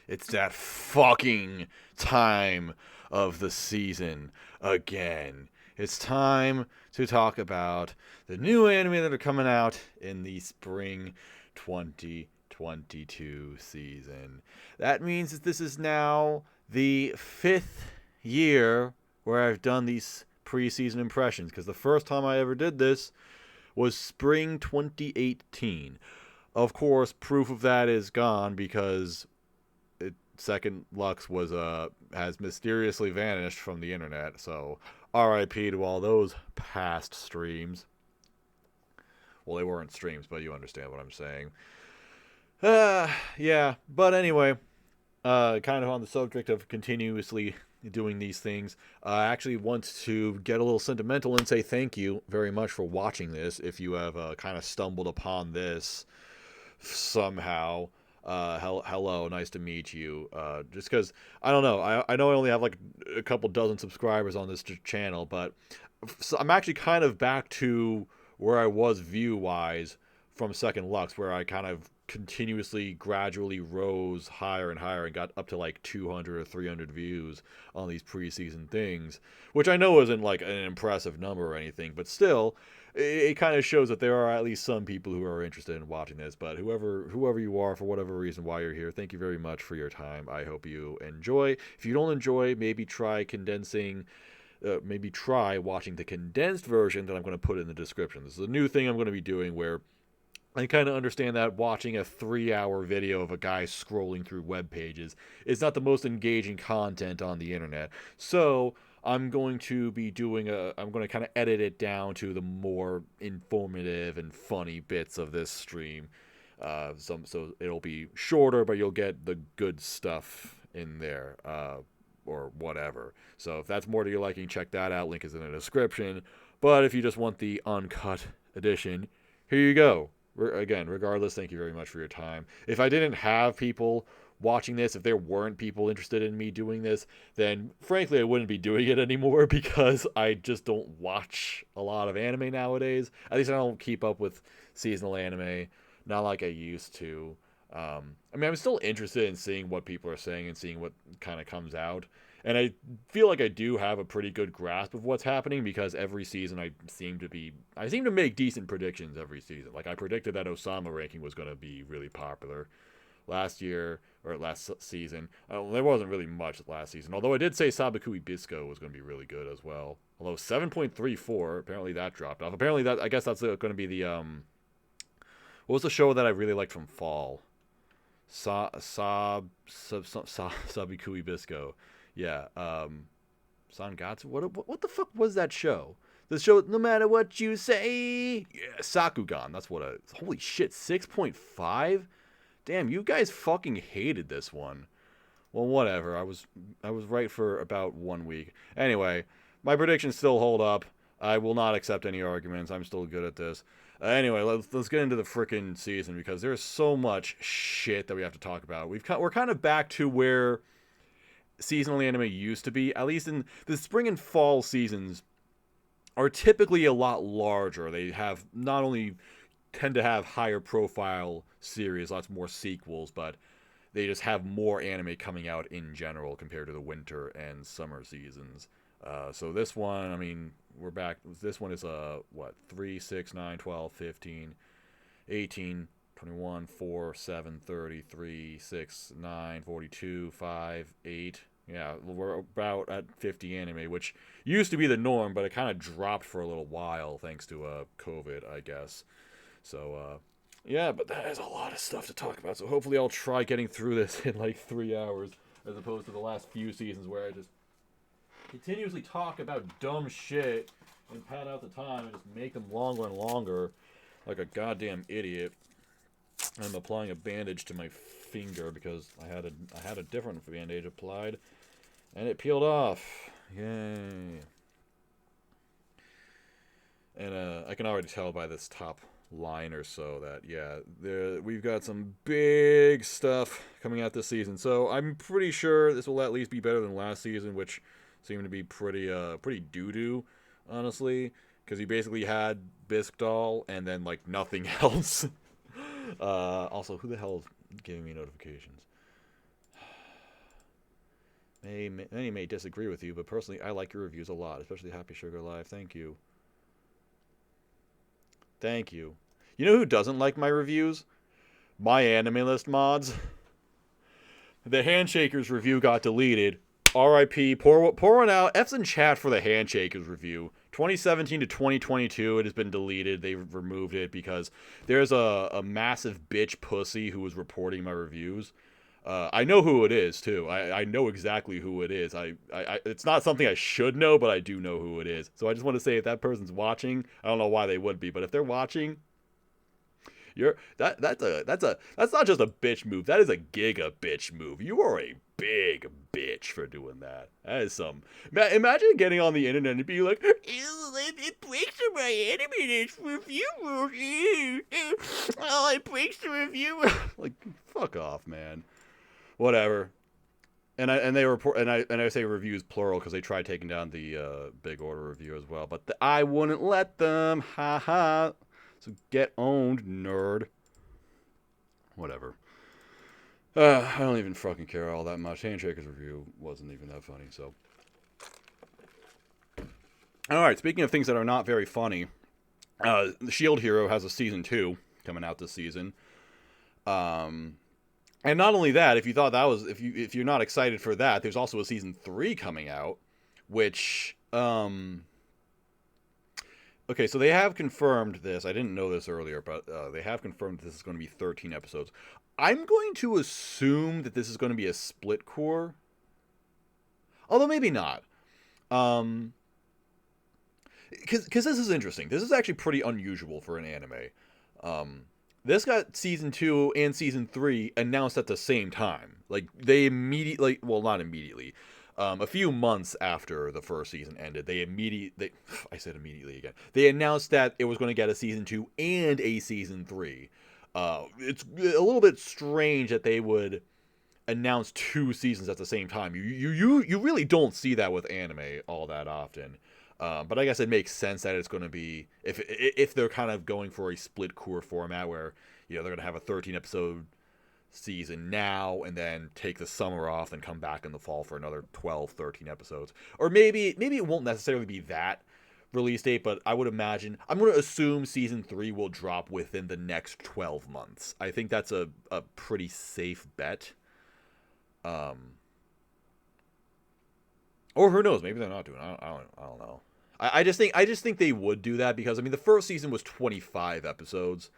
It's that fucking time of the season again. It's time to talk about the new anime that are coming out in the spring 2022 season. That means that this is now the 5th year where I've done these preseason impressions, because the first time I ever did this was spring 2018. Of course, proof of that is gone because Second Lux has mysteriously vanished from the internet. So RIP to all those past streams. Well, they weren't streams, but you understand what I'm saying. Yeah, but anyway, kind of on the subject of continuously doing these things, I actually want to get a little sentimental and say thank you very much for watching this. If you have kind of stumbled upon this somehow, hello, nice to meet you. Just because, I don't know, I know I only have like a couple dozen subscribers on this channel, but I'm actually kind of back to where I was view-wise from Second Lux, where I kind of continuously, gradually rose higher and higher and got up to like 200 or 300 views on these preseason things, which I know isn't like an impressive number or anything, but still, it kind of shows that there are at least some people who are interested in watching this. But whoever you are, for whatever reason, why you're here, thank you very much for your time. I hope you enjoy. If you don't enjoy, maybe try watching the condensed version that I'm going to put in the description. This is a new thing I'm going to be doing, where I kind of understand that watching a 3-hour video of a guy scrolling through web pages is not the most engaging content on the internet. So I'm going to be I'm going to kind of edit it down to the more informative and funny bits of this stream. So it'll be shorter, but you'll get the good stuff in there, or whatever. So if that's more to your liking, check that out. Link is in the description. But if you just want the uncut edition, here you go. Again, regardless, thank you very much for your time. If I didn't have people watching this, if there weren't people interested in me doing this, then frankly I wouldn't be doing it anymore, because I just don't watch a lot of anime nowadays. At least I don't keep up with seasonal anime, not like I used to. I mean, I'm still interested in seeing what people are saying and seeing what kind of comes out. And I feel like I do have a pretty good grasp of what's happening, because every season I seem to make decent predictions every season. Like, I predicted that Osama ranking was going to be really popular last season. There wasn't really much last season, although I did say Sabakui Bisco was going to be really good as well. Although 7.34, apparently that dropped off. Apparently I guess that's going to be the what was the show that I really liked from fall? Sabakui Bisco. Yeah, Sangatsu. What the fuck was that show? The show, no matter what you say. Yeah, Sakugan. That's what holy shit, 6.5? Damn, you guys fucking hated this one. Well, whatever. I was right for about 1 week. Anyway, my predictions still hold up. I will not accept any arguments. I'm still good at this. Anyway, let's get into the frickin' season, because there's so much shit that we have to talk about. We're kind of back to where seasonal anime used to be. At least in the spring and fall seasons are typically a lot larger. They have not only tend to have higher profile series, lots more sequels, but they just have more anime coming out in general compared to the winter and summer seasons. So this one, I mean, we're back. This one is 3, 6, 9, 12, 15, 18, 21, 4, 7, 30, 3, 6, 9, 42, 5, 8. Yeah, we're about at 50 anime, which used to be the norm, but it kind of dropped for a little while thanks to COVID, I guess. So, yeah, but that is a lot of stuff to talk about. So hopefully I'll try getting through this in like 3 hours, as opposed to the last few seasons where I just continuously talk about dumb shit and pad out the time and just make them longer and longer like a goddamn idiot. I'm applying a bandage to my finger because I had a different bandage applied and it peeled off. Yay. And I can already tell by this top line or so that, yeah, we've got some big stuff coming out this season. So I'm pretty sure this will at least be better than last season, which seemed to be pretty doo-doo, honestly, because he basically had Bisque Doll and then, like, nothing else. Also, who the hell is giving me notifications? Many may disagree with you, but personally, I like your reviews a lot, especially Happy Sugar Live. Thank you. Thank you. You know who doesn't like my reviews? My anime list mods. The Handshakers review got deleted. RIP. Pour one out. F's in chat for the Handshakers review. 2017 to 2022, it has been deleted. They removed it because there's a massive bitch pussy who was reporting my reviews. I know who it is too. I know exactly who it is. It's not something I should know, but I do know who it is. So I just want to say, if that person's watching, I don't know why they would be, but if they're watching, that's not just a bitch move. That is a giga bitch move. You are a big bitch for doing that. That is some. Imagine getting on the internet and being like, it breaks my animated review. Oh, it breaks the review. Like, fuck off, man. Whatever. And I say reviews plural because they tried taking down the big order review as well, but I wouldn't let them. Ha ha. So get owned, nerd. Whatever. I don't even fucking care all that much. Handshaker's review wasn't even that funny, so. Alright, speaking of things that are not very funny, the Shield Hero has a season 2 coming out this season. And not only that, if you thought that was, if you're not excited for that, there's also a season 3 coming out, which, okay, so they have confirmed this. I didn't know this earlier, but they have confirmed this is going to be 13 episodes. I'm going to assume that this is going to be a split core. Although maybe not. Because this is interesting. This is actually pretty unusual for an anime. This got season 2 and season 3 announced at the same time. Like, they immediately, well, not immediately. A few months after the first season ended, I said immediately again. They announced that it was going to get a season 2 and a season 3. It's a little bit strange that they would announce 2 seasons at the same time. You really don't see that with anime all that often. But I guess it makes sense that it's going to be, if they're kind of going for a split core format where, they're going to have a 13 episode season now and then take the summer off and come back in the fall for another 12, 13 episodes. Or maybe it won't necessarily be that release date, but I would imagine, I'm going to assume season 3 will drop within the next 12 months. I think that's a pretty safe bet. Or who knows, maybe they're not doing it. I don't know. I just think they would do that because, the first season was 25 episodes.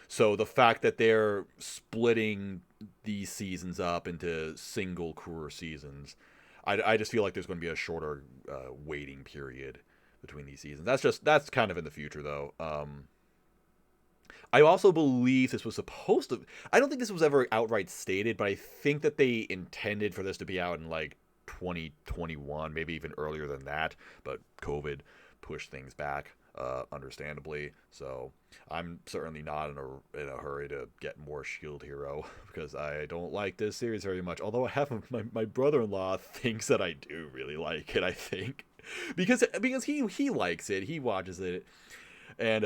So the fact that they're splitting these seasons up into single core seasons, I just feel like there's going to be a shorter waiting period between these seasons. That's kind of in the future, though. I also believe this was supposed to. I don't think this was ever outright stated, but I think that they intended for this to be out in like 2021, maybe even earlier than that. But COVID pushed things back. Understandably, so I'm certainly not in a hurry to get more Shield Hero because I don't like this series very much. Although I have my brother-in-law thinks that I do really like it. I think because he likes it, he watches it, and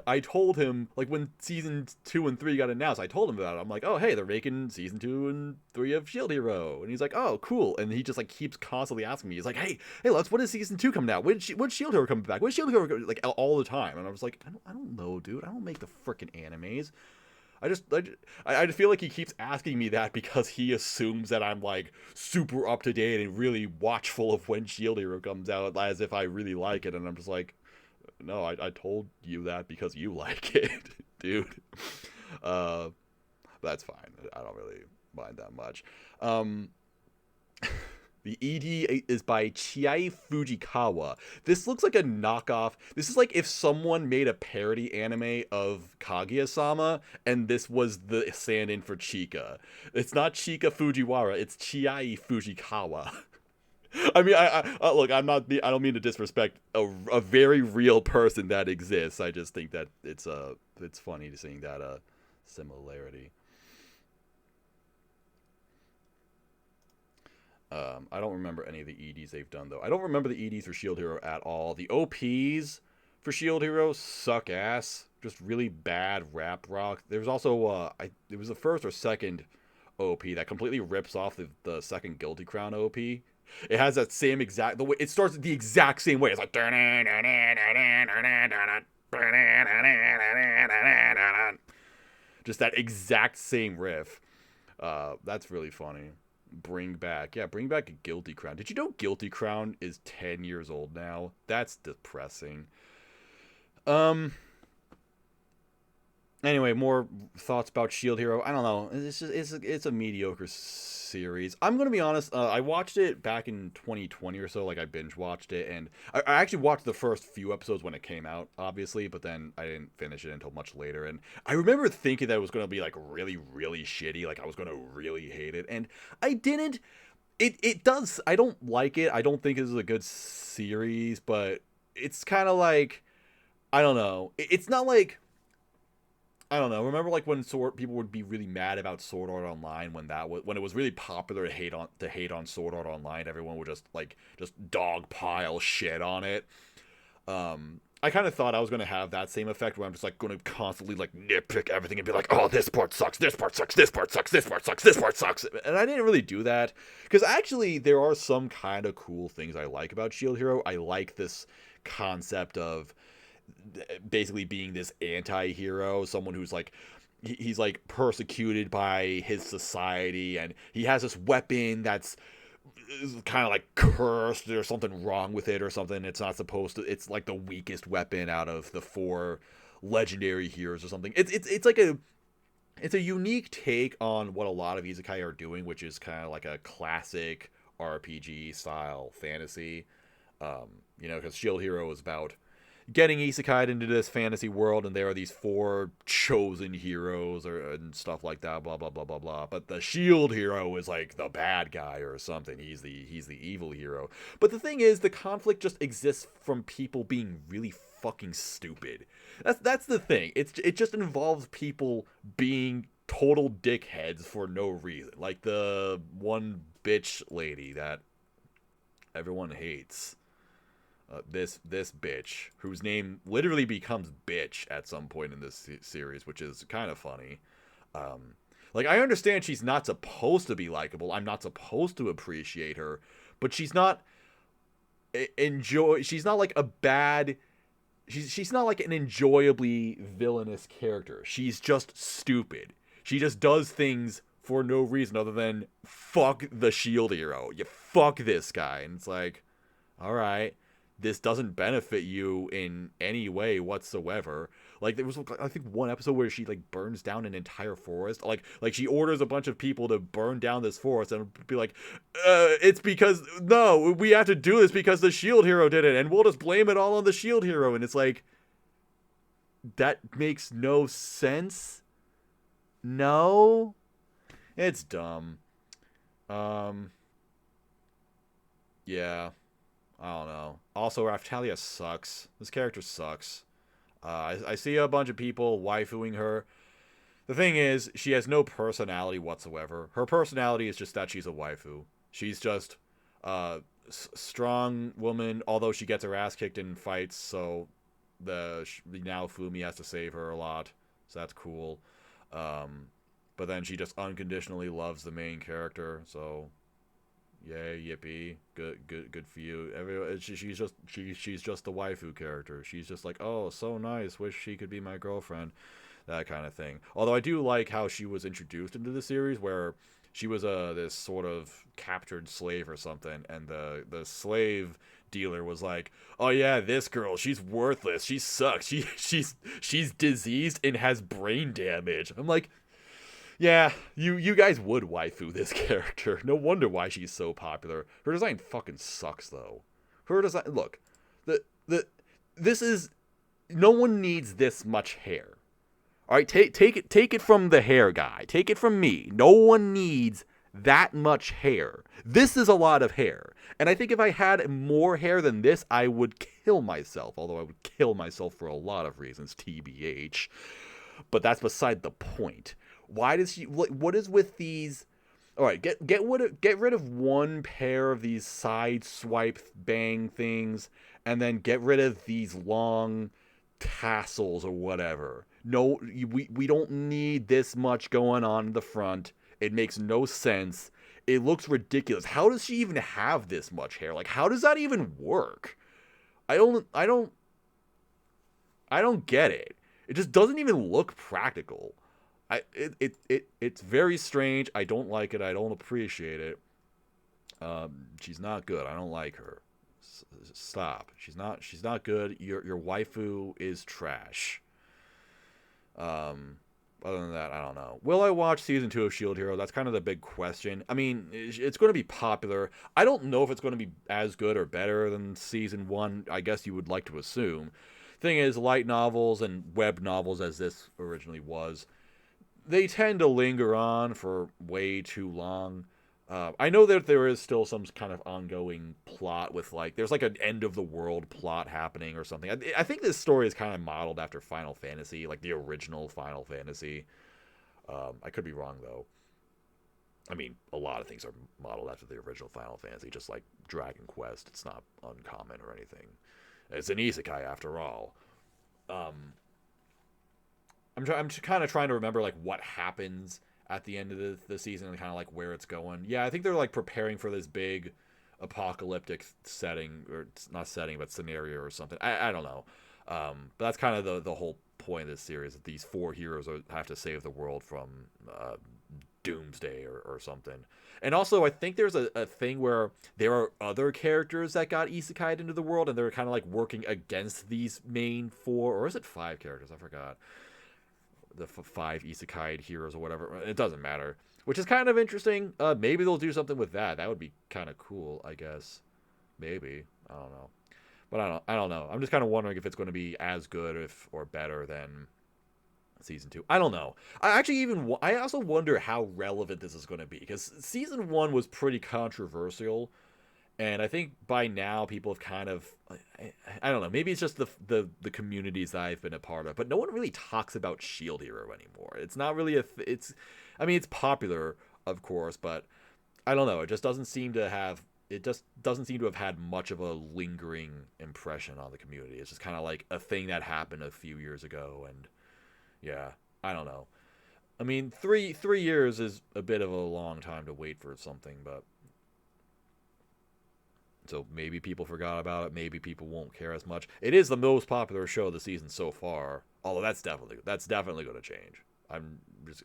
I told him, like, when season 2 and 3 got announced, I told him about it. I'm like, oh hey, they're making season 2 and 3 of Shield Hero, and he's like, oh cool, and he just like keeps constantly asking me. He's like, hey Lutz, when is season 2 coming out? When's Shield Hero coming back? When's Shield Hero like all the time? And I was like, I don't know, dude. I don't make the freaking animes. I just feel like he keeps asking me that because he assumes that I'm like super up to date and really watchful of when Shield Hero comes out, as if I really like it, and I'm just like, no, I told you that because you like it, dude. That's fine. I don't really mind that much. The ED is by Chiai Fujikawa. This looks like a knockoff. This is like if someone made a parody anime of Kaguya-sama, and this was the stand-in for Chika. It's not Chika Fujiwara, it's Chiai Fujikawa. I look, I don't mean to disrespect a very real person that exists. I just think that it's funny to seeing that similarity. I don't remember any of the EDs they've done, though. I don't remember the EDs for Shield Hero at all. The OPs for Shield Hero suck ass. Just really bad rap rock. There's also, it was the first or second OP that completely rips off the second Guilty Crown OP. It has that same exact, the way it starts the exact same way. It's like just that exact same riff. That's really funny. Bring back a Guilty Crown. Did you know Guilty Crown is 10 years old now? That's depressing. Anyway, more thoughts about Shield Hero. I don't know. It's a mediocre series. I'm gonna be honest. I watched it back in 2020 or so. Like, I binge watched it, and I actually watched the first few episodes when it came out, obviously. But then I didn't finish it until much later. And I remember thinking that it was gonna be like really, really shitty. Like, I was gonna really hate it, and I didn't. It does. I don't like it. I don't think this is a good series, but it's kind of like, I don't know. It's not like, I don't know. Remember, like, when people would be really mad about Sword Art Online when it was really popular to hate on Sword Art Online. Everyone would just dogpile shit on it. I kind of thought I was gonna have that same effect where I'm just like gonna constantly like nitpick everything and be like, oh, this part sucks, this part sucks, this part sucks, this part sucks, this part sucks. And I didn't really do that because actually there are some kind of cool things I like about Shield Hero. I like this concept of basically being this anti-hero, someone who's like, he's like persecuted by his society, and he has this weapon that's kind of like cursed. There's something wrong with it or something. It's not supposed to. It's like the weakest weapon out of the 4 legendary heroes or something. It's like it's a unique take on what a lot of isekai are doing, which is kind of like a classic RPG style fantasy. Because Shield Hero is about getting isekai into this fantasy world, and there are these 4 chosen heroes and stuff like that, blah blah blah blah blah. But the Shield Hero is like the bad guy or something. He's the evil hero. But the thing is, the conflict just exists from people being really fucking stupid. That's the thing. It just involves people being total dickheads for no reason. Like the one bitch lady that everyone hates. This bitch, whose name literally becomes bitch at some point in this series, which is kind of funny. Like, I understand she's not supposed to be likable. I'm not supposed to appreciate her, but she's not she's not like a bad. She's not like an enjoyably villainous character. She's just stupid. She just does things for no reason other than fuck the Shield Hero. You fuck this guy, and it's like, all right. This doesn't benefit you in any way whatsoever. Like, there was, I think, one episode where she like burns down an entire forest. Like she orders a bunch of people to burn down this forest and be like, it's because, no, we have to do this because the Shield Hero did it, and we'll just blame it all on the Shield Hero. And it's like, that makes no sense. No, it's dumb. Yeah. I don't know. Also, Raphtalia sucks. This character sucks. I see a bunch of people waifuing her. The thing is, she has no personality whatsoever. Her personality is just that she's a waifu. She's just a strong woman, although she gets her ass kicked in fights, so the now Fumi has to save her a lot. So that's cool. But then she just unconditionally loves the main character, so yay, yippee, good for you. She's just the waifu character. She's just like, oh, so nice, wish she could be my girlfriend, that kind of thing. Although I do like how she was introduced into the series, where she was this sort of captured slave or something, and the slave dealer was like, oh yeah, this girl, she's worthless, she sucks, she's diseased and has brain damage. I'm like, yeah, you guys would waifu this character. No wonder why she's so popular. Her design fucking sucks, though. Her design, look, this is, no one needs this much hair. All right, take it from the hair guy. Take it from me. No one needs that much hair. This is a lot of hair. And I think if I had more hair than this, I would kill myself. Although I would kill myself for a lot of reasons, TBH. But that's beside the point. Why does she? What is with these? All right, get rid of one pair of these side swipe bang things, and then get rid of these long tassels or whatever. No, we don't need this much going on in the front. It makes no sense. It looks ridiculous. How does she even have this much hair? Like, how does that even work? I don't get it. It just doesn't even look practical. It's very strange. I don't like it. I don't appreciate it. She's not good. I don't like her. Stop. She's not good. Your waifu is trash. Other than that, I don't know. Will I watch season 2 of Shield Hero? That's kind of the big question. I mean, it's going to be popular. I don't know if it's going to be as good or better than season 1. I guess you would like to assume. Thing is, light novels and web novels, as this originally was, they tend to linger on for way too long. I know that there is still some kind of ongoing plot with, like, there's like an end of the world plot happening or something. I think this story is kind of modeled after Final Fantasy, like the original Final Fantasy. I could be wrong, though. I mean, a lot of things are modeled after the original Final Fantasy, just like Dragon Quest. It's not uncommon or anything. It's an isekai, after all. I'm kind of trying to remember, like, what happens at the end of the season and kind of like where it's going. Yeah, I think they're like preparing for this big apocalyptic setting, or not setting, but scenario or something. I don't know. But that's kind of the whole point of this series, that these 4 heroes have to save the world from doomsday or something. And also, I think there's a thing where there are other characters that got isekai'd into the world, and they're kind of like working against these main 4, or is it 5 characters? I forgot. The 5 isekai heroes or whatever. It doesn't matter. Which is kind of interesting. Maybe they'll do something with that. That would be kind of cool, I guess. Maybe. I don't know. But I don't know. I'm just kind of wondering if it's going to be as good or better than season 2. I don't know. I also wonder how relevant this is going to be, because season 1 was pretty controversial. And I think by now people have kind of, I don't know, maybe it's just the communities that I've been a part of, but no one really talks about Shield Hero anymore. It's not really it's popular, of course, but I don't know. It doesn't seem to have had much of a lingering impression on the community. It's just kind of like a thing that happened a few years ago, and yeah, I don't know. I mean, 3 years is a bit of a long time to wait for something, but. So maybe people forgot about it. Maybe people won't care as much. It is the most popular show of the season so far. Although that's definitely going to change.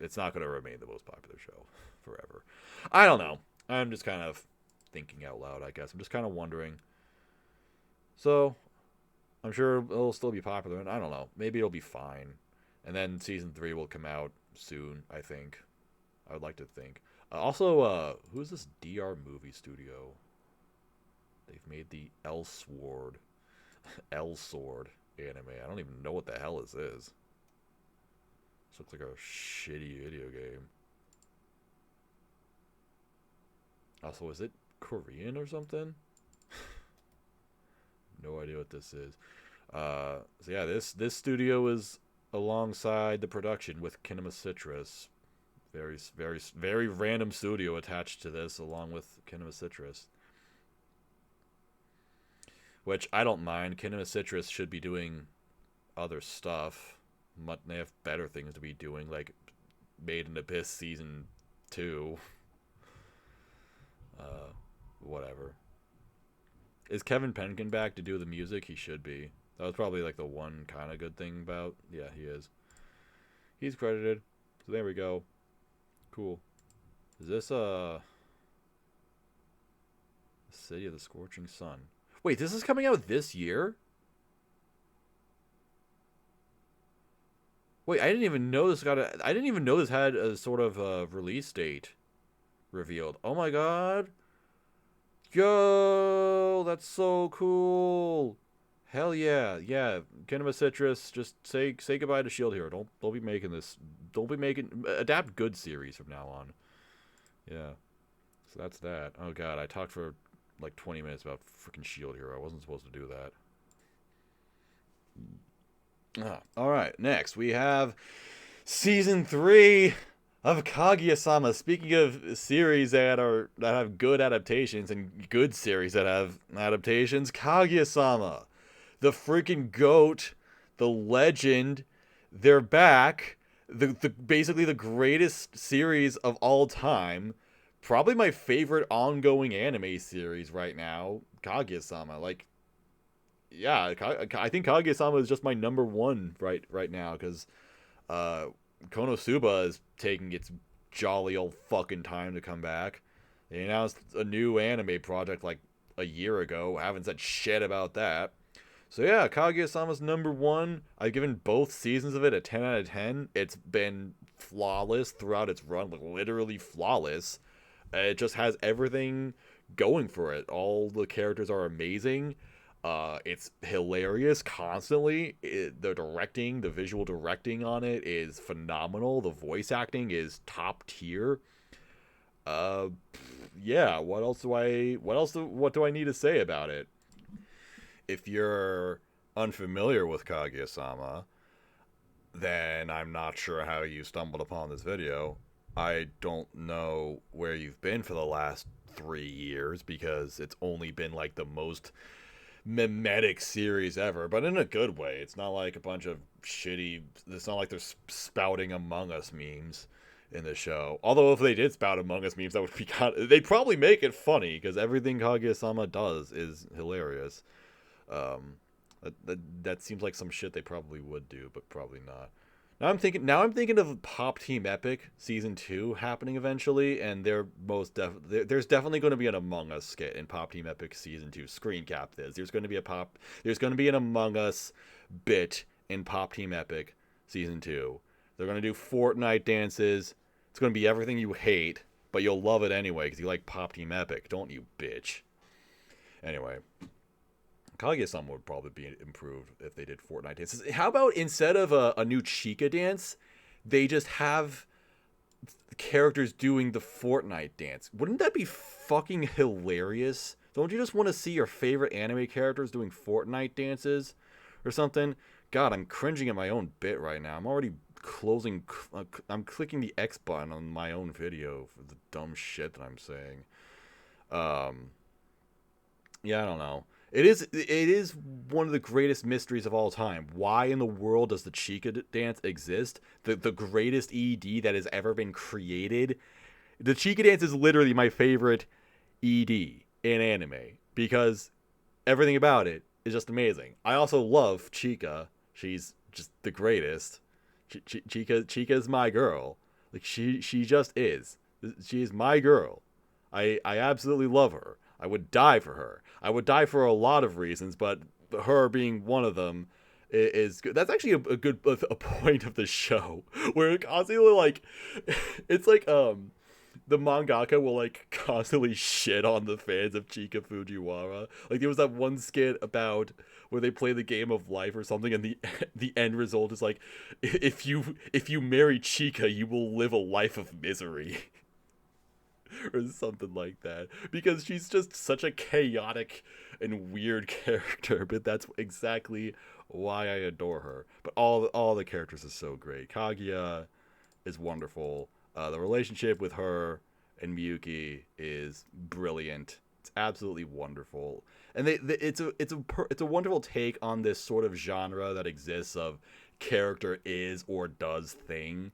It's not going to remain the most popular show forever. I don't know. I'm just kind of thinking out loud, I guess. I'm just kind of wondering. So I'm sure it'll still be popular, and I don't know. Maybe it'll be fine. And then season 3 will come out soon, I think. I would like to think. Also, who's this DR Movie Studio? They've made the L-Sword anime. I don't even know what the hell this is. This looks like a shitty video game. Also, is it Korean or something? No idea what this is. So yeah, this studio is alongside the production with Kinema Citrus. Very random studio attached to this, along with Kinema Citrus. Which I don't mind. Kinema Citrus should be doing other stuff. They have better things to be doing, like Made in Abyss Season 2. Whatever. Is Kevin Penkin back to do the music? He should be. That was probably like the one kind of good thing about. Yeah, he is. He's credited. So there we go. Cool. Is this City of the Scorching Sun? Wait, this is coming out this year? Wait, I didn't even know this had a sort of release date revealed. Oh my god. Yo, that's so cool. Hell yeah. Yeah, Kinema Citrus, just say goodbye to Shield Hero. Don't be making this. Adapt good series from now on. Yeah. So that's that. Oh god, I talked for like 20 minutes about freaking Shield Hero. I wasn't supposed to do that. Alright, next we have Season 3 of Kaguya-sama. Speaking of series that have good adaptations and good series that have adaptations, Kaguya-sama. The freaking GOAT, the legend, they're back. The basically the greatest series of all time. probably my favorite ongoing anime series right now, Kaguya-sama. Like, yeah, I think Kaguya-sama is just my number one right now because uh, Konosuba is taking its jolly old fucking time to come back. They announced a new anime project like a year ago. I haven't said shit about that. So yeah, Kaguya-sama's number one. I've given both seasons of it a 10 out of 10. It's been flawless throughout its run, like literally flawless. It just has everything going for it. All the characters are amazing. It's hilarious constantly. The directing, the visual directing on it is phenomenal. The voice acting is top tier. Uh, yeah. What do I need to say about it? If you're unfamiliar with Kaguya-sama, then I'm not sure how you stumbled upon this video. I don't know where you've been for the last 3 years because it's only been like the most mimetic series ever, but in a good way. It's not like a bunch of shitty. It's not like they're spouting Among Us memes in the show. Although if they did spout Among Us memes, that would be they'd probably make it funny because everything Kaguya-sama does is hilarious. That seems like some shit they probably would do, but probably not. Now I'm thinking of Pop Team Epic season 2 happening eventually, and there's definitely going to be an Among Us skit in Pop Team Epic season 2. Screen cap this. There's going to be an Among Us bit in Pop Team Epic season 2. They're going to do Fortnite dances. It's going to be everything you hate, but you'll love it anyway because you like Pop Team Epic, don't you, bitch? Anyway, Kaguya-sama would probably be improved if they did Fortnite dances. How about instead of a new Chica dance, they just have characters doing the Fortnite dance? Wouldn't that be fucking hilarious? Don't you just want to see your favorite anime characters doing Fortnite dances or something? God, I'm cringing at my own bit right now. I'm already I'm clicking the X button on my own video for the dumb shit that I'm saying. Yeah, I don't know. It is one of the greatest mysteries of all time. Why in the world does the Chica dance exist? The greatest ED that has ever been created. The Chica dance is literally my favorite ED in anime because everything about it is just amazing. I also love Chica. She's just the greatest. Chica's my girl. Like she just is. She is my girl. I absolutely love her. I would die for her. I would die for a lot of reasons, but her being one of them is good. That's actually a good point of the show, where it constantly like, it's like the mangaka will like constantly shit on the fans of Chika Fujiwara. Like there was that one skit about where they play the game of life or something, and the end result is like, if you marry Chika, you will live a life of misery. Or something like that, because she's just such a chaotic and weird character, but that's exactly why I adore her. But all the characters are so great. Kaguya is wonderful. The relationship with her and Miyuki is brilliant. It's absolutely wonderful, and it's a wonderful take on this sort of genre that exists of character is or does thing,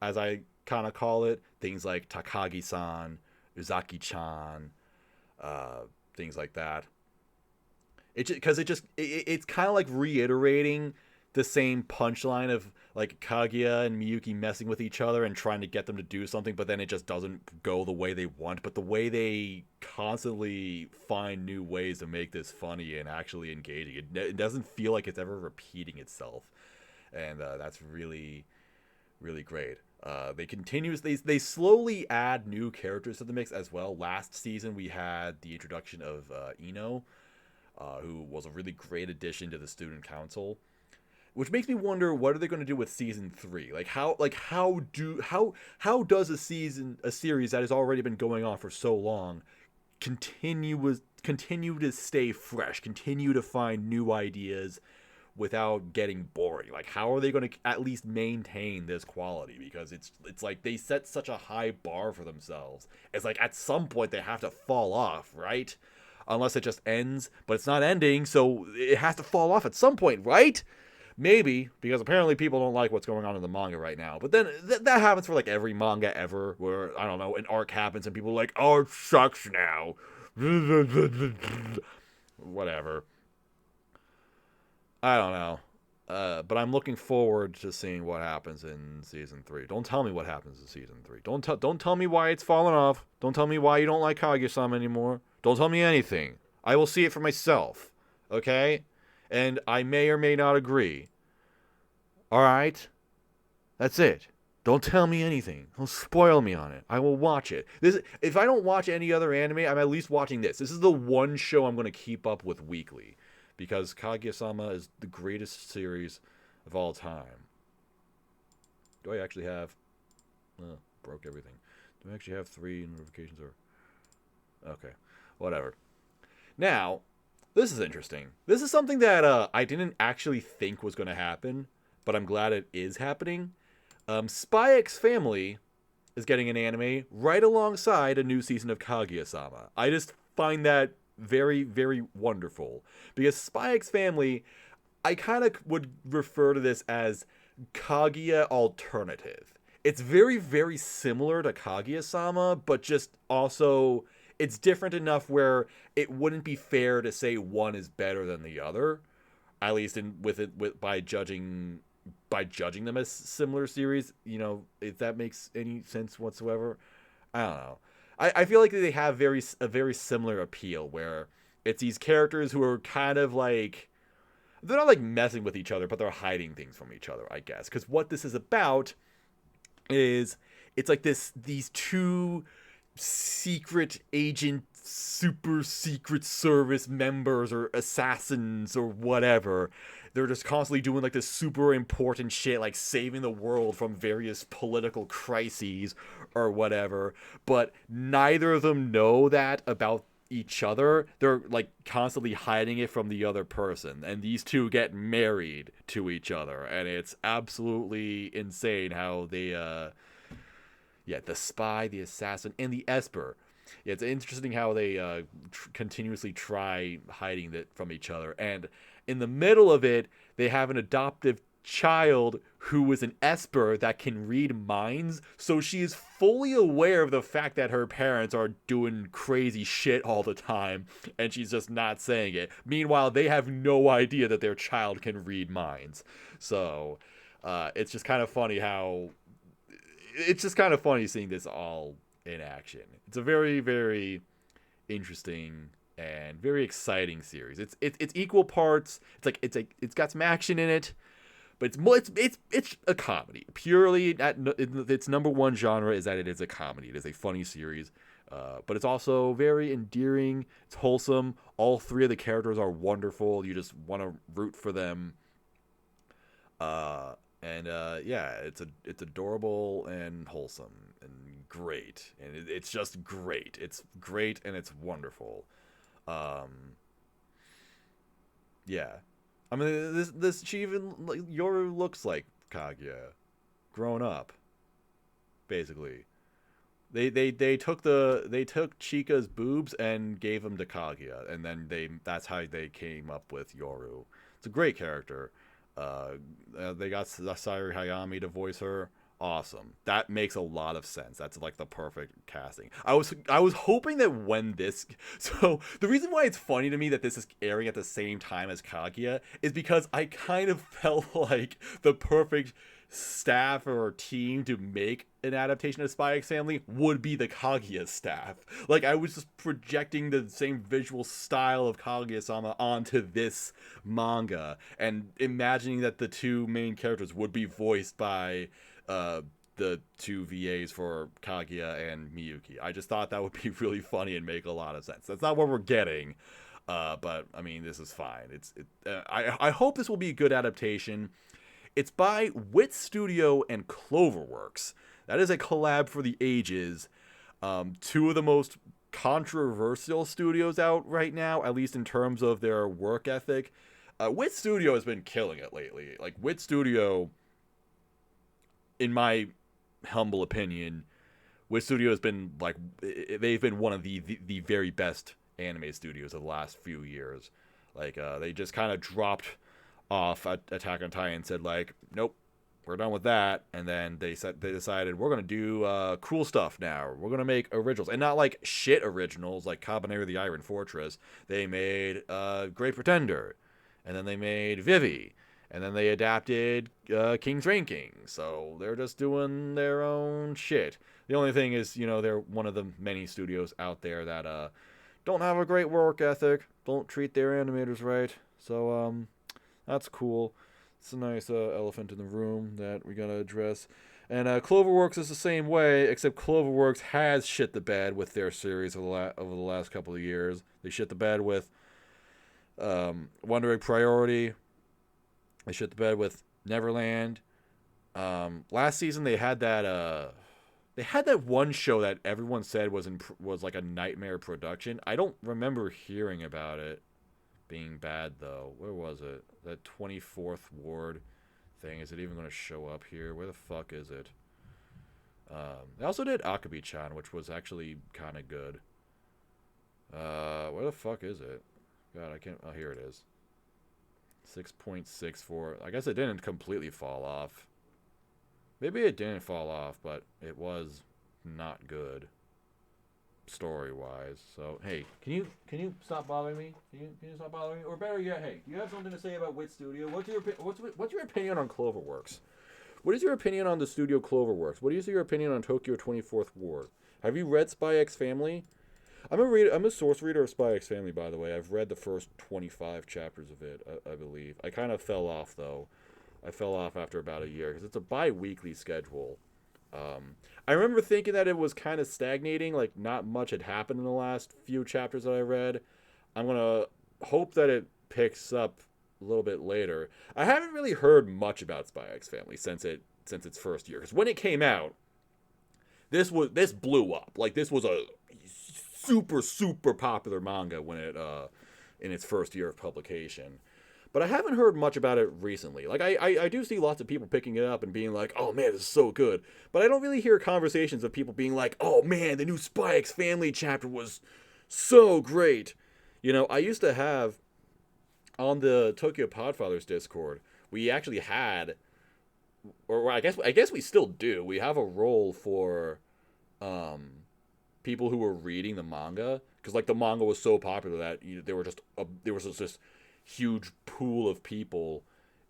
as I kind of call it. Things like Takagi-san, Uzaki-chan, things like that. It's kind of like reiterating the same punchline of like Kaguya and Miyuki messing with each other and trying to get them to do something, but then it just doesn't go the way they want. But the way they constantly find new ways to make this funny and actually engaging, it doesn't feel like it's ever repeating itself, and that's really, really great. They slowly add new characters to the mix as well. Last season we had the introduction of Ino, who was a really great addition to the student council, which makes me wonder what are they going to do with season 3? How does a series that has already been going on for so long continue to stay fresh, continue to find new ideas without getting boring? Like, how are they going to at least maintain this quality? Because it's like they set such a high bar for themselves. It's like at some point they have to fall off, right? Unless it just ends, but it's not ending, so it has to fall off at some point, right? Maybe, because apparently people don't like what's going on in the manga right now. But then that happens for like every manga ever, where, I don't know, an arc happens and people are like, oh, it sucks now. Whatever. I don't know. But I'm looking forward to seeing what happens in season 3. Don't tell me what happens in season 3. Don't tell me why it's fallen off. Don't tell me why you don't like Kaguya-sama anymore. Don't tell me anything. I will see it for myself. Okay? And I may or may not agree. Alright? That's it. Don't tell me anything. Don't spoil me on it. I will watch it. If I don't watch any other anime, I'm at least watching this. This is the one show I'm going to keep up with weekly. Because Kaguya-sama is the greatest series of all time. Do I actually have... broke everything. Do I actually have 3 notifications? Or okay. Whatever. Now, this is interesting. This is something that I didn't actually think was going to happen, but I'm glad it is happening. Spy X Family is getting an anime right alongside a new season of Kaguya-sama. I just find that very, very wonderful. Because Spy X Family, I kind of would refer to this as Kaguya alternative. It's very, very similar to Kaguya-sama, but just also... it's different enough where it wouldn't be fair to say one is better than the other, at least by judging them as similar series. You know, if that makes any sense whatsoever. I don't know. I feel like they have a very similar appeal, where it's these characters who are kind of like, they're not like messing with each other, but they're hiding things from each other, I guess. Because what this is about is, it's like these two secret agent, super secret service members or assassins or whatever. They're just constantly doing like this super important shit, like saving the world from various political crises or whatever, but neither of them know that about each other. They're like constantly hiding it from the other person, and these two get married to each other, and it's absolutely insane how they the spy, the assassin, and the esper. Yeah, it's interesting how they continuously try hiding it from each other. And in the middle of it, they have an adoptive child who is an esper that can read minds. So she is fully aware of the fact that her parents are doing crazy shit all the time, and she's just not saying it. Meanwhile, they have no idea that their child can read minds. So it's just kind of funny how... it's just kind of funny seeing this all in action. It's a very, very interesting and very exciting series. It's equal parts. It's got some action in it, but it's a comedy. Purely its number one genre is that it is a comedy. It is a funny series, but it's also very endearing. It's wholesome. All 3 of the characters are wonderful. You just want to root for them. It's adorable and wholesome and great, and it's just great. It's great and it's wonderful. I mean, this she even Yoru looks like Kaguya, grown up. Basically, they took Chika's boobs and gave them to Kaguya, and then that's how they came up with Yoru. It's a great character. They got Sayuri Hayami to voice her. Awesome. That makes a lot of sense. That's like the perfect casting. I was hoping that when this... So, the reason why it's funny to me that this is airing at the same time as Kaguya is because I kind of felt like the perfect staff or team to make an adaptation of Spy X Family would be the Kaguya staff. Like, I was just projecting the same visual style of Kaguya-sama onto this manga and imagining that the 2 main characters would be voiced by the 2 VAs for Kaguya and Miyuki. I just thought that would be really funny and make a lot of sense. That's not what we're getting, but I mean, this is fine. I hope this will be a good adaptation. It's by Wit Studio and Cloverworks. That is a collab for the ages. 2 of the most controversial studios out right now, at least in terms of their work ethic. Wit Studio has been killing it lately. Like, Wit Studio, in my humble opinion, Wit Studio has been like, they've been one of the very best anime studios of the last few years. Like, they just kind of dropped off Attack on Titan, said like, nope, we're done with that. And then they decided we're gonna do cool stuff now. We're gonna make originals, and not like shit originals like Cabanero the Iron Fortress. They made Great Pretender, and then they made Vivi, and then they adapted King's Ranking. So they're just doing their own shit. The only thing is, they're one of the many studios out there that don't have a great work ethic, don't treat their animators right. So that's cool. It's a nice elephant in the room that we gotta address. And Cloverworks is the same way, except Cloverworks has shit the bed with their series over the last couple of years. They shit the bed with Wandering Priority. They shit the bed with Neverland. Last season they had that one show that everyone said was like a nightmare production. I don't remember hearing about it being bad though. Where was it? That 24th Ward thing. Is it even going to show up here? Where the fuck is it? They also did Akabi-chan, which was actually kind of good. Where the fuck is it? God, I can't. Oh, here it is. 6.64. I guess it didn't completely fall off. Maybe it didn't fall off, but it was not good story-wise. So, hey, can you stop bothering me? Can you stop bothering me? Or better yet, hey, do you have something to say about Wit Studio? What's your opinion on Cloverworks? What is your opinion on the studio Cloverworks? What is your opinion on Tokyo 24th Ward? Have you read Spy X Family? I'm a source reader of Spy X Family, by the way. I've read the first 25 chapters of it, I believe. I kind of fell off, though. I fell off after about a year, because it's a bi-weekly schedule. I remember thinking that it was kind of stagnating, like not much had happened in the last few chapters that I read. I'm going to hope that it picks up a little bit later. I haven't really heard much about Spy X Family since its first year, because when it came out, this blew up. Like, this was a super, super popular manga when it in its first year of publication. But I haven't heard much about it recently. Like, I do see lots of people picking it up and being like, oh man, this is so good. But I don't really hear conversations of people being like, oh man, the new Spy X Family chapter was so great. I used to have, on the Tokyo Podfathers Discord, we actually had, or I guess we still do, we have a role for people who were reading the manga. Because, like, the manga was so popular that there was just this huge pool of people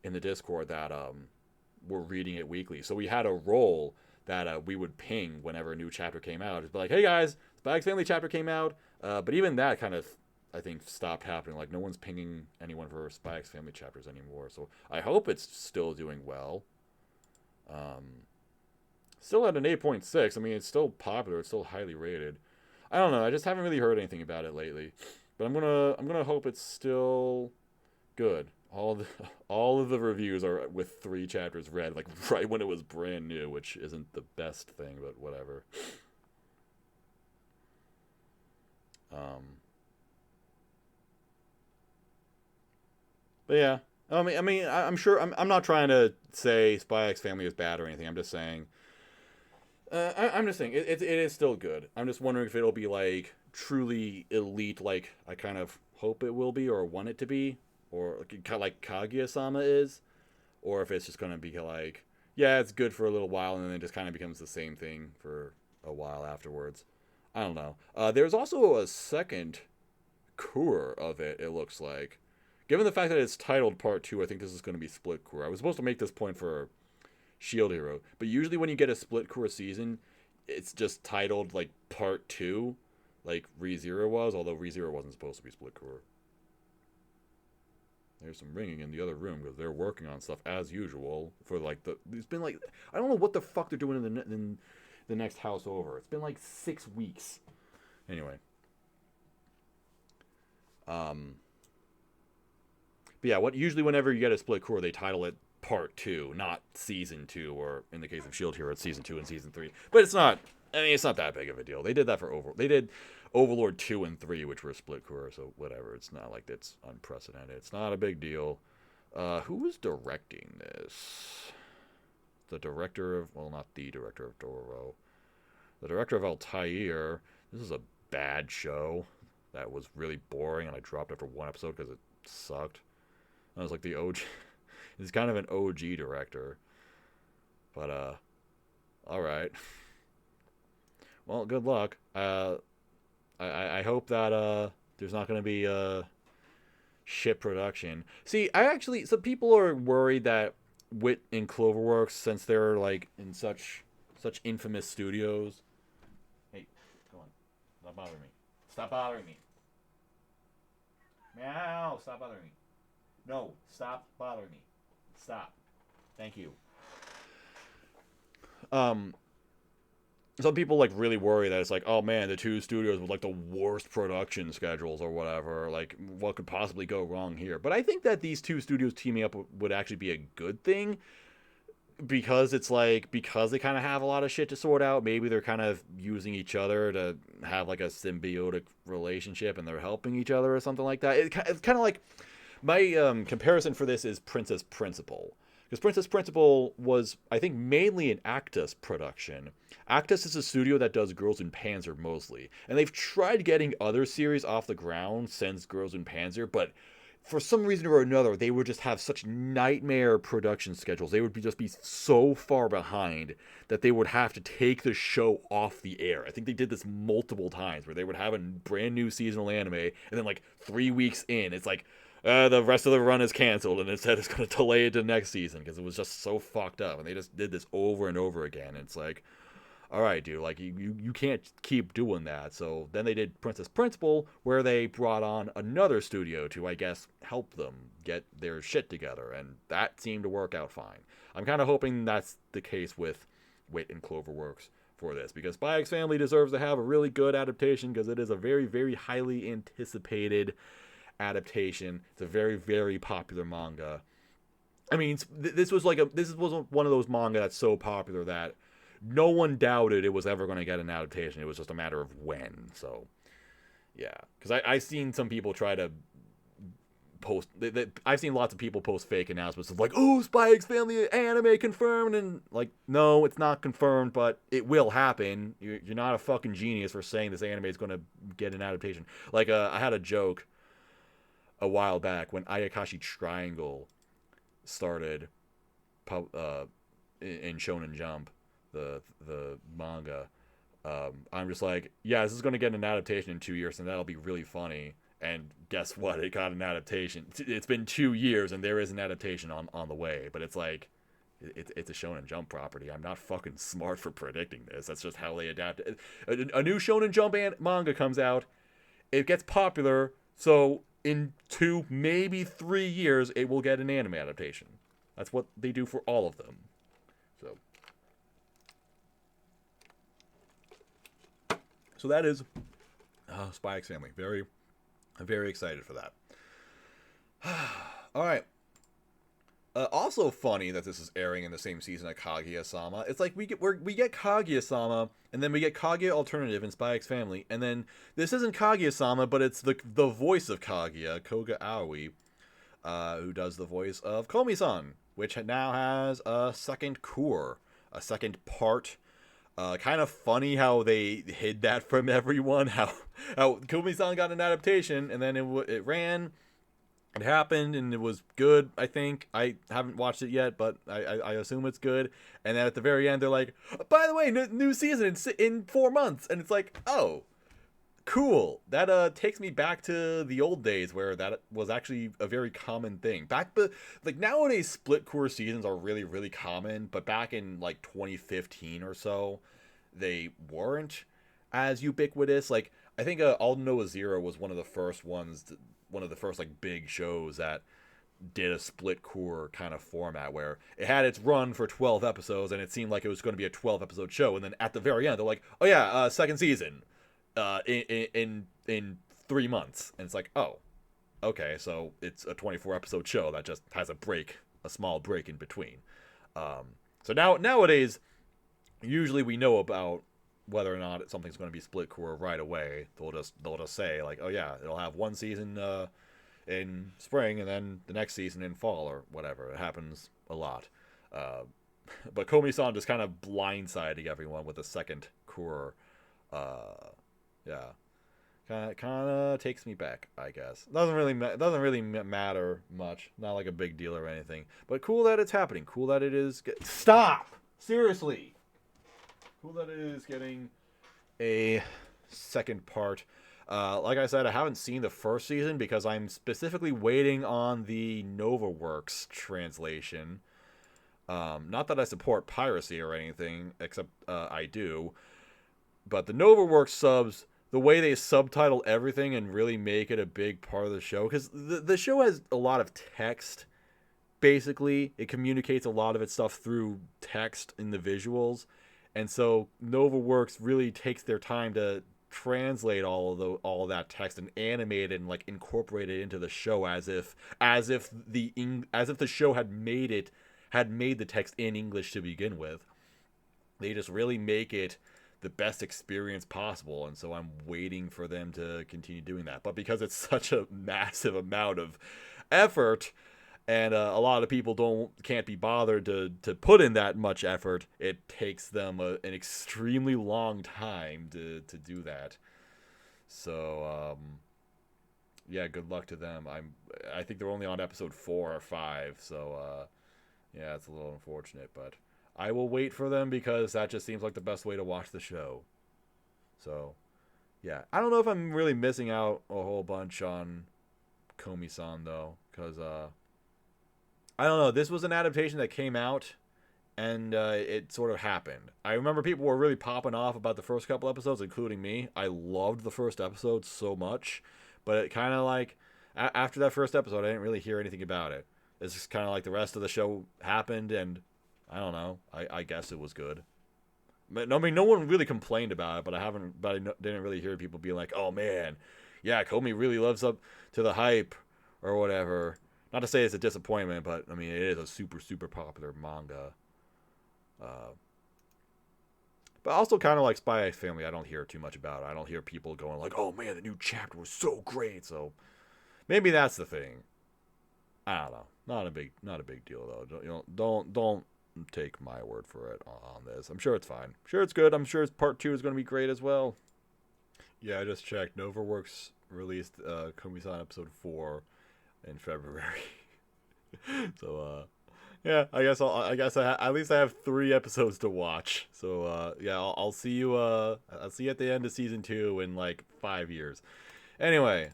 in the Discord that were reading it weekly. So we had a role that we would ping whenever a new chapter came out. It'd be like, hey guys, Spy X Family chapter came out. But even that kind of, I think, stopped happening. Like, no one's pinging anyone for Spy X Family chapters anymore. So I hope it's still doing well. Still at an 8.6. I mean, it's still popular. It's still highly rated. I don't know. I just haven't really heard anything about it lately. But I'm gonna hope it's still good. All of the reviews are with 3 chapters read, like right when it was brand new, which isn't the best thing, but whatever. But yeah, I'm sure. I'm not trying to say Spy X Family is bad or anything. I'm just saying. I'm just saying it is still good. I'm just wondering if it'll be like truly elite, like I kind of hope it will be or want it to be, or kind of like Kaguya-sama is, or if it's just gonna be like, yeah, it's good for a little while and then it just kind of becomes the same thing for a while afterwards. I don't know. There's also a second cour of it. It looks like, given the fact that it's titled Part 2, I think this is going to be split cour. I was supposed to make this point for Shield Hero, but usually when you get a split cour season, it's just titled like Part 2, like ReZero was, although ReZero wasn't supposed to be split cour. There's some ringing in the other room because they're working on stuff as usual for like it's been like, I don't know what the fuck they're doing in the next house over. It's been like 6 weeks. Anyway. But yeah, usually whenever you get a split cour, they title it Part 2, not Season 2, or in the case of Shield Hero, it's Season 2 and Season 3. But it's not that big of a deal. They did that for They did Overlord 2 and 3, which were split cour, so whatever. It's not like it's unprecedented. It's not a big deal. Who is directing this? The director of, well, not the director of Dororo. The director of Altair. This is a bad show that was really boring, and I dropped after 1 episode because it sucked. And it was like the OG. He's kind of an OG director. But, alright. Well, good luck. I hope that, there's not going to be, shit production. See, some people are worried that Wit and Cloverworks, since they're, like, in such infamous studios. Hey, come on. Stop bothering me. Stop bothering me. Meow, stop bothering me. No, stop bothering me. Stop. Thank you. Some people like really worry that it's like, oh man, the two studios with like the worst production schedules or whatever. Like, what could possibly go wrong here? But I think that these two studios teaming up would actually be a good thing, because it's like, because they kind of have a lot of shit to sort out. Maybe they're kind of using each other to have like a symbiotic relationship, and they're helping each other or something like that. It's kind of like, my comparison for this is Princess Principal. Because Princess Principal was, I think, mainly an Actus production. Actus is a studio that does Girls in Panzer mostly. And they've tried getting other series off the ground since Girls in Panzer, but for some reason or another, they would just have such nightmare production schedules. They would just be so far behind that they would have to take the show off the air. I think they did this multiple times, where they would have a brand new seasonal anime, and then like 3 weeks in, it's like, the rest of the run is canceled, and it said it's going to delay it to next season because it was just so fucked up. And they just did this over and over again. And it's like, all right, dude, like you can't keep doing that. So then they did Princess Principal, where they brought on another studio to, I guess, help them get their shit together. And that seemed to work out fine. I'm kind of hoping that's the case with Wit and Cloverworks for this, because Spy X Family deserves to have a really good adaptation, because it is a very, very highly anticipated adaptation. It's a very, very popular manga. I mean, this was one of those manga that's so popular that no one doubted it was ever going to get an adaptation. It was just a matter of when. So, yeah, because I've seen some people try to post. I've seen lots of people post fake announcements of like, "Oh, Spy X Family anime confirmed," and like, no, it's not confirmed, but it will happen. You're not a fucking genius for saying this anime is going to get an adaptation. Like, I had a joke a while back when Ayakashi Triangle started in Shonen Jump, the manga. I'm just like, yeah, this is going to get an adaptation in 2 years, and that'll be really funny. And guess what? It got an adaptation. It's been 2 years, and there is an adaptation on the way. But it's like, it's a Shonen Jump property. I'm not fucking smart for predicting this. That's just how they adapt it. A new Shonen Jump manga comes out. It gets popular, so in 2, maybe 3 years, it will get an anime adaptation. That's what they do for all of them. So that is Spy X Family. I'm very excited for that. All right. Also funny that this is airing in the same season as Kaguya-sama. It's like we get Kaguya-sama, and then we get Kaguya Alternative in Spy X Family, and then this isn't Kaguya-sama, but it's the voice of Kaguya, Koga Aoi, who does the voice of Komi-san, which now has a second cour, a second part. Kind of funny how they hid that from everyone. How Komi-san got an adaptation, and then it ran. It happened, and it was good, I think. I haven't watched it yet, but I assume it's good. And then at the very end, they're like, by the way, new season in 4 months. And it's like, oh, cool. That takes me back to the old days where that was actually a very common thing. Nowadays, split cour seasons are really, really common. But back in, like, 2015 or so, they weren't as ubiquitous. Like, I think All Noah Zero was one of the first like big shows that did a split cour kind of format, where it had its run for 12 episodes, and it seemed like it was going to be a 12 episode show, and then at the very end they're like, oh yeah, second season in 3 months, and it's like, oh, okay, so it's a 24 episode show that just has a small break in between. So nowadays, usually we know about whether or not something's going to be split cour right away. They'll just say like, oh yeah, it'll have one season in spring, and then the next season in fall, or whatever. It happens a lot. But Komi-san just kind of blindsiding everyone with a second cour. Yeah, Kind of takes me back, I guess. Doesn't really matter much. Not like a big deal or anything. But cool that it's happening. Cool that it is. Stop! Seriously. Cool that it is getting a second part. Like I said, I haven't seen the first season because I'm specifically waiting on the NovaWorks translation. Not that I support piracy or anything, except I do. But the NovaWorks subs, the way they subtitle everything and really make it a big part of the show, because the show has a lot of text. Basically, it communicates a lot of its stuff through text in the visuals, and so NovaWorks really takes their time to translate all of that text and animate it and like incorporate it into the show as if the show had made the text in English to begin with. They just really make it the best experience possible, and so I'm waiting for them to continue doing that. But because it's such a massive amount of effort, and a lot of people can't be bothered to put in that much effort, it takes them an extremely long time to do that. So yeah, good luck to them. I think they're only on episode 4 or 5, so yeah, it's a little unfortunate, but I will wait for them because that just seems like the best way to watch the show. So, yeah. I don't know if I'm really missing out a whole bunch on Komi-san, though, because, I don't know. This was an adaptation that came out, and it sort of happened. I remember people were really popping off about the first couple episodes, including me. I loved the first episode so much, but it kind of like, after that first episode, I didn't really hear anything about it. It's just kind of like the rest of the show happened, and I don't know. I guess it was good. But, I mean, no one really complained about it, but I didn't really hear people be like, "Oh man, yeah, Komi really lives up to the hype," or whatever. Not to say it's a disappointment, but I mean, it is a super, super popular manga. But also kind of like Spy X Family, I don't hear too much about it. I don't hear people going like, "Oh man, the new chapter was so great." So maybe that's the thing. I don't know. Not a big deal though. Don't take my word for it on this. I'm sure it's fine. I'm sure it's good. I'm sure part 2 is going to be great as well. Yeah, I just checked. NovaWorks released Komi-san episode 4 in February. So yeah, at least I have 3 episodes to watch. So yeah, I'll see you at the end of season 2 in like 5 years. Anyway,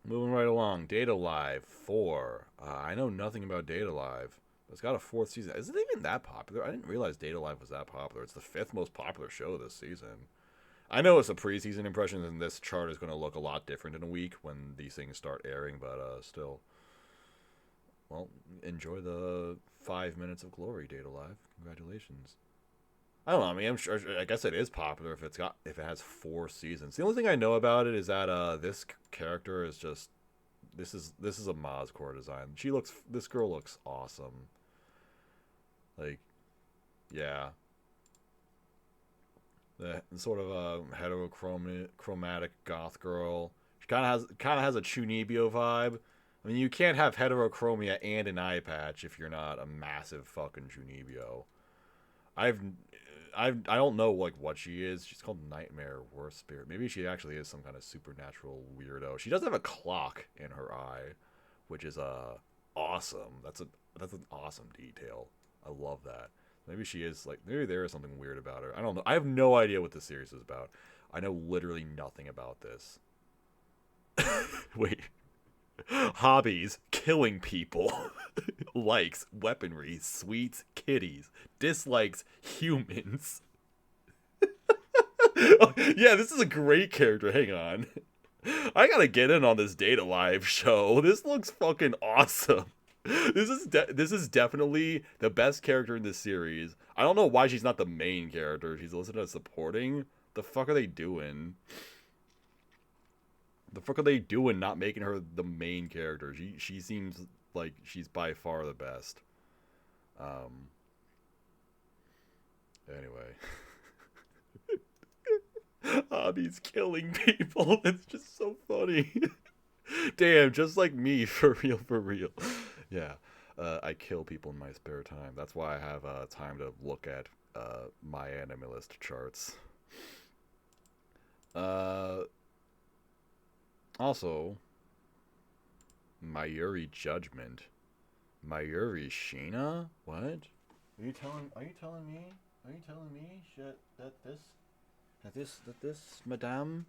moving right along. Data Live 4. I know nothing about Data Live. It's got a 4th season. Is it even that popular? I didn't realize Data Live was that popular. It's the 5th most popular show this season. I know it's a preseason impression, and this chart is going to look a lot different in a week when these things start airing, but still. Well, enjoy the 5 minutes of glory, Data Live. Congratulations. I don't know. I mean, I guess it is popular if it has 4 seasons. The only thing I know about it is that this character is just this is a Mazcore design. This girl looks awesome. Like, yeah. The sort of a heterochromatic goth girl. She kind of has a Chunibyo vibe. I mean, you can't have heterochromia and an eye patch if you're not a massive fucking Chunibyo. I don't know like what she is. She's called Nightmare Worst Spirit. Maybe she actually is some kind of supernatural weirdo. She does have a clock in her eye, which is awesome. That's an awesome detail. I love that. Maybe she is like, maybe there is something weird about her. I don't know. I have no idea what this series is about. I know literally nothing about this. Wait. Hobbies: killing people. Likes: weaponry, sweets, kitties. Dislikes: humans. Oh, yeah, this is a great character. Hang on. I gotta get in on this Data Live show. This looks fucking awesome. This is definitely the best character in this series. I don't know why she's not the main character. She's listed as supporting. The fuck are they doing? The fuck are they doing not making her the main character? She seems like she's by far the best. Anyway. Hobbies: killing people. It's just so funny. Damn, just like me, for real. Yeah, I kill people in my spare time. That's why I have time to look at my anime list charts. Also, Mayuri Judgment. Mayuri Shina? What? Are you telling me shit that this madame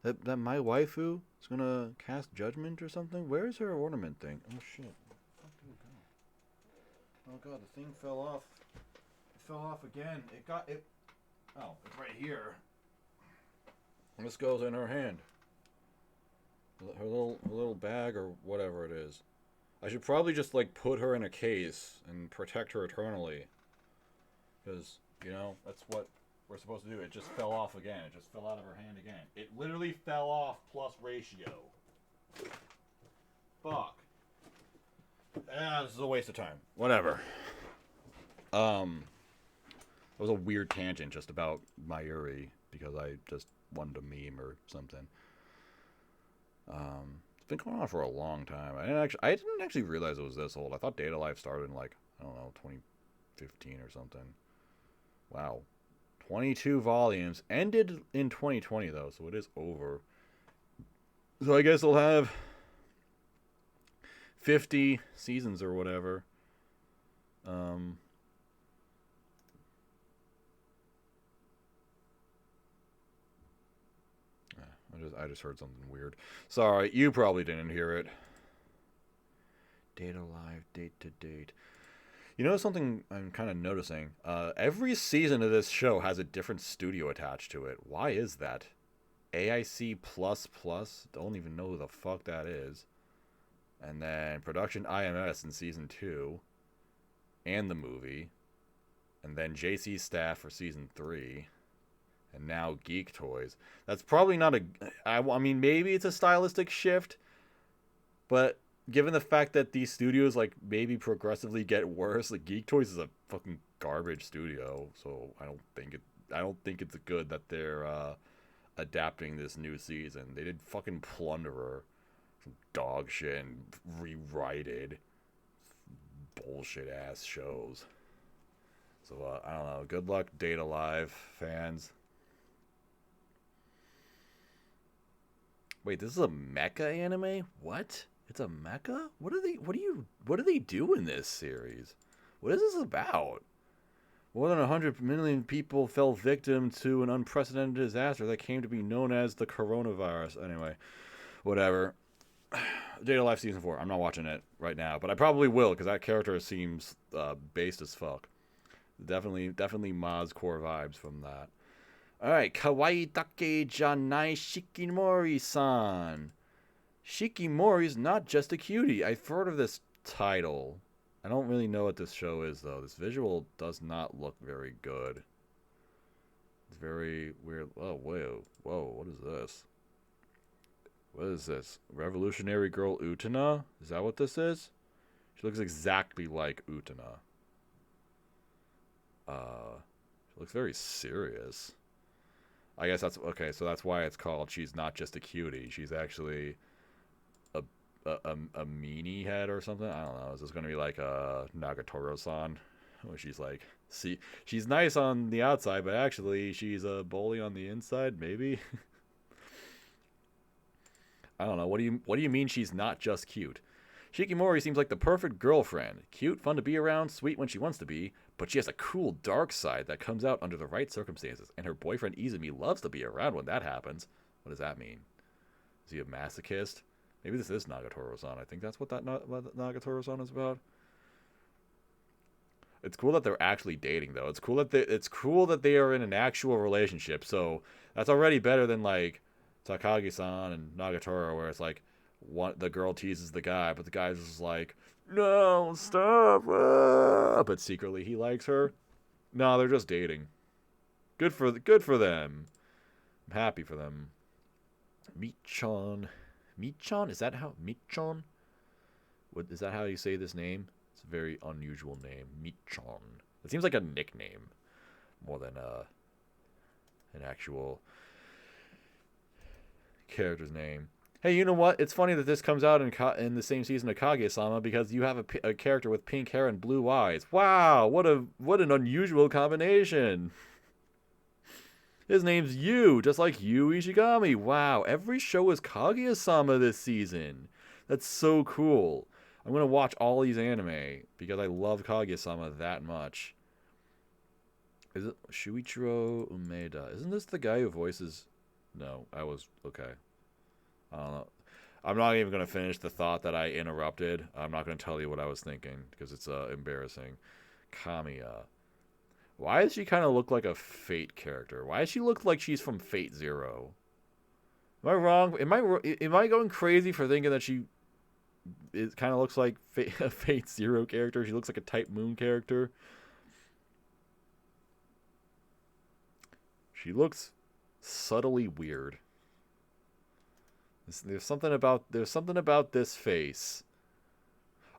that my waifu is gonna cast judgment or something? Where is her ornament thing? Oh shit. Where the fuck did it go? Oh god, the thing fell off. It fell off again. Oh, it's right here. This goes in her hand. Her little bag or whatever it is. I should probably just like put her in a case and protect her eternally. Because, you know, that's what we're supposed to do. It just fell off again. It just fell out of her hand again. It literally fell off plus ratio. Fuck. This is a waste of time. Whatever. It was a weird tangent just about Mayuri because I just wanted a meme or something. It's been going on for a long time. I didn't actually realize it was this old. I thought Data Life started in like, I don't know, 2015 or something. Wow. 22 volumes. Ended in 2020 though, so it is over. So I guess they'll have 50 seasons or whatever. I just heard something weird. Sorry, you probably didn't hear it. Data Live, date to date. You know something I'm kind of noticing? Every season of this show has a different studio attached to it. Why is that? AIC++? Don't even know who the fuck that is. And then Production IMS in Season 2. And the movie. And then JC Staff for Season 3. And now Geek Toys. That's probably not a... I mean, maybe it's a stylistic shift. But given the fact that these studios, like, maybe progressively get worse, like, Geek Toys is a fucking garbage studio. So I don't think it's good that they're adapting this new season. They did fucking Plunderer. Some dog shit and rewrited bullshit ass shows. So I don't know. Good luck, Data Live fans. Wait, this is a mecha anime? What? It's a mecha? What do they do in this series? What is this about? More than 100 million people fell victim to an unprecedented disaster that came to be known as the coronavirus. Anyway, whatever. Data Life Season 4. I'm not watching it right now, but I probably will because that character seems based as fuck. Definitely Maz core vibes from that. Alright, Kawaii dake janai Shikimori-san. Shikimori's not just a cutie. I've heard of this title. I don't really know what this show is, though. This visual does not look very good. It's very weird. Oh, whoa, what is this? What is this? Revolutionary Girl Utena? Is that what this is? She looks exactly like Utena. She looks very serious. I guess that's okay. So that's why it's called She's Not Just a Cutie. She's actually a meanie head or something. I don't know. Is this gonna be like a Nagatoro-san, where she's like, see, she's nice on the outside, but actually she's a bully on the inside? Maybe. I don't know. What do you mean she's not just cute? Shikimori seems like the perfect girlfriend. Cute, fun to be around, sweet when she wants to be, but she has a cool dark side that comes out under the right circumstances, and her boyfriend Izumi loves to be around when that happens. What does that mean? Is he a masochist? Maybe this is Nagatoro-san. I think that's what Nagatoro-san is about. It's cool that they're actually dating, though. It's cool that they are in an actual relationship. So that's already better than like Takagi-san and Nagatoro, where it's like the girl teases the guy, but the guy's just like, no, stop. But secretly he likes her. No, they're just dating. Good for them. I'm happy for them. Michon. Is that how Michon? Is that how you say this name? It's a very unusual name. Michon. It seems like a nickname more than an actual character's name. Hey, you know what? It's funny that this comes out in the same season of Kaguya-sama because you have a character with pink hair and blue eyes. Wow, what an unusual combination. His name's Yu, just like Yu Ishigami. Wow, every show is Kaguya-sama this season. That's so cool. I'm going to watch all these anime because I love Kaguya-sama that much. Is it Shuichiro Umeda? Isn't this the guy who voices... No, I was... Okay. I don't know. I'm not even going to finish the thought that I interrupted. I'm not going to tell you what I was thinking because it's embarrassing. Kamiya. Why does she kind of look like a Fate character? Why does she look like she's from Fate Zero? Am I wrong? Am I going crazy for thinking that she kind of looks like a Fate Zero character? She looks like a Type Moon character. She looks subtly weird. There's something about this face.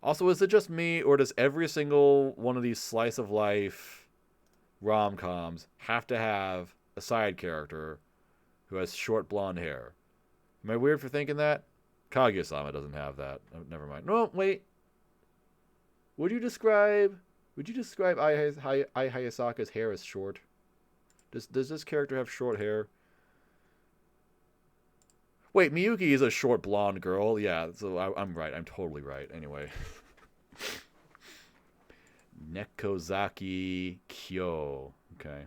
Also, is it just me, or does every single one of these slice of life rom-coms have to have a side character who has short blonde hair? Am I weird for thinking that? Kaguya-sama doesn't have that. Oh, never mind. No, wait. Would you describe Ai Hayasaka's hair as short? Does this character have short hair? Wait, Miyuki is a short blonde girl. Yeah, so I'm right. I'm totally right. Anyway. Nekozaki Kyo. Okay.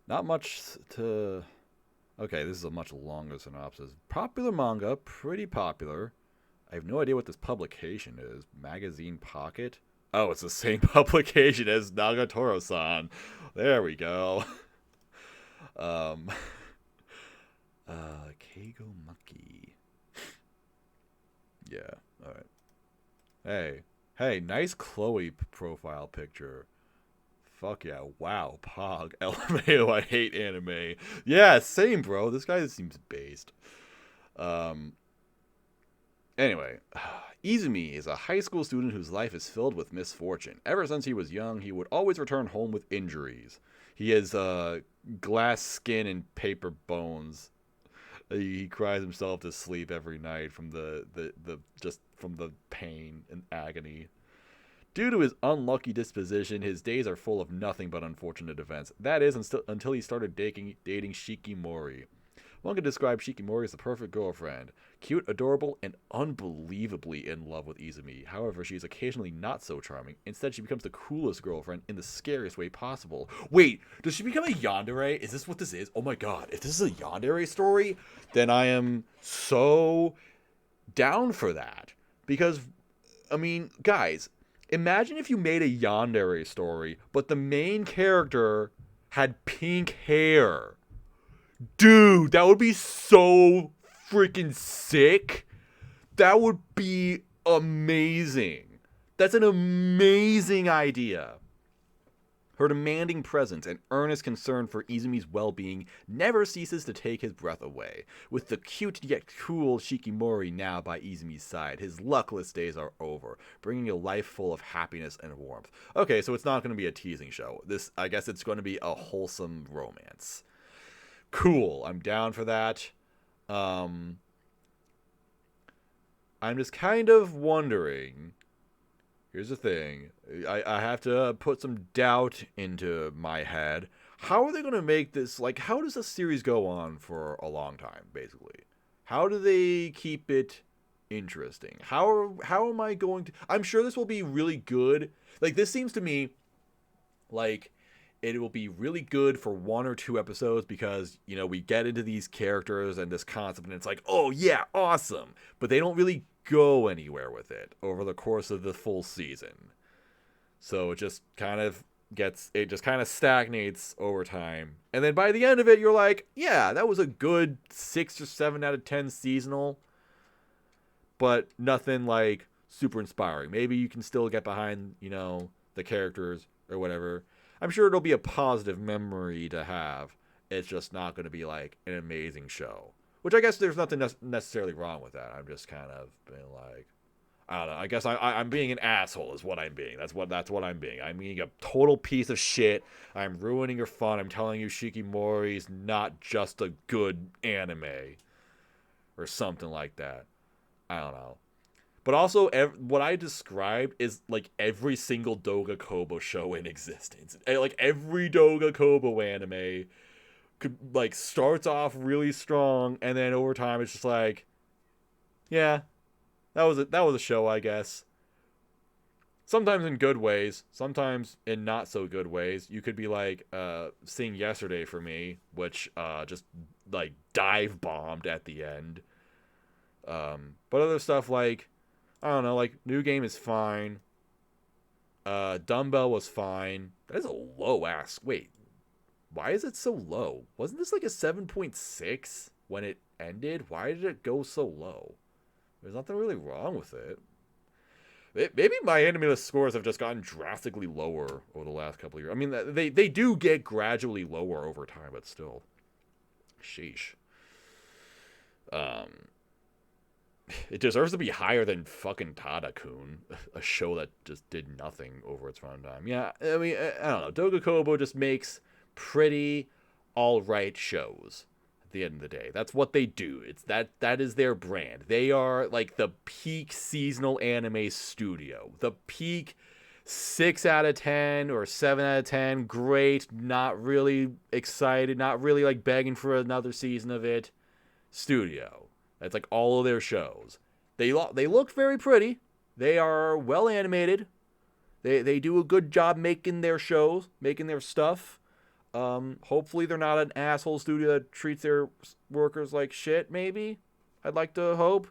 Not much to... Okay, this is a much longer synopsis. Popular manga, pretty popular. I have no idea what this publication is. Magazine Pocket? Oh, it's the same publication as Nagatoro-san. There we go. Keigo Maki. Yeah, alright. Hey, nice Chloe profile picture. Fuck yeah, wow, Pog. LMAO, I hate anime. Yeah, same, bro. This guy seems based. Anyway, Izumi is a high school student whose life is filled with misfortune. Ever since he was young, he would always return home with injuries. He has glass skin and paper bones. He cries himself to sleep every night from the pain and agony. Due to his unlucky disposition, his days are full of nothing but unfortunate events. That is until he started dating Shikimori. One could describe Shikimori as the perfect girlfriend. Cute, adorable, and unbelievably in love with Izumi. However, she is occasionally not so charming. Instead, she becomes the coolest girlfriend in the scariest way possible. Wait, does she become a yandere? Is this what this is? Oh my god, if this is a yandere story, then I am so down for that. Because, I mean, guys, imagine if you made a yandere story, but the main character had pink hair. Dude, that would be so freaking sick. That would be amazing. That's an amazing idea. Her demanding presence and earnest concern for Izumi's well-being never ceases to take his breath away. With the cute yet cool Shikimori now by Izumi's side, his luckless days are over, bringing a life full of happiness and warmth. Okay, so it's not going to be a teasing show. I guess it's going to be a wholesome romance. Cool, I'm down for that. I'm just kind of wondering. Here's the thing. I have to put some doubt into my head. How are they going to make this, like, how does a series go on for a long time, basically? How do they keep it interesting? How am I going to... I'm sure this will be really good. Like, this seems to me like... it will be really good for 1 or 2 episodes because, you know, we get into these characters and this concept and it's like, oh yeah, awesome. But they don't really go anywhere with it over the course of the full season. So it just kind of stagnates over time. And then by the end of it, you're like, yeah, that was a good 6 or 7 out of 10 seasonal. But nothing like super inspiring. Maybe you can still get behind, you know, the characters or whatever. I'm sure it'll be a positive memory to have. It's just not going to be like an amazing show. Which I guess there's nothing necessarily wrong with that. I'm just kind of being like, I don't know. I guess I'm being an asshole is what I'm being. That's what I'm being. I'm being a total piece of shit. I'm ruining your fun. I'm telling you Shikimori's not just a good anime. Or something like that. I don't know. But also, what I described is like every single Doga Kobo show in existence. Like every Doga Kobo anime could like starts off really strong, and then over time it's just like, yeah, that was a show, I guess. Sometimes in good ways, sometimes in not so good ways. You could be like seeing Yesterday for me, which just like dive bombed at the end. But other stuff like, I don't know, like New Game is fine. Dumbbell was fine. That is a low ass. Wait, why is it so low? Wasn't this like a 7.6 when it ended? Why did it go so low? There's nothing really wrong with it. Maybe my anime scores have just gotten drastically lower over the last couple of years. I mean, they do get gradually lower over time, but still. Sheesh. It deserves to be higher than fucking Tada-kun, a show that just did nothing over its runtime. Yeah, I mean, I don't know. Doga Kobo just makes pretty, alright shows. The end of the day, that's what they do. It's that is their brand. They are like the peak seasonal anime studio, the peak 6 out of 10 or 7 out of 10, great, not really excited, not really like begging for another season of it studio. That's like all of their shows. They look very pretty, they are well animated, they do a good job making their shows, making their stuff. Hopefully they're not an asshole studio that treats their workers like shit, maybe. I'd like to hope.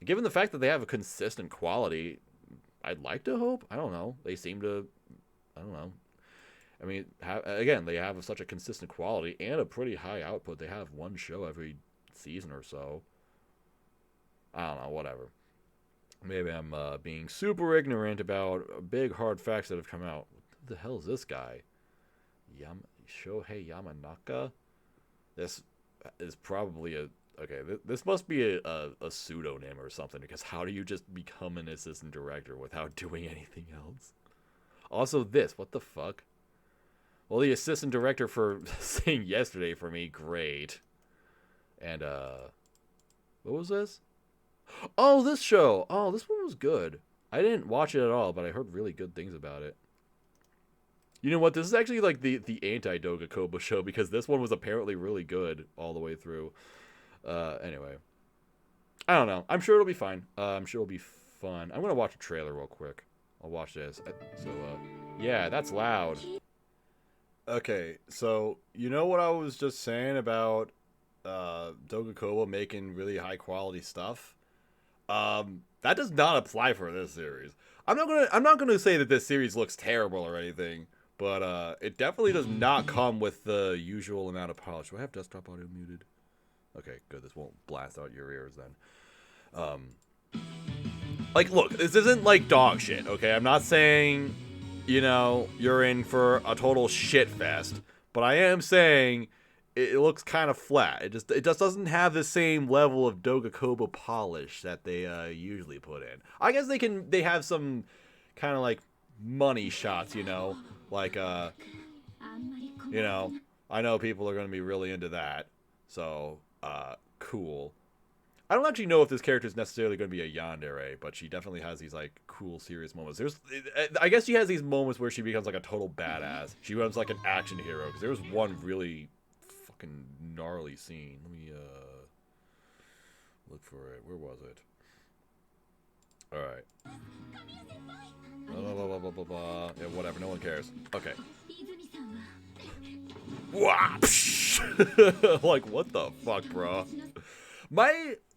Given the fact that they have a consistent quality, I'd like to hope. I don't know. They seem to, I don't know. I mean, again, they have such a consistent quality and a pretty high output. They have one show every season or so. I don't know, whatever. Maybe I'm being super ignorant about big hard facts that have come out. What the hell is this guy? Shohei Yamanaka? This is probably this must be a pseudonym or something, because how do you just become an assistant director without doing anything else? Also what the fuck? Well, the assistant director for Seeing Yesterday for me, great. And what was this? Oh, this show! Oh, this one was good. I didn't watch it at all, but I heard really good things about it. You know what? This is actually like the anti-Doga Kobo show, because this one was apparently really good all the way through. Anyway. I don't know. I'm sure it'll be fine. I'm sure it'll be fun. I'm going to watch a trailer real quick. I'll watch this. Yeah, that's loud. Okay, so you know what I was just saying about Doga Kobo making really high quality stuff? That does not apply for this series. I'm not gonna say that this series looks terrible or anything. But it definitely does not come with the usual amount of polish. Do I have desktop audio muted? Okay, good. This won't blast out your ears then. Like, look, this isn't like dog shit, okay? I'm not saying, you know, you're in for a total shit fest. But I am saying it looks kind of flat. It just doesn't have the same level of Doga Kobo polish that they usually put in. I guess they have some kind of like money shots, you know? Like, you know, I know people are going to be really into that. So, cool. I don't actually know if this character is necessarily going to be a yandere, but she definitely has these, like, cool, serious moments. I guess she has these moments where she becomes, like, a total badass. She becomes, like, an action hero, because there was one really fucking gnarly scene. Let me, look for it. Where was it? Alright. Blah, blah, blah, blah, blah, blah. Yeah, whatever. No one cares. Okay. Like, what the fuck, bro?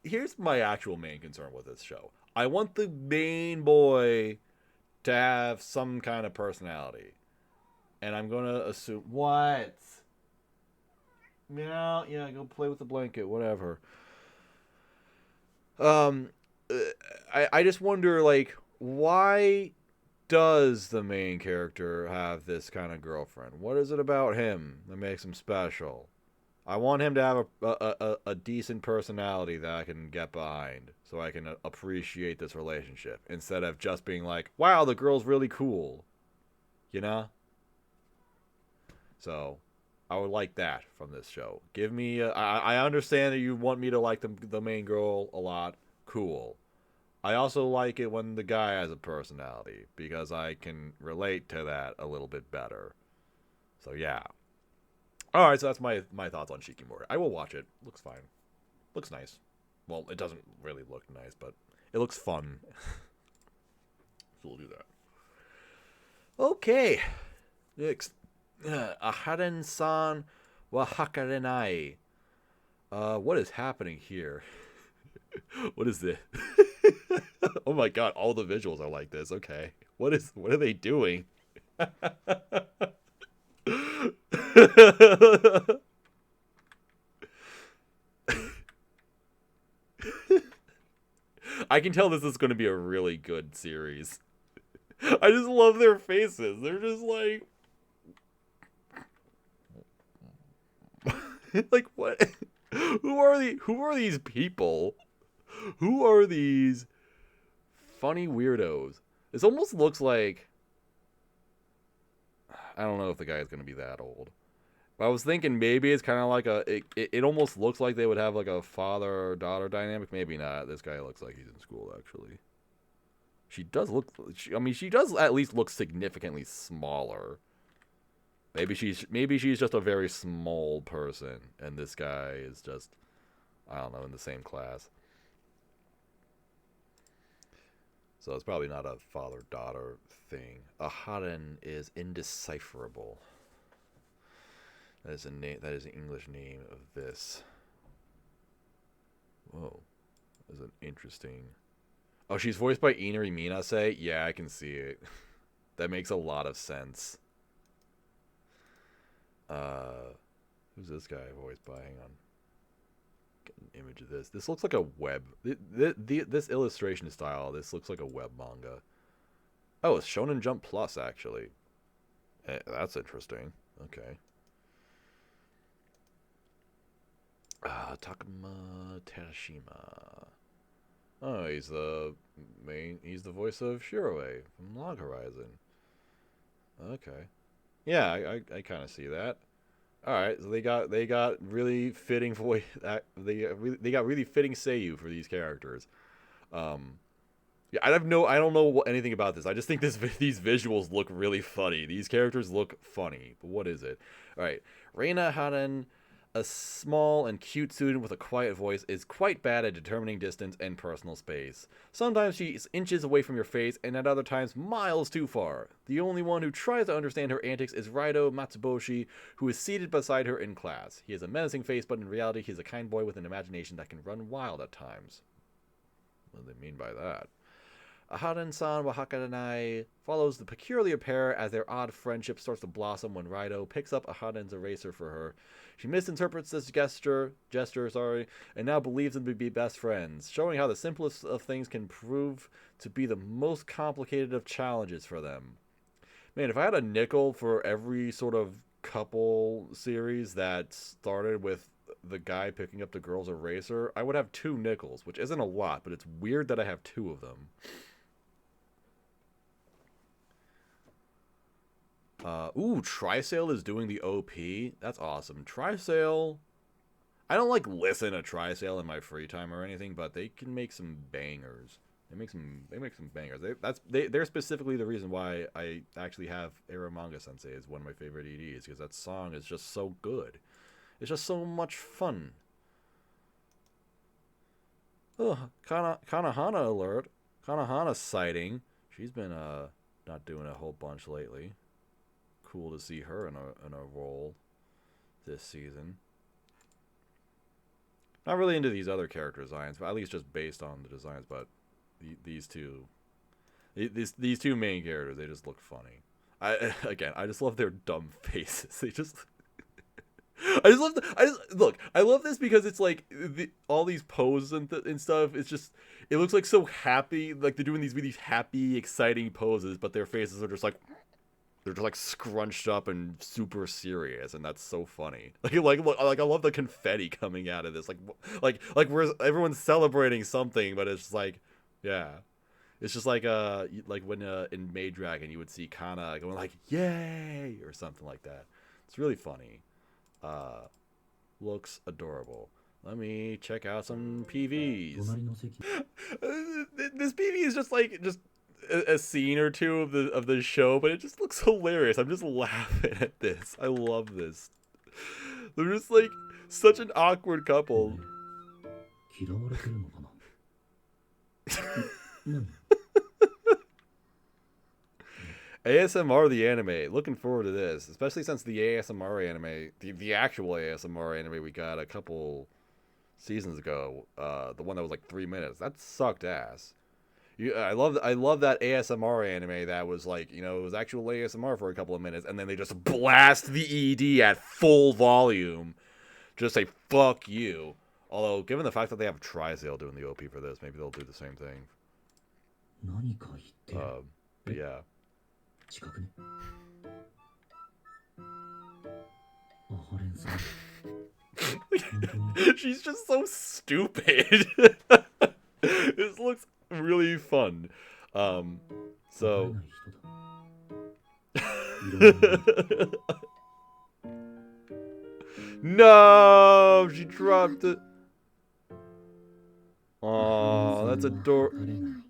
Here's my actual main concern with this show. I want the main boy to have some kind of personality. And I'm gonna assume... What? Yeah, go play with the blanket, whatever. I just wonder, like, why does the main character have this kind of girlfriend? What is it about him that makes him special? I want him to have a decent personality that I can get behind, so I can appreciate this relationship, instead of just being like, wow, the girl's really cool. You know? So, I would like that from this show. Give me... I understand that you want me to like the main girl a lot. Cool. I also like it when the guy has a personality because I can relate to that a little bit better. So yeah. All right, so that's my thoughts on Shikimori. I will watch it. Looks fine. Looks nice. Well, it doesn't really look nice, but it looks fun. So we'll do that. Okay. Next. Aharen-san wa Hakarenai. What is happening here? What is this? Oh my god, all the visuals are like this. Okay. What are they doing? I can tell this is going to be a really good series. I just love their faces. They're just like like what? Who are these people? Who are these funny weirdos? This almost looks like, I don't know if the guy is going to be that old. But I was thinking maybe it's kind of like it almost looks like they would have like a father-daughter dynamic. Maybe not. This guy looks like he's in school, actually. She does look, I mean, she does at least look significantly smaller. Maybe she's just a very small person, and this guy is just, I don't know, in the same class. So it's probably not a father-daughter thing. Aharen is indecipherable. That is a name. That is the English name of this. Whoa, that's an interesting. Oh, she's voiced by Minase. Yeah, I can see it. That makes a lot of sense. Who's this guy voiced by? Hang on. Get an image of this. This looks like a web. This illustration style. This looks like a web manga. Oh, it's Shonen Jump Plus actually. That's interesting. Okay. Takuma Terashima. Oh, he's the voice of Shiroi from Log Horizon. Okay. Yeah, I kind of see that. All right, so they got really fitting voice. They got really fitting seiyuu for these characters. Yeah, I don't know anything about this. I just think these visuals look really funny. These characters look funny. But what is it? All right, Reina Haren, a small and cute student with a quiet voice, is quite bad at determining distance and personal space. Sometimes she's inches away from your face, and at other times miles too far. The only one who tries to understand her antics is Raido Matsuboshi, who is seated beside her in class. He has a menacing face, but in reality he is a kind boy with an imagination that can run wild at times. What do they mean by that? Aharen-san wa Hakarenai follows the peculiar pair as their odd friendship starts to blossom when Raido picks up Aharen's eraser for her. She misinterprets this gesture, and now believes them to be best friends, showing how the simplest of things can prove to be the most complicated of challenges for them. Man, if I had a nickel for every sort of couple series that started with the guy picking up the girl's eraser, I would have 2 nickels, which isn't a lot, but it's weird that I have 2 of them. Trisail is doing the OP. That's awesome. Trisail, I don't like listen to Trisail in my free time or anything, but they can make some bangers. They make some bangers. They're specifically the reason why I actually have Eromanga Sensei as one of my favorite EDs, because that song is just so good. It's just so much fun. Oh, Kanahana alert. Kanahana sighting. She's been not doing a whole bunch lately. Cool to see her in a role this season. Not really into these other character designs, but at least just based on the designs. But these two two main characters, they just look funny. I just love their dumb faces. They just. I love this because it's like all these poses and stuff. It's just, it looks like so happy, like they're doing these really happy, exciting poses, but their faces are just like. They're just like scrunched up and super serious, and that's so funny. Like I love the confetti coming out of this. Like where everyone's celebrating something, but it's just like, yeah, it's just like when in Maid Dragon you would see Kana going like yay or something like that. It's really funny. Looks adorable. Let me check out some PVs. This PV is just like a scene or two of the show, but it just looks hilarious. I'm just laughing at this. I love this. They're just like such an awkward couple. ASMR the anime. Looking forward to this, especially since the ASMR anime, the actual ASMR anime we got a couple seasons ago, the one that was like 3 minutes, that sucked ass. I love that ASMR anime that was like, you know, it was actual ASMR for a couple of minutes, and then they just blast the ED at full volume, just say fuck you. Although, given the fact that they have Trisale doing the OP for this, maybe they'll do the same thing. But yeah. She's just so stupid. This looks really fun. So no, she dropped it. Oh, that's adorable.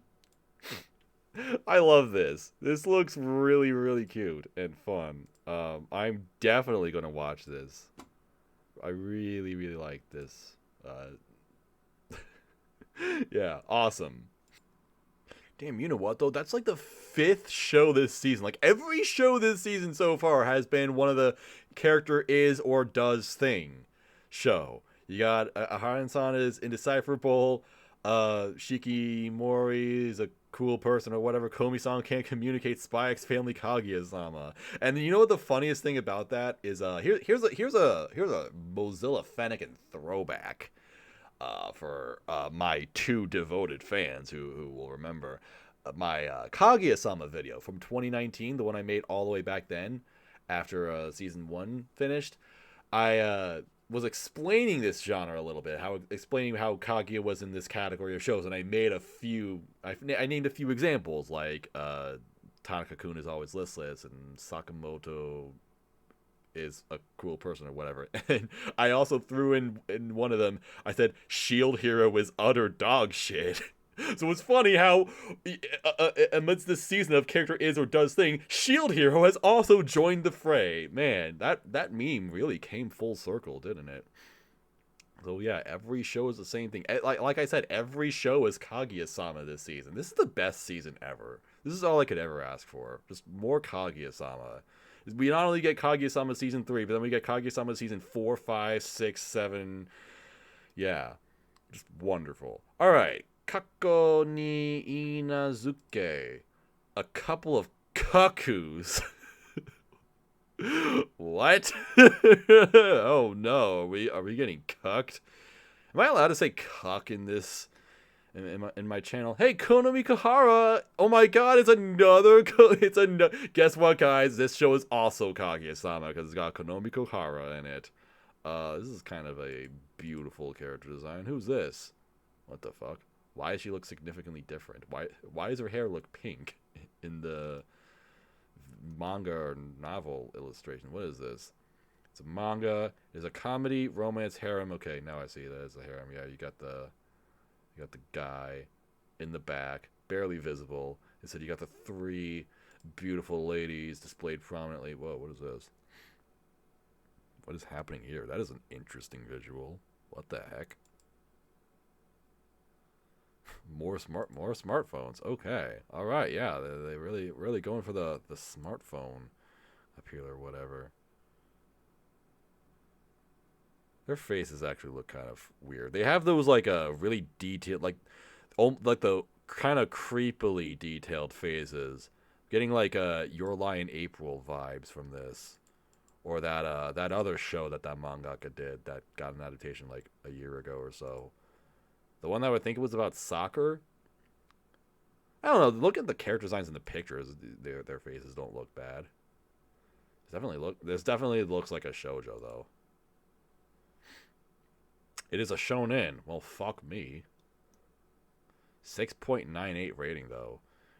I love this. This looks really, really cute and fun. I'm definitely gonna watch this. I really, really like this. Yeah, awesome. Damn, you know what though? That's like the 5th show this season. Like every show this season so far has been one of the character is or does thing show. You got Aharen-san is indecipherable. Shikimori is a cool person or whatever. Komi-san can't communicate. Spy X Family Kaguya-sama. And you know what the funniest thing about that is? Here's a Mozilla Fennekin throwback. For my 2 devoted fans who will remember my Kaguya-sama video from 2019, the one I made all the way back then after season 1 finished. I was explaining this genre a little bit, explaining how Kaguya was in this category of shows, and I made I named a few examples like Tanaka-kun is always listless and Sakamoto is a cool person or whatever. And I also threw in one of them, I said Shield Hero is utter dog shit. So it's funny how amidst this season of character is or does thing, Shield Hero has also joined the fray. Man, that meme really came full circle, didn't it? So yeah, every show is the same thing. Like I said, every show is Kaguya-sama this season. This is the best season ever. This is all I could ever ask for. Just more Kaguya-sama. We not only get Kaguya-sama season 3, but then we get Kaguya-sama season 4, 5, 6, 7. Yeah. Just wonderful. Alright. Kakkou ni Iinazuke. A couple of cuckoos. What? Oh no. Are we getting cucked? Am I allowed to say cuck in this? In my channel. Hey, Konami Kahara! Oh my god, guess what, guys? This show is also Kaguya-sama because it's got Konami Kahara in it. This is kind of a beautiful character design. Who's this? What the fuck? Why does she look significantly different? Why does her hair look pink in the manga or novel illustration? What is this? It's a manga. It's a comedy, romance, harem. Okay, now I see that it's a harem. Yeah, you got the guy in the back, barely visible. It said you got the 3 beautiful ladies displayed prominently. Whoa, what is this? What is happening here? That is an interesting visual. What the heck? More smartphones. Okay. All right. Yeah, they really going for the smartphone appeal or whatever. Their faces actually look kind of weird. They have those like really detailed, like the kind of creepily detailed faces. Getting like Your Lie in April vibes from this, or that other show that mangaka did that got an adaptation like a year ago or so. The one that I would think it was about soccer. I don't know. Look at the character designs in the pictures. Their faces don't look bad. This definitely looks like a shoujo though. It is a shonen. Well, fuck me. 6.98 rating, though.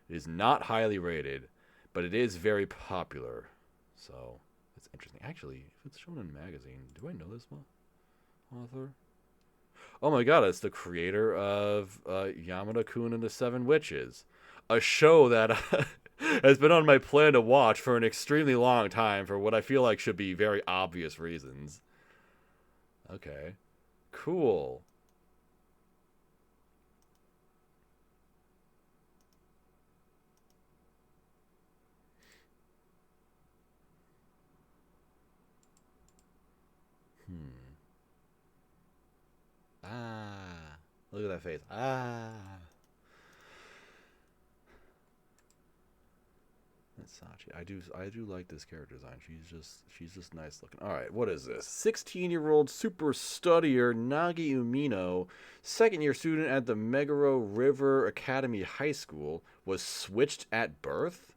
It is not highly rated, but it is very popular. So, it's interesting. Actually, if it's shonen magazine, do I know this author? Oh my god, it's the creator of Yamada-kun and the Seven Witches. A show that has been on my plan to watch for an extremely long time for what I feel like should be very obvious reasons. Okay. Cool. Ah. Look at that face. Ah. That's Sachi. I do like this character design. She's just nice looking. All right, what is this? 16-year-old super studier Nagi Umino, second-year student at the Meguro River Academy High School, was switched at birth.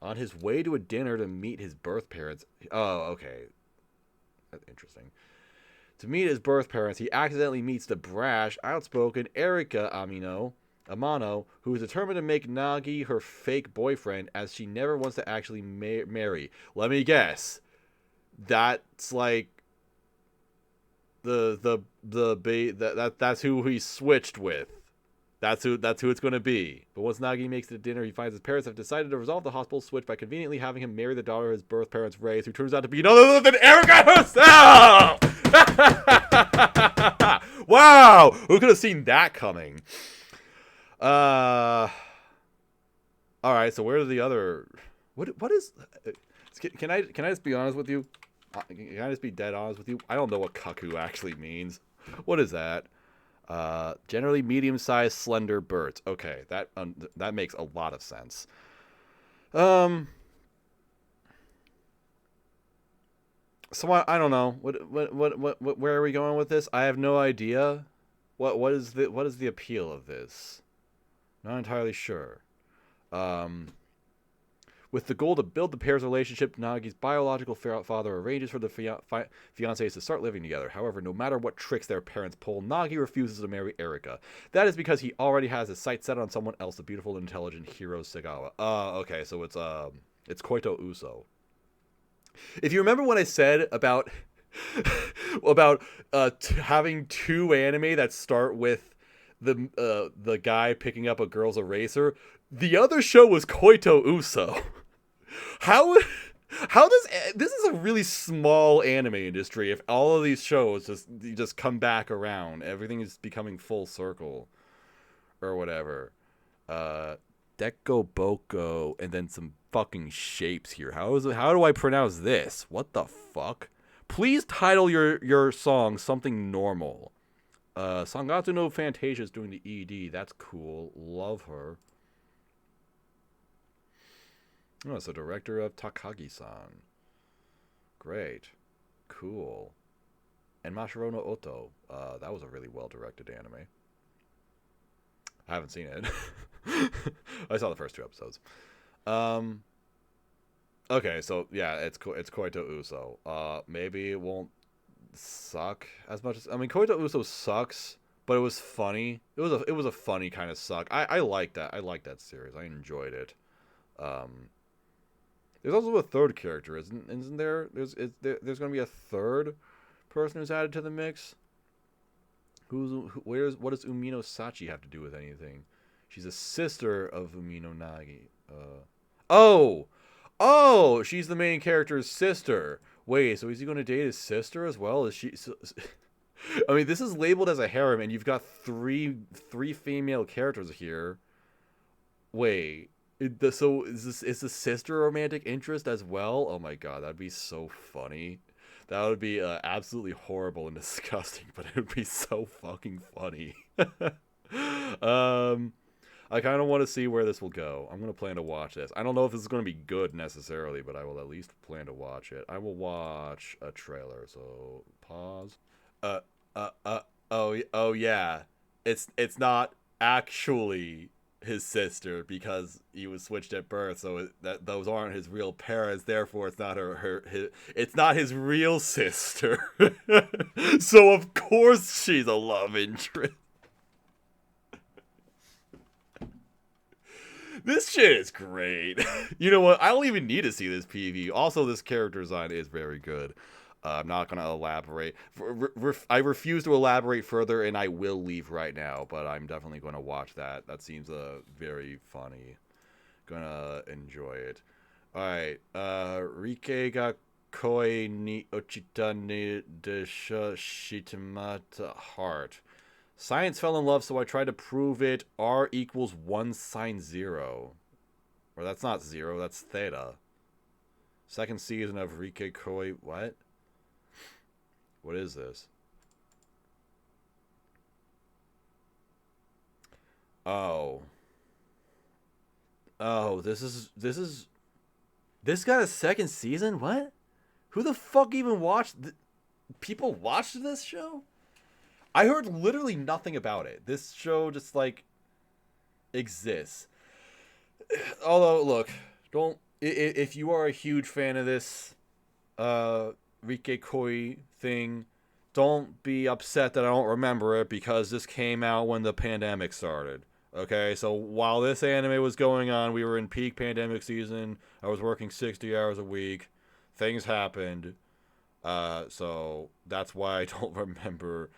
On his way to a dinner to meet his birth parents. Oh, okay. That's interesting. To meet his birth parents, he accidentally meets the brash, outspoken Erika Amano, who is determined to make Nagi her fake boyfriend, as she never wants to actually marry. Let me guess. That's like that's who he switched with. That's who it's going to be. But once Nagi makes it to dinner, he finds his parents have decided to resolve the hospital switch by conveniently having him marry the daughter his birth parents raised, who turns out to be none other than Erika herself! Wow! Who could have seen that coming? Alright, so where's the other... What is... Can I just be honest with you? Can I just be dead honest with you? I don't know what Kakkou actually means. What is that? Generally medium-sized, slender birds. Okay, that makes a lot of sense. So I don't know. What where are we going with this? I have no idea. What is the appeal of this? Not entirely sure. With the goal to build the pair's relationship, Nagi's biological father arranges for the fiancés to start living together. However, no matter what tricks their parents pull, Nagi refuses to marry Erika. That is because he already has his sights set on someone else, the beautiful and intelligent Hiro Segawa. Okay, so it's Koito Uso. If you remember what I said about having two anime that start with the guy picking up a girl's eraser, the other show was Koito Uso. How does this is a really small anime industry if all of these shows just come back around, everything is becoming full circle or whatever. Deko Boko and then some fucking shapes here. How do I pronounce this? What the fuck? Please title your song something normal. Sangatsu no Fantasia is doing the ED. That's cool. Love her. Oh, it's the director of Takagi-san. Great. Cool. And Mashiro no Oto. That was a really well-directed anime. I haven't seen it. I saw the first 2 episodes. Okay, so yeah, it's Koito Uso. Maybe it won't suck as much as... I mean, Koito Uso sucks, but it was funny. It was a funny kind of suck. I like that. I like that series. I enjoyed it. There's also a third character, isn't there? There's going to be a third person who's added to the mix. What does Umino Sachi have to do with anything? She's a sister of Umino Nagi. Oh, she's the main character's sister. Wait, so is he going to date his sister as well? Is she? I mean, this is labeled as a harem, and you've got three female characters here. Wait. So is the sister romantic interest as well? Oh my god, that'd be so funny. That would be absolutely horrible and disgusting, but it would be so fucking funny. I kind of want to see where this will go. I'm going to plan to watch this. I don't know if this is going to be good necessarily, but I will at least plan to watch it. I will watch a trailer, so pause. Oh yeah. It's not actually his sister because he was switched at birth, so those aren't his real parents. Therefore, it's not it's not his real sister. So of course she's a love interest. This shit is great. You know what? I don't even need to see this PV. Also, this character design is very good. I'm not going to elaborate. I refuse to elaborate further, and I will leave right now, but I'm definitely going to watch that. That seems very funny. Gonna enjoy it. Alright, Rikei ga koi ni Ochita ni desha shitemita heart. Science fell in love, so I tried to prove it. R equals 1 sine 0. Or that's not 0, that's theta. Second season of Rikei Koi... What? What is this? Oh. Oh, this got a second season? What? Who the fuck even watched... People watched this show? I heard literally nothing about it. This show just, like, exists. Although, look, don't... If you are a huge fan of this Rikei Koi thing, don't be upset that I don't remember it, because this came out when the pandemic started. Okay, so while this anime was going on, we were in peak pandemic season. I was working 60 hours a week. Things happened. So that's why I don't remember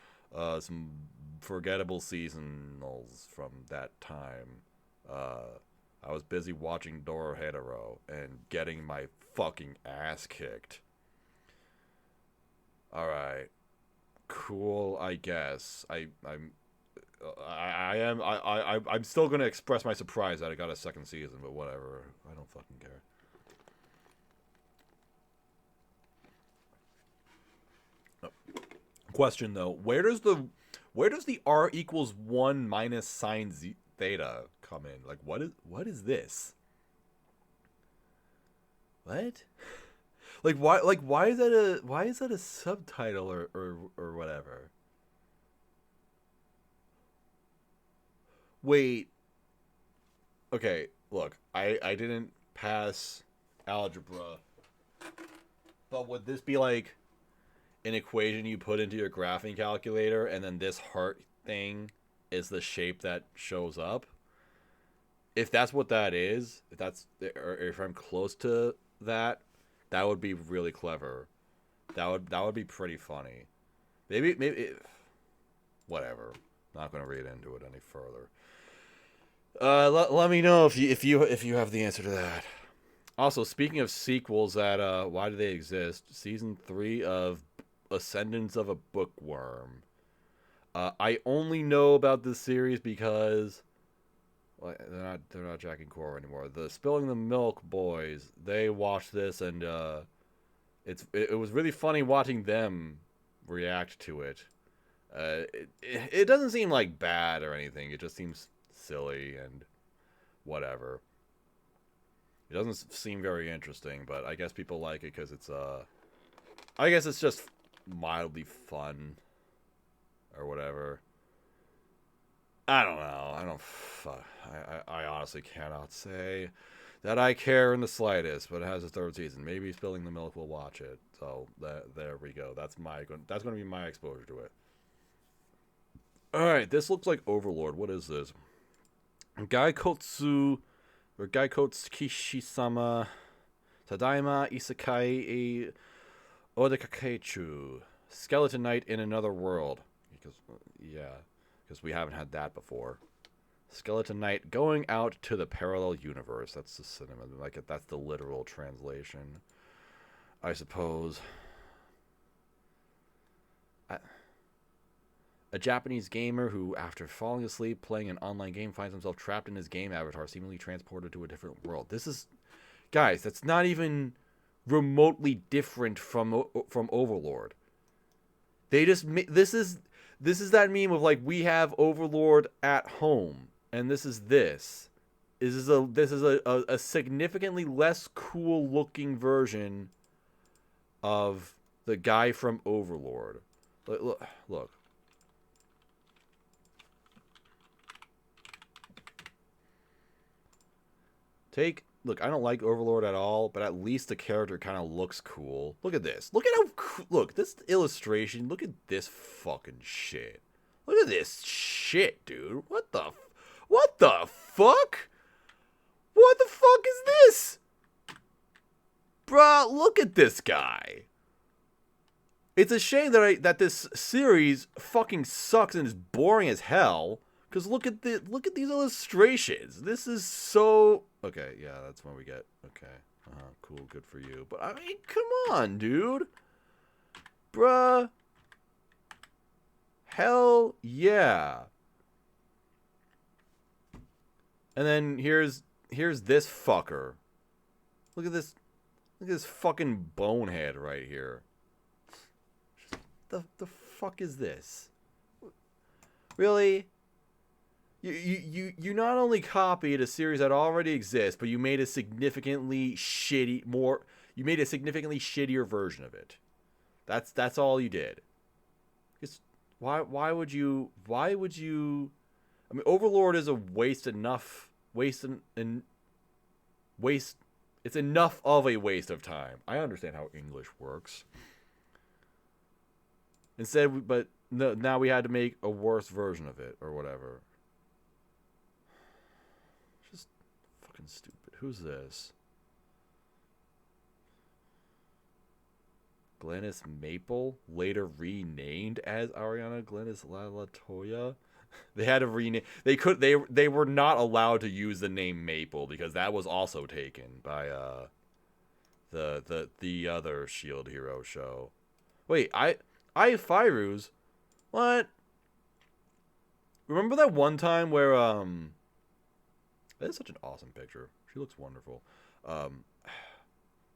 some forgettable seasonals from that time. I was busy watching Dorohedoro and getting my fucking ass kicked. Alright. Cool, I guess. I'm still gonna express my surprise that I got a second season, but whatever. I don't fucking care. Question though, where does the R equals 1 minus sine z theta come in? Like, what is this? What? why is that a subtitle or whatever? Wait. Okay, look, I didn't pass algebra, but would this be like an equation you put into your graphing calculator, and then this heart thing is the shape that shows up? If that's what that is, if I'm close to that, that would be really clever. That would be pretty funny. Maybe whatever. Not gonna read into it any further. Let me know if you have the answer to that. Also, speaking of sequels that why do they exist? Season 3 of Ascendance of a Bookworm. I only know about this series because they're not Jack and Cora anymore. The Spilling the Milk boys, they watched this, and it was really funny watching them react to it. It doesn't seem like bad or anything. It just seems silly and whatever. It doesn't seem very interesting, but I guess people like it because it's I guess it's just mildly fun or whatever. I don't know. I honestly cannot say that I care in the slightest, but it has a third season. Maybe Spilling the Milk will watch it. So there we go. That's going to be my exposure to it. All right, this looks like Overlord. What is this? Gaikotsu or Gaikotsu Kishi-sama Tadaima Isekai Odekakechuu. Skeleton Knight in Another World. Because we haven't had that before. Skeleton Knight going out to the parallel universe. That's the cinema. That's the literal translation, I suppose. A Japanese gamer who, after falling asleep playing an online game, finds himself trapped in his game avatar, seemingly transported to a different world. This is, guys, that's not even remotely different from Overlord. They just this is that meme of like, we have Overlord at home, and this is this. This is a significantly less cool looking version of the guy from Overlord. Look. Look, I don't like Overlord at all, but at least the character kind of looks cool. Look at this. Look at how cool. Look, this illustration. Look at this fucking shit. Look at this shit, dude. What the fuck? What the fuck is this? Bruh, look at this guy. It's a shame that this series fucking sucks and is boring as hell. Cause look at these illustrations. This is so okay. Yeah, that's when we get okay. Cool, good for you. But I mean, come on, dude, bruh. Hell yeah. And then here's this fucker. Look at this. Look at this fucking bonehead right here. The fuck is this? Really? You not only copied a series that already exists, but you made a significantly shittier version of it. That's all you did. Just why would you I mean, Overlord is a waste. It's enough of a waste of time. I understand how English works. Instead, but no, now we had to make a worse version of it or whatever. Just fucking stupid. Who's this? Glennis Maple, later renamed as Ariana Glennis Lalatoya. They had to rename. They were not allowed to use the name Maple because that was also taken by the other Shield Hero show. Wait, I have Firu's. What? Remember that one time where that is such an awesome picture. She looks wonderful.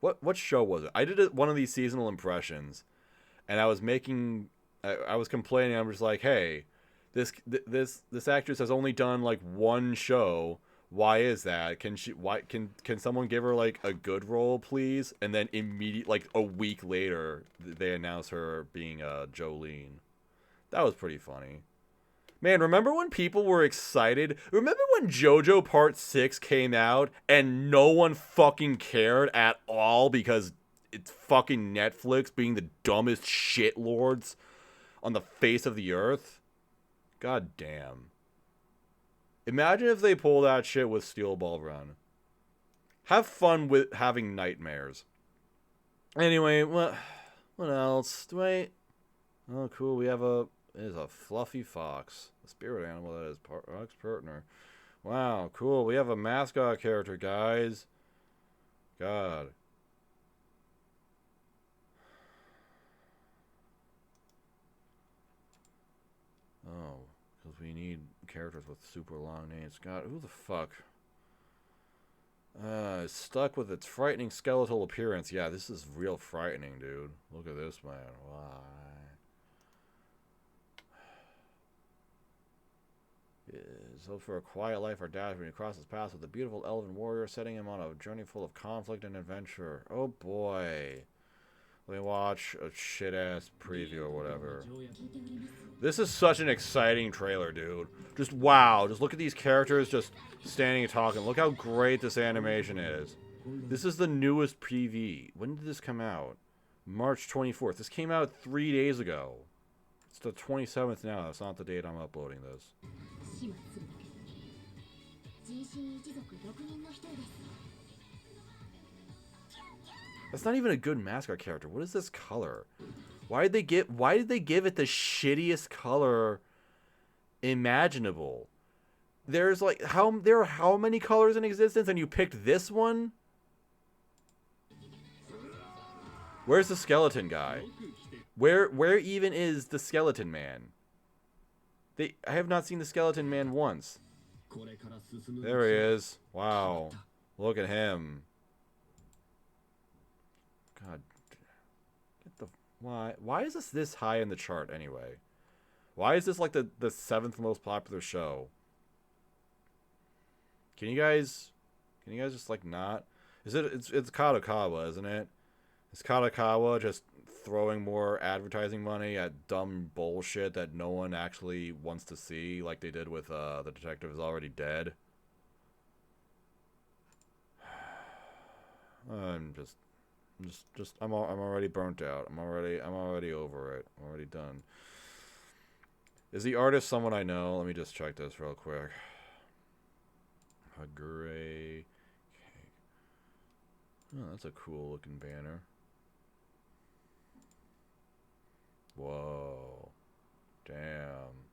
What show was it? I did one of these seasonal impressions, and I was complaining. I'm just like, hey, this actress has only done like one show. Why is that? Can someone give her like a good role, please? And then like a week later, they announce her being Jolene. That was pretty funny. Man, remember when people were excited? Remember when JoJo Part 6 came out and no one fucking cared at all because it's fucking Netflix being the dumbest shitlords on the face of the earth? God damn. Imagine if they pull that shit with Steel Ball Run. Have fun with having nightmares. Anyway, what else? Wait. Oh, cool. We have it is a fluffy fox. A spirit animal that is Rock's partner. Wow, cool. We have a mascot character, guys. God. Oh, because we need characters with super long names. God, who the fuck? It's stuck with its frightening skeletal appearance. Yeah, this is real frightening, dude. Look at this man. Why? His hopes for a quiet life are dashed when he crosses paths with a beautiful elven warrior, setting him on a journey full of conflict and adventure. Oh boy. Let me watch a shit-ass preview or whatever. This is such an exciting trailer, dude. Just wow. Just look at these characters just standing and talking. Look how great this animation is. This is the newest PV. When did this come out? March 24th. This came out 3 days ago. It's the 27th now. That's not the date I'm uploading this. That's not even a good mascot character. What is this color? Why did they give it the shittiest color imaginable? There's like there are how many colors in existence and you picked this one? Where's the skeleton guy? Where even is the skeleton man? I have not seen the skeleton man once. There he is. Wow. Look at him. God. Why is this high in the chart anyway? Why is this like the 7th most popular show? Can you guys just like not? It's Kadokawa, isn't it? Is Kadokawa just throwing more advertising money at dumb bullshit that no one actually wants to see, like they did with The Detective Is Already Dead? I'm already burnt out. I'm already over it. I'm already done. Is the artist someone I know? Let me just check this real quick. Gray. Oh, that's a cool looking banner. Whoa. Damn.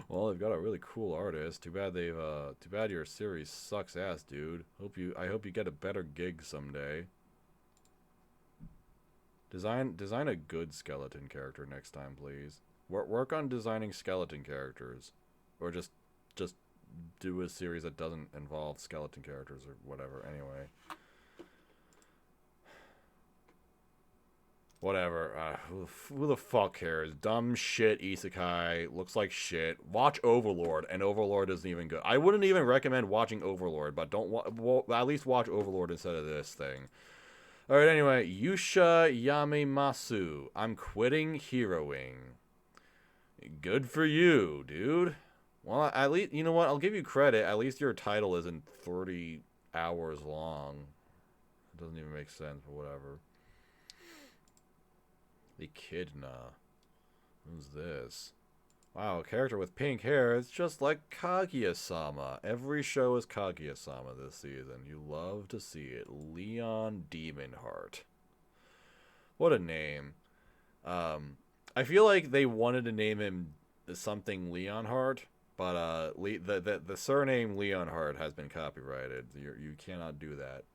Well, they've got a really cool artist. Too bad your series sucks ass, dude. I hope you get a better gig someday. Design a good skeleton character next time, please. Work on designing skeleton characters, or just do a series that doesn't involve skeleton characters or whatever. Anyway. Whatever. Who the fuck cares? Dumb shit Isekai. Looks like shit. Watch Overlord, and Overlord isn't even good. I wouldn't even recommend watching Overlord, but at least watch Overlord instead of this thing. Alright, anyway. Yuusha Yamemasu. I'm quitting heroing. Good for you, dude. Well, at least, you know what? I'll give you credit. At least your title isn't 30 hours long. It doesn't even make sense, but whatever. The Echidna. Who's this? Wow, a character with pink hair. It's just like Kaguya-sama. Every show is Kaguya-sama this season. You love to see it. Leon Demonheart. What a name. I feel like they wanted to name him something Leonhardt, but the surname Leonhardt has been copyrighted. You cannot do that.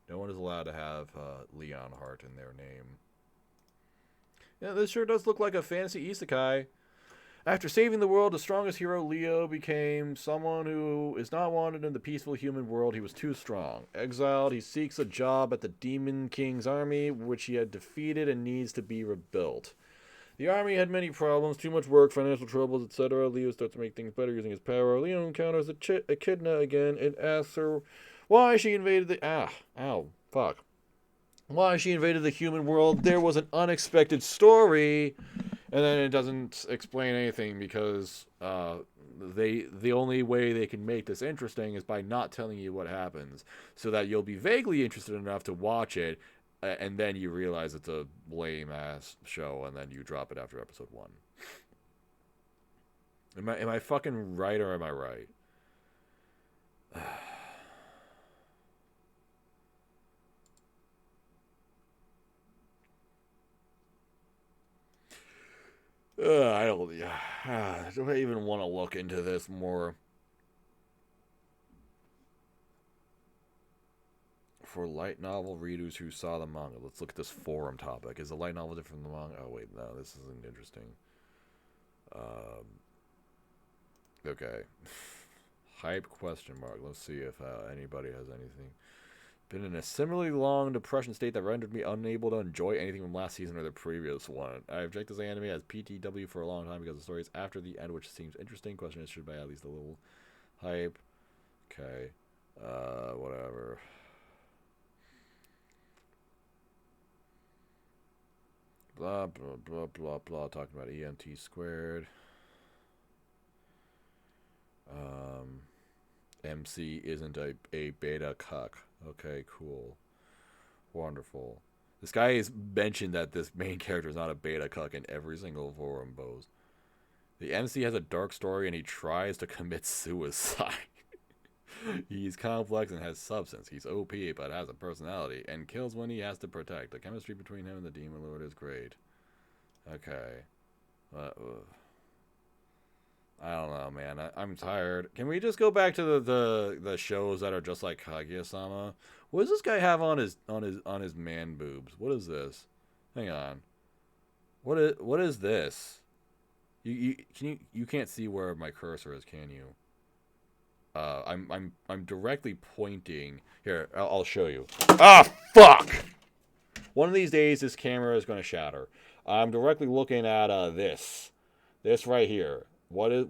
No one is allowed to have Leonhardt in their name. Yeah, this sure does look like a fantasy isekai. After saving the world, the strongest hero, Leo, became someone who is not wanted in the peaceful human world. He was too strong. Exiled, he seeks a job at the Demon King's army, which he had defeated and needs to be rebuilt. The army had many problems, too much work, financial troubles, etc. Leo starts to make things better using his power. Leo encounters Echidna again and asks her why she invaded the... Why she invaded the human world. There was an unexpected story, and then it doesn't explain anything because the only way they can make this interesting is by not telling you what happens, so that you'll be vaguely interested enough to watch it, and then you realize it's a lame ass show, and then you drop it after episode 1. Am I fucking right, or am I right? I don't. Do I even want to look into this more? For light novel readers who saw the manga, let's look at this forum topic. Is the light novel different from the manga? Oh wait, no, this isn't interesting. Okay. Hype question mark. Let's see if anybody has anything. Been in a similarly long depression state that rendered me unable to enjoy anything from last season or the previous one. I object this anime as PTW for a long time because the story is after the end, which seems interesting. Question is, should buy at least a little hype? Okay. Whatever. Blah, blah, blah, blah, blah. Talking about EMT squared. MC isn't a beta cuck. Okay, cool. Wonderful. This guy has mentioned that this main character is not a beta cuck in every single forum post. The MC has a dark story and he tries to commit suicide. He's complex and has substance. He's OP but has a personality and kills when he has to protect. The chemistry between him and the Demon Lord is great. Okay. I don't know, man. I'm tired. Can we just go back to the shows that are just like Kaguya-sama? What does this guy have on his man boobs? What is this? Hang on. What is this? You can't see where my cursor is, can you? I'm directly pointing here. I'll show you. Ah, fuck! One of these days, this camera is going to shatter. I'm directly looking at this right here. What is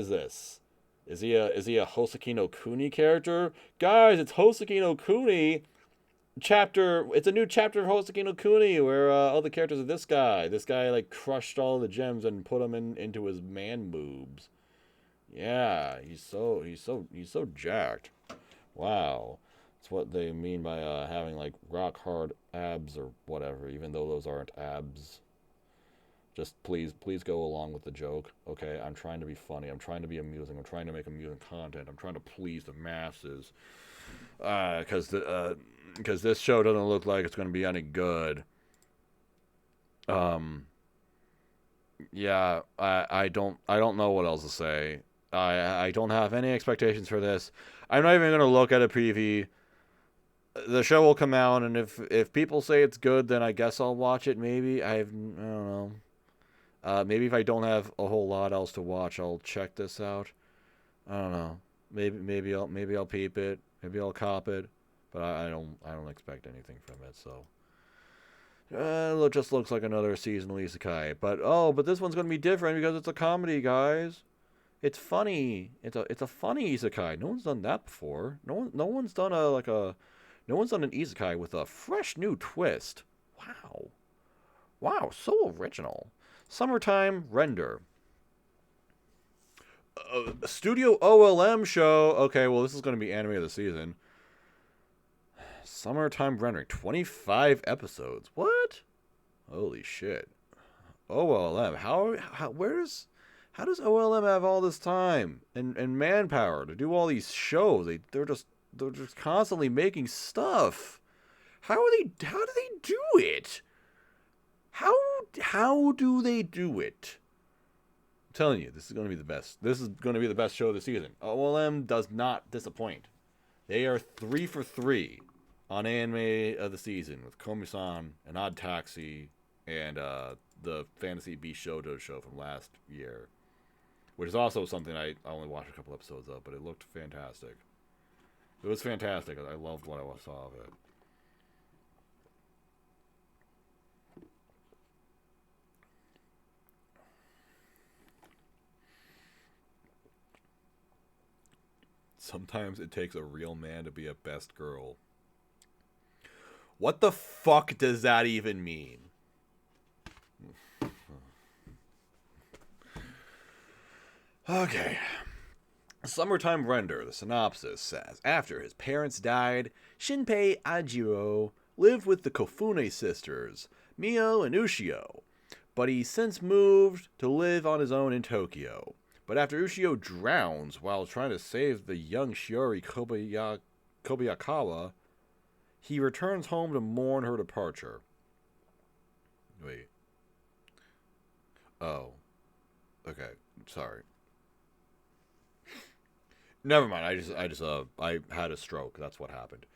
this? Is he a Hoseki no Kuni character? Guys, it's Hoseki no Kuni chapter. It's a new chapter of Hoseki no Kuni where all the characters are this guy. This guy like crushed all the gems and put them into his man boobs. Yeah, he's so jacked. Wow. That's what they mean by having like rock hard abs or whatever, even though those aren't abs. Just please go along with the joke, okay? I'm trying to be funny. I'm trying to be amusing. I'm trying to make amusing content. I'm trying to please the masses. Because this show doesn't look like it's going to be any good. Um, yeah, I don't know what else to say. I don't have any expectations for this. I'm not even gonna look at a preview. The show will come out, and if people say it's good, then I guess I'll watch it. Maybe I don't know. Maybe if I don't have a whole lot else to watch, I'll check this out. I don't know. Maybe I'll peep it. Maybe I'll cop it. But I don't expect anything from it. So it just looks like another seasonal isekai. But this one's gonna be different because it's a comedy, guys. It's funny. It's a funny isekai. No one's done that before. No one's done no one's done an isekai with a fresh new twist. Wow. Wow, so original. Summertime Render. Studio OLM show. Okay, well, this is going to be anime of the season. Summertime Rendering. 25 episodes. What? Holy shit. OLM. How does OLM have all this time and manpower to do all these shows? They're just constantly making stuff. How do they do it? How do they do it? I'm telling you, this is going to be the best. This is going to be the best show of the season. OLM does not disappoint. They are 3 for 3 on anime of the season with Komi-san and Odd Taxi and the Fantasy Beast Shoujo show from last year, which is also something I only watched a couple episodes of, but it looked fantastic. It was fantastic. I loved what I saw of it. Sometimes it takes a real man to be a best girl. What the fuck does that even mean? Okay. Summertime Render, the synopsis says, after his parents died, Shinpei Ajiro lived with the Kofune sisters, Mio and Ushio, but he since moved to live on his own in Tokyo. But after Ushio drowns while trying to save the young Shiori Kobayakawa, he returns home to mourn her departure. Wait. Oh. Okay. Sorry. Never mind. I had a stroke. That's what happened.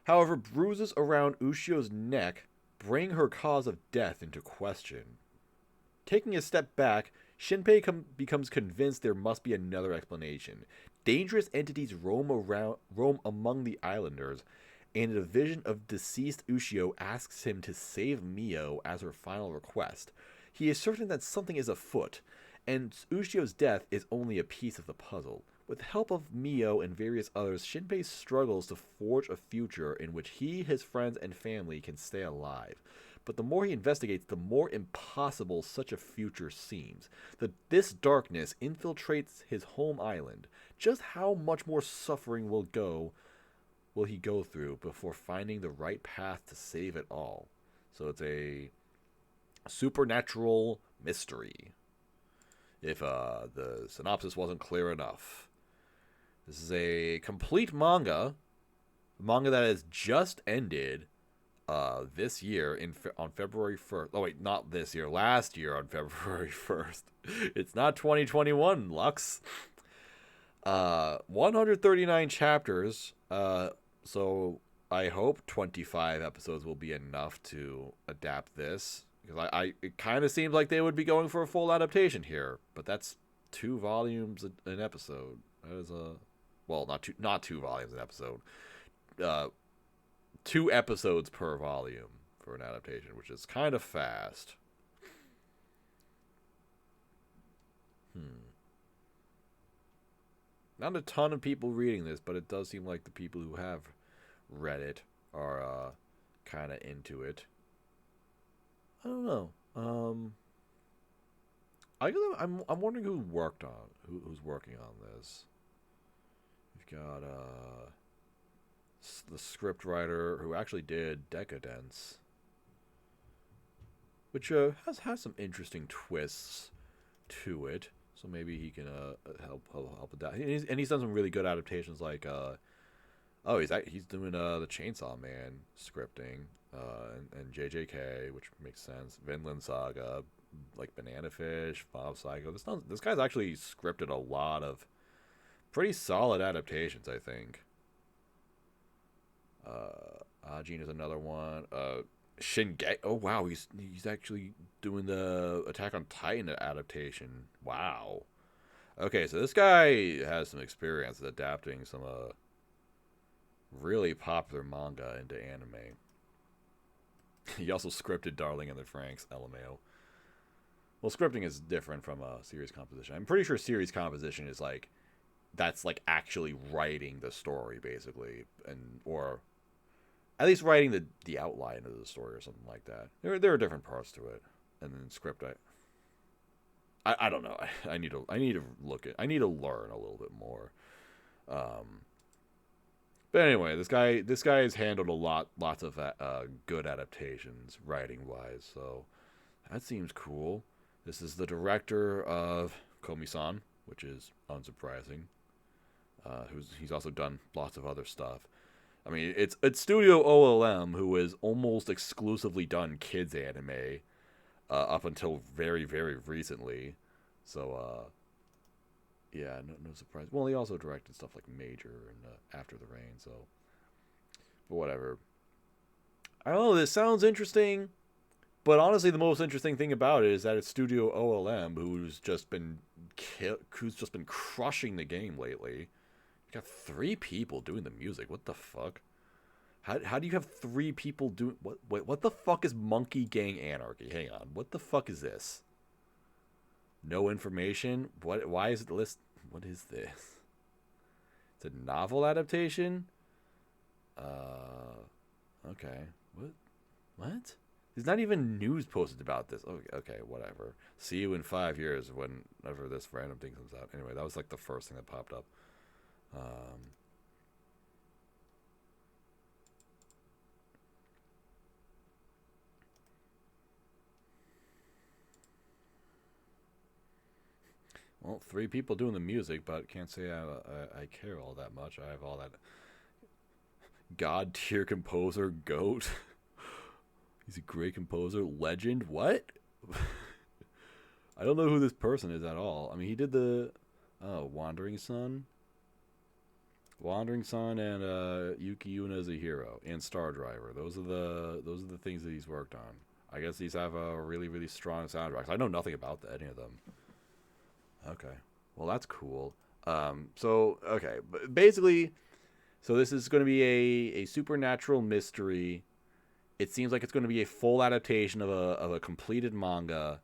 However, bruises around Ushio's neck bring her cause of death into question. Taking a step back, Shinpei becomes convinced there must be another explanation. Dangerous entities roam among the islanders, and a vision of deceased Ushio asks him to save Mio as her final request. He is certain that something is afoot, and Ushio's death is only a piece of the puzzle. With the help of Mio and various others, Shinpei struggles to forge a future in which he, his friends, and family can stay alive. But the more he investigates, the more impossible such a future seems. This darkness infiltrates his home island. Just how much more suffering will he go through before finding the right path to save it all? So it's a supernatural mystery. If the synopsis wasn't clear enough. This is a complete manga that has just ended this year on February 1st. Oh wait, not this year. Last year on February 1st. It's not 2021, Lux. 139 chapters. So I hope 25 episodes will be enough to adapt this, because it kind of seems like they would be going for a full adaptation here, but that's 2 volumes an episode. That is not 2 volumes an episode. 2 episodes per volume for an adaptation, which is kind of fast. Not a ton of people reading this, but it does seem like the people who have read it are kind of into it. I don't know. I'm wondering who's working on this. We've got the script writer who actually did Decadence, which has some interesting twists to it. So maybe he can help with that. And he's done some really good adaptations, like Oh, he's doing the Chainsaw Man scripting, and JJK, which makes sense. Vinland Saga, like Banana Fish, Mob Psycho. This guy's actually scripted a lot of pretty solid adaptations, I think. Ajin is another one. Shingeki. Oh wow, he's actually doing the Attack on Titan adaptation. Wow. Okay, so this guy has some experience adapting some really popular manga into anime. He also scripted Darling in the Franxx, LMAO. Well, scripting is different from series composition. I'm pretty sure series composition is like that's like actually writing the story basically, or at least writing the outline of the story or something like that. There are different parts to it, and then script I don't know. I need to learn a little bit more. But anyway, this guy has handled lots of good adaptations writing wise, so that seems cool. This is the director of Komi-san, which is unsurprising. He's also done lots of other stuff. I mean, it's Studio OLM, who has almost exclusively done kids anime up until very, very recently. So, yeah, no surprise. Well, he also directed stuff like Major and After the Rain, so... But whatever. I don't know, this sounds interesting, but honestly, the most interesting thing about it is that it's Studio OLM, who's just been crushing the game lately. You got 3 people doing the music. What the fuck? How do you have 3 people doing... What the fuck is Monkey Gang Anarchy? Hang on. What the fuck is this? No information? Why is it the list? What is this? It's a novel adaptation? Okay. What? There's not even news posted about this. Okay, whatever. See you in 5 years whenever this random thing comes out. Anyway, that was like the first thing that popped up. Well, 3 people doing the music, but can't say I care all that much. I have all that god tier composer, GOAT. He's a great composer, legend. What? I don't know who this person is at all. I mean, he did the Wandering Sun, and Yuki Yuna as a Hero, and Star Driver. Those are the things that he's worked on. I guess these have a really, really strong soundtracks. I know nothing about any of them. Okay, well that's cool. Okay, but basically, so this is going to be a supernatural mystery. It seems like it's going to be a full adaptation of a completed manga.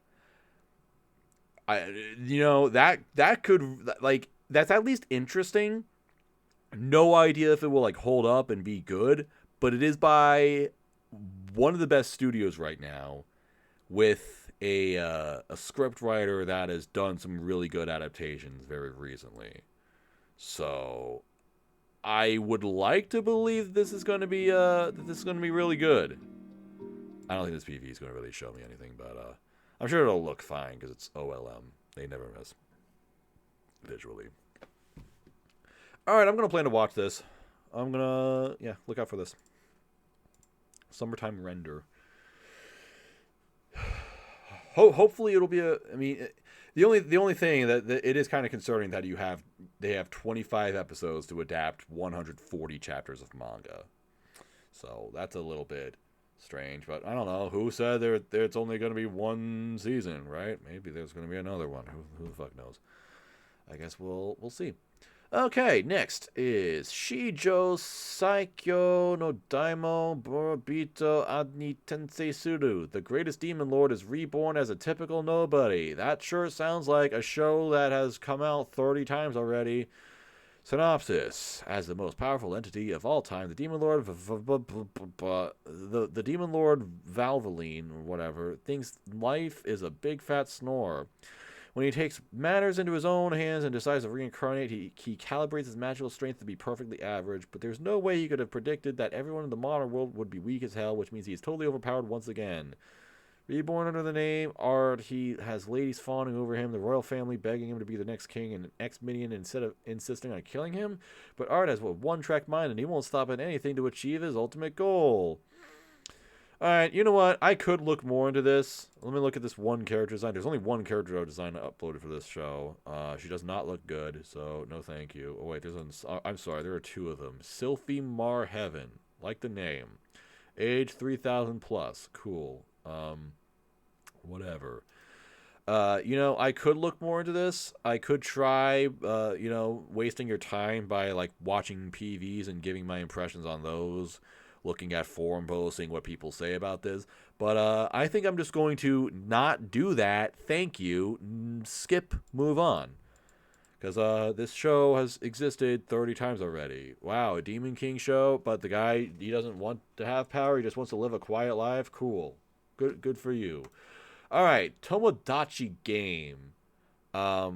That could, like, that's at least interesting. No idea if it will like hold up and be good, but it is by one of the best studios right now, with a script writer that has done some really good adaptations very recently. So I would like to believe this is going to be really good. I don't think this PV is going to really show me anything, but I'm sure it'll look fine because it's OLM. They never miss visually. All right, I'm going to plan to watch this. I'm going to look out for this. Summertime Render. Hopefully it'll be the only thing that it is kind of concerning that they have 25 episodes to adapt 140 chapters of manga. So that's a little bit strange, but I don't know. Who said it's only going to be one season, right? Maybe there's going to be another one. Who the fuck knows? I guess we'll see. Okay, next is Shijou Saikyou no Daimaou Murabito Adni Tensei Suru. The greatest demon lord is reborn as a typical nobody. That sure sounds like a show that has come out 30 times already. Synopsis: as the most powerful entity of all time, the demon lord the demon lord Valvoline or whatever thinks life is a big fat snore. When he takes matters into his own hands and decides to reincarnate, he calibrates his magical strength to be perfectly average, but there's no way he could have predicted that everyone in the modern world would be weak as hell, which means he is totally overpowered once again. Reborn under the name Art, he has ladies fawning over him, the royal family begging him to be the next king, and an ex-minion instead of insisting on killing him. But Art has a one-track mind, and he won't stop at anything to achieve his ultimate goal. Alright, you know what? I could look more into this. Let me look at this one character design. There's only one character design uploaded for this show. She does not look good, so no thank you. Oh, wait, I'm sorry, there are two of them. Sylphie Mar Heaven, like the name. Age 3,000 plus. Cool. Whatever. I could look more into this. I could try, wasting your time by, like, watching PVs and giving my impressions on those, looking at forum posts, seeing what people say about this. But I think I'm just going to not do that. Thank you. Skip, move on. Because this show has existed 30 times already. Wow, a Demon King show, but the guy, he doesn't want to have power. He just wants to live a quiet life. Cool. Good for you. All right, Tomodachi Game. All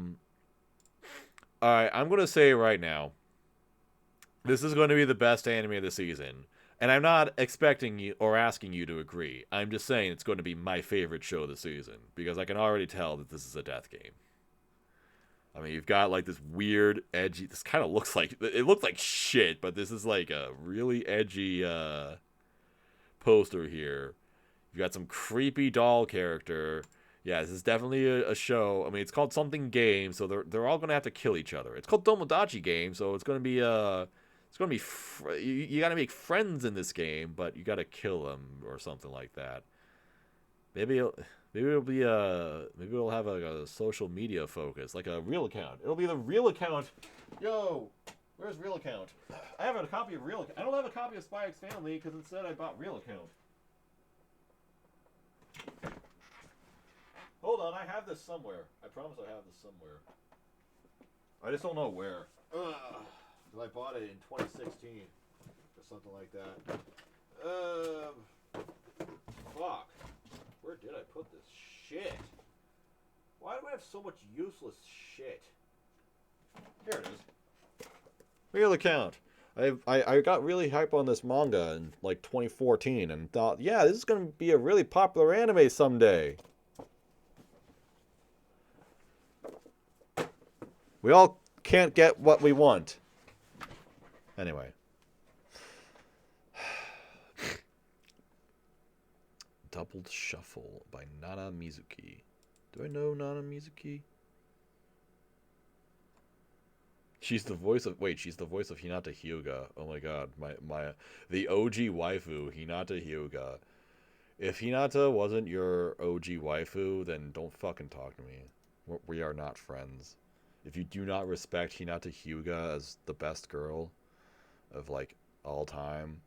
right, I'm going to say right now, this is going to be the best anime of the season. And I'm not expecting you or asking you to agree. I'm just saying it's going to be my favorite show of the season. Because I can already tell that this is a death game. I mean, you've got like this weird, edgy, this kind of looks like, it looks like shit, but this is like a really edgy poster here. You got some creepy doll character. Yeah, this is definitely a show. I mean, it's called something game, so they're all gonna have to kill each other. It's called Tomodachi Game, so it's gonna be you gotta make friends in this game, but you gotta kill them or something like that. Maybe maybe it'll have a social media focus, like a real account. It'll be the real account. Yo, where's real account? I have a copy of real account. I don't have a copy of Spy X Family because instead I bought real account. Hold on, I have this somewhere. I promise I have this somewhere. I just don't know where. Because I bought it in 2016 or something like that. Fuck. Where did I put this shit? Why do I have so much useless shit? Here it is. Real account. I got really hype on this manga in like 2014 and thought, yeah, this is going to be a really popular anime someday. We all can't get what we want. Anyway. Doubled Shuffle by Nana Mizuki. Do I know Nana Mizuki? She's the voice of Hinata Hyuga. Oh my god, the OG waifu, Hinata Hyuga. If Hinata wasn't your OG waifu, then don't fucking talk to me. We are not friends. If you do not respect Hinata Hyuga as the best girl of like all time,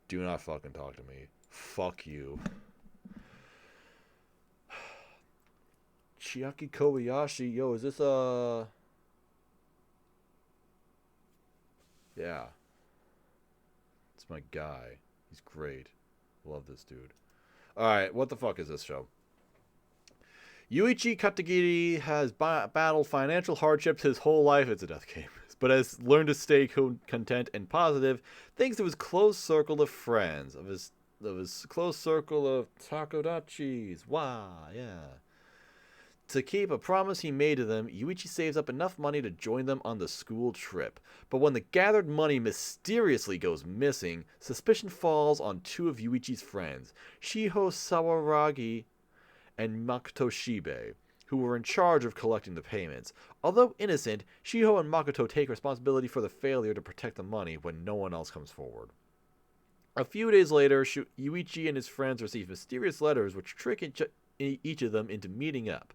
do not fucking talk to me. Fuck you. Chiaki Kobayashi, yo, is this yeah. It's my guy. He's great. Love this dude. Alright, what the fuck is this show? Yuichi Katagiri has battled financial hardships his whole life. It's a death game. But has learned to stay content and positive thanks to his close circle of friends. Of his close circle of takodachis. Wow, yeah. To keep a promise he made to them, Yuichi saves up enough money to join them on the school trip. But when the gathered money mysteriously goes missing, suspicion falls on two of Yuichi's friends, Shiho Sawaragi and Makoto Shibe, who were in charge of collecting the payments. Although innocent, Shiho and Makoto take responsibility for the failure to protect the money when no one else comes forward. A few days later, Yuichi and his friends receive mysterious letters which trick each of them into meeting up.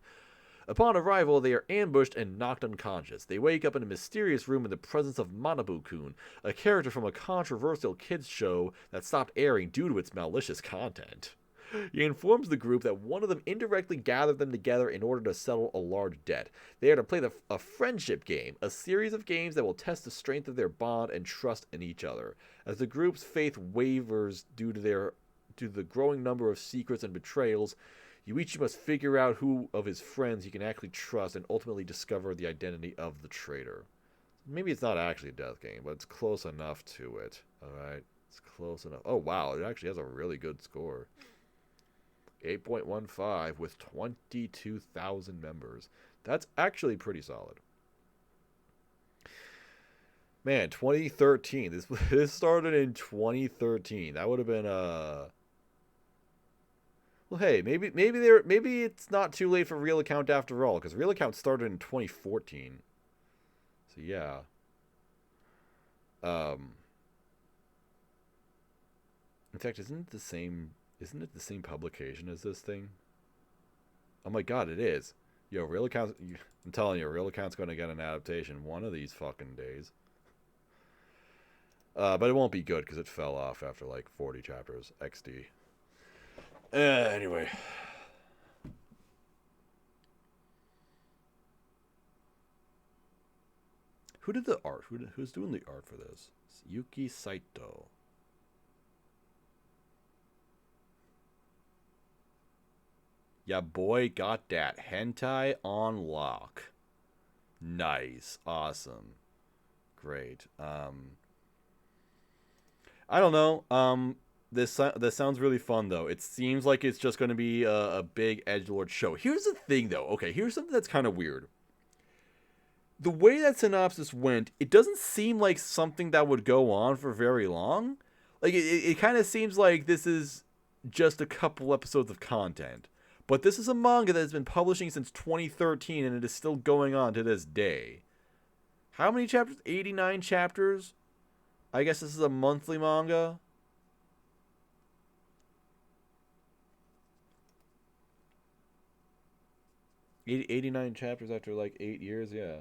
Upon arrival, they are ambushed and knocked unconscious. They wake up in a mysterious room in the presence of Manabu-kun, a character from a controversial kids show that stopped airing due to its malicious content. He informs the group that one of them indirectly gathered them together in order to settle a large debt. They are to play a friendship game, a series of games that will test the strength of their bond and trust in each other. As the group's faith wavers due to the growing number of secrets and betrayals, Yuichi must figure out who of his friends he can actually trust and ultimately discover the identity of the traitor. Maybe it's not actually a death game, but it's close enough to it. Alright? It's close enough. Oh wow, it actually has a really good score. 8.15 with 22,000 members. That's actually pretty solid. Man, 2013. This started in 2013. That would have been well, hey, maybe it's not too late for Real Account after all, because Real Account started in 2014. So yeah. In fact, isn't it the same publication as this thing? Oh my god, it is. Yo, Real Account, I'm telling you, Real Account's going to get an adaptation one of these fucking days. But it won't be good because it fell off after like 40 chapters. XD. Anyway. Who did the art? Who's doing the art for this? It's Yuki Saito. Yeah, boy, got that. Hentai on lock. Nice. Awesome. Great. I don't know. This sounds really fun, though. It seems like it's just going to be a big edgelord show. Here's the thing, though. Okay, here's something that's kind of weird. The way that synopsis went, it doesn't seem like something that would go on for very long. Like, it kind of seems like this is just a couple episodes of content. But this is a manga that has been publishing since 2013, and it is still going on to this day. How many chapters? 89 chapters? I guess this is a monthly manga. – 89 chapters after like 8 years, yeah.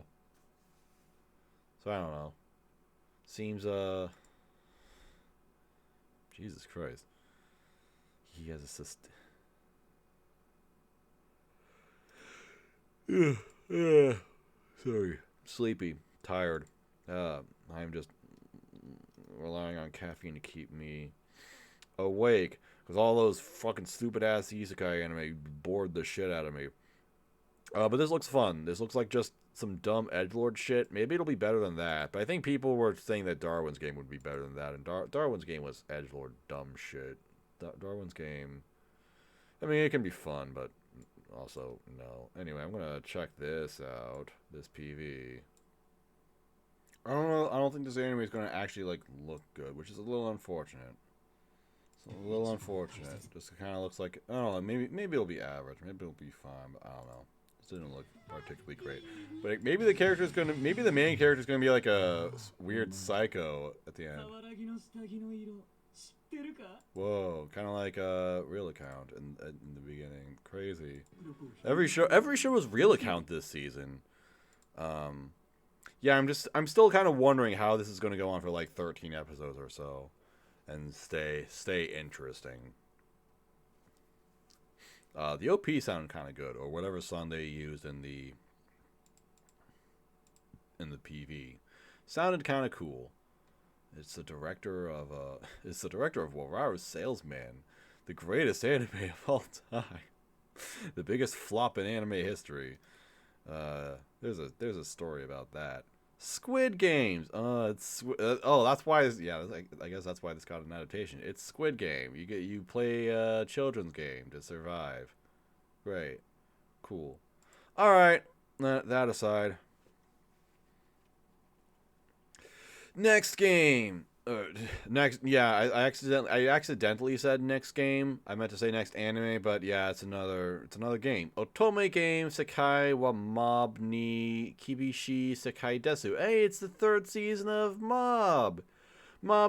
So I don't know. Seems Jesus Christ. He has a system. Sorry. Sleepy. Tired. I'm just relying on caffeine to keep me awake. Because all those fucking stupid ass Isekai anime bored the shit out of me. But this looks fun. This looks like just some dumb edgelord shit. Maybe it'll be better than that. But I think people were saying that Darwin's Game would be better than that. And Darwin's Game was edgelord dumb shit. Darwin's Game, I mean, it can be fun, but also no. Anyway, I'm gonna check this out. This PV. I don't know. I don't think this anime is gonna actually like look good, which is a little unfortunate. It's a little unfortunate. Just kind of looks like, I don't know. Maybe it'll be average. Maybe it'll be fine. But I don't know. This didn't look particularly great. But maybe the character's gonna. Maybe the main character's gonna be like a weird psycho at the end. Whoa, kind of like a Real Account in the beginning. Crazy. Every show was Real Account this season. Yeah, I'm still kind of wondering how this is going to go on for like 13 episodes or so, and stay interesting. The OP sounded kind of good, or whatever song they used in the PV sounded kind of cool. It's the director of Wararu Salesman, the greatest anime of all time, the biggest flop in anime history. There's a story about that. Squid Games. That's why. I guess that's why this got an adaptation. It's Squid Game. You play a children's game to survive. Great, cool. All right. That aside. Next game. I accidentally said next game. I meant to say next anime, but yeah, it's another game. Otome game Sekai wa Mob ni Kibishi Sekai Desu. Hey, it's the 3rd season of Mob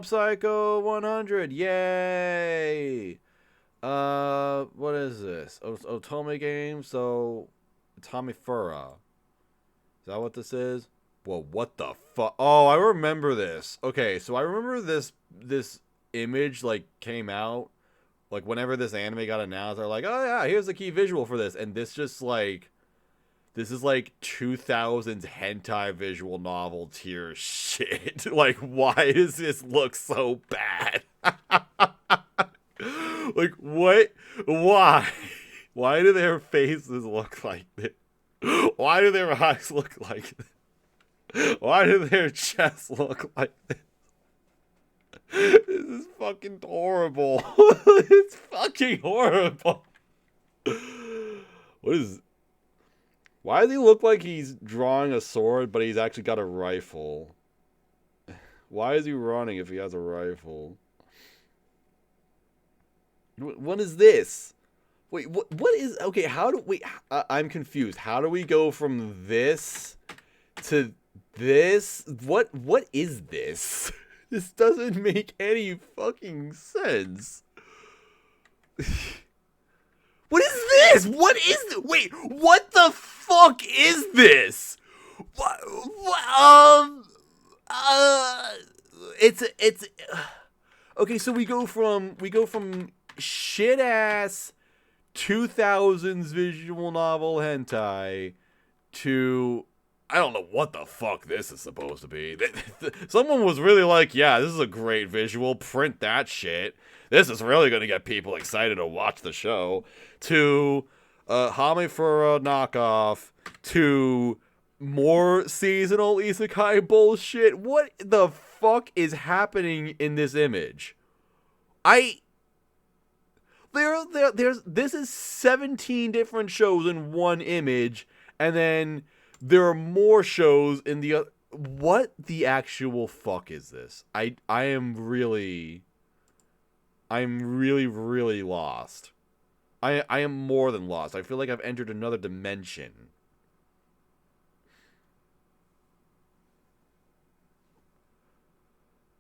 Psycho 100. Yay! What is this? Otome game. So Tamifura. Is that what this is? Well, what the fuck? Oh, I remember this. Okay, so I remember this image, like, came out. Like, whenever this anime got announced, they're like, oh, yeah, here's the key visual for this. And this just, like, this is, like, 2000s hentai visual novel tier shit. Like, why does this look so bad? Like, what? Why? Why do their faces look like this? Why do their eyes look like this? Why do their chests look like this? This is fucking horrible. It's fucking horrible. What is... Why does he look like he's drawing a sword, but he's actually got a rifle? Why is he running if he has a rifle? What is this? Wait, what is... Okay, how do we... I'm confused. How do we go from this to this? What is this? This doesn't make any fucking sense. What is this? What is this? Wait, what the fuck is this? What? It's okay. So we go from shit ass 2000s visual novel hentai to I don't know what the fuck this is supposed to be. Someone was really like, yeah, this is a great visual. Print that shit. This is really going to get people excited to watch the show. To Hame for a knockoff. To more seasonal isekai bullshit. What the fuck is happening in this image? This is 17 different shows in one image, and then there are more shows in the other. What the actual fuck is this? I'm really lost. I am more than lost. I feel like I've entered another dimension.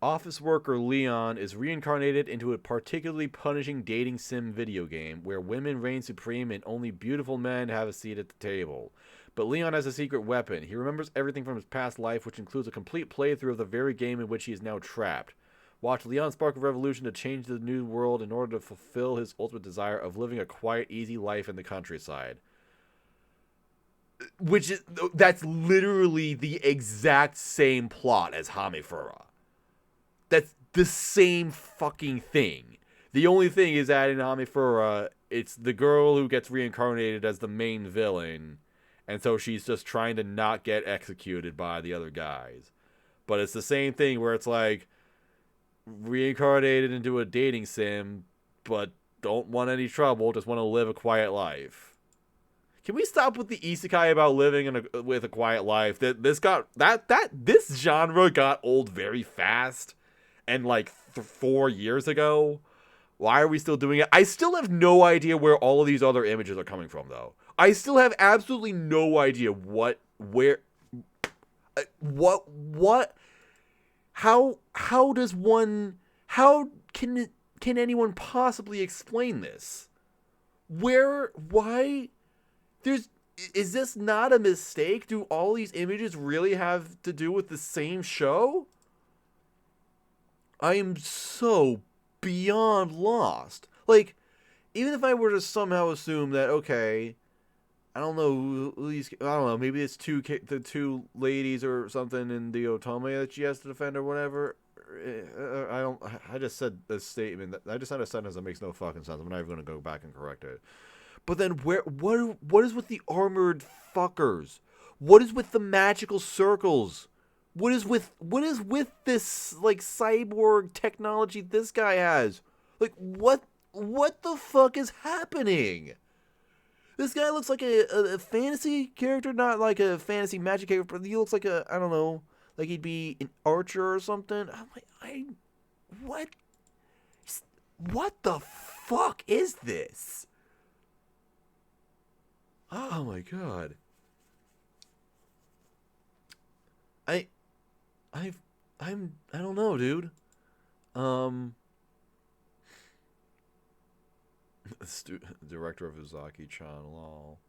Office worker Leon is reincarnated into a particularly punishing dating sim video game where women reign supreme and only beautiful men have a seat at the table. But Leon has a secret weapon. He remembers everything from his past life, which includes a complete playthrough of the very game in which he is now trapped. Watch Leon spark a revolution to change the new world in order to fulfill his ultimate desire of living a quiet, easy life in the countryside. That's literally the exact same plot as Hamifura. That's the same fucking thing. The only thing is that in Hamifura, it's the girl who gets reincarnated as the main villain, and so she's just trying to not get executed by the other guys. But it's the same thing where it's like reincarnated into a dating sim, but don't want any trouble, just want to live a quiet life. Can we stop with the isekai about living with a quiet life? This genre got old very fast. And like 4 years ago, why are we still doing it? I still have no idea where all of these other images are coming from, though. I still have absolutely no idea how can anyone possibly explain this? Why? Is this not a mistake? Do all these images really have to do with the same show? I am so beyond lost. Like, even if I were to somehow assume that, okay, I don't know, maybe it's the two ladies or something in the otome that she has to defend or whatever. I just said this statement. I just said a sentence that makes no fucking sense. I'm not even going to go back and correct it. But then what is with the armored fuckers? What is with the magical circles? What is with this like cyborg technology this guy has? Like what the fuck is happening? This guy looks like a fantasy character, not like a fantasy magic character, but he looks like I don't know, like he'd be an archer or something. I'm like, what the fuck is this? Oh my god. I don't know, dude. Director of Uzaki-chan, lol.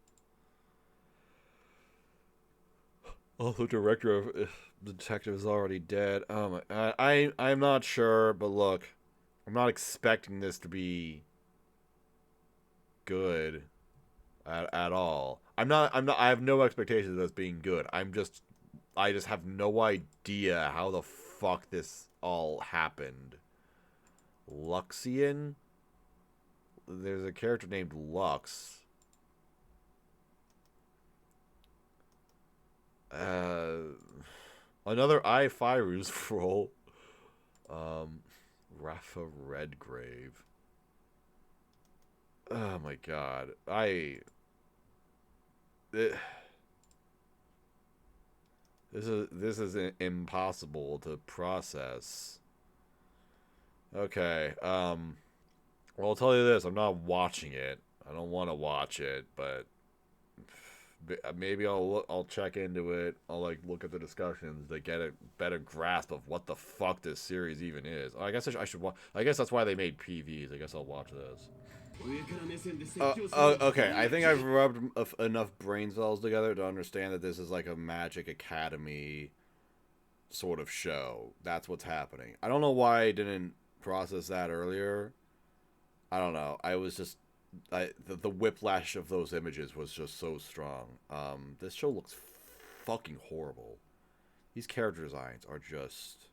Oh, the director of the detective is already dead. Oh my, I'm not sure, but look, I'm not expecting this to be good at all. I'm not. I have no expectations of this being good. I just have no idea how the fuck this all happened. Luxian? There's a character named Lux. Another Firu's role. Rafa Redgrave. Oh my god. This is impossible to process. Okay. Well, I'll tell you this. I'm not watching it. I don't want to watch it, but maybe I'll check into it. I'll like look at the discussions to get a better grasp of what the fuck this series even is. I guess I should watch. I guess that's why they made PVs. I guess I'll watch this. Okay, I think I've rubbed enough brain cells together to understand that this is like a Magic Academy sort of show. That's what's happening. I don't know why I didn't process that earlier. I don't know. I was just the whiplash of those images was just so strong. This show looks fucking horrible. These character designs are just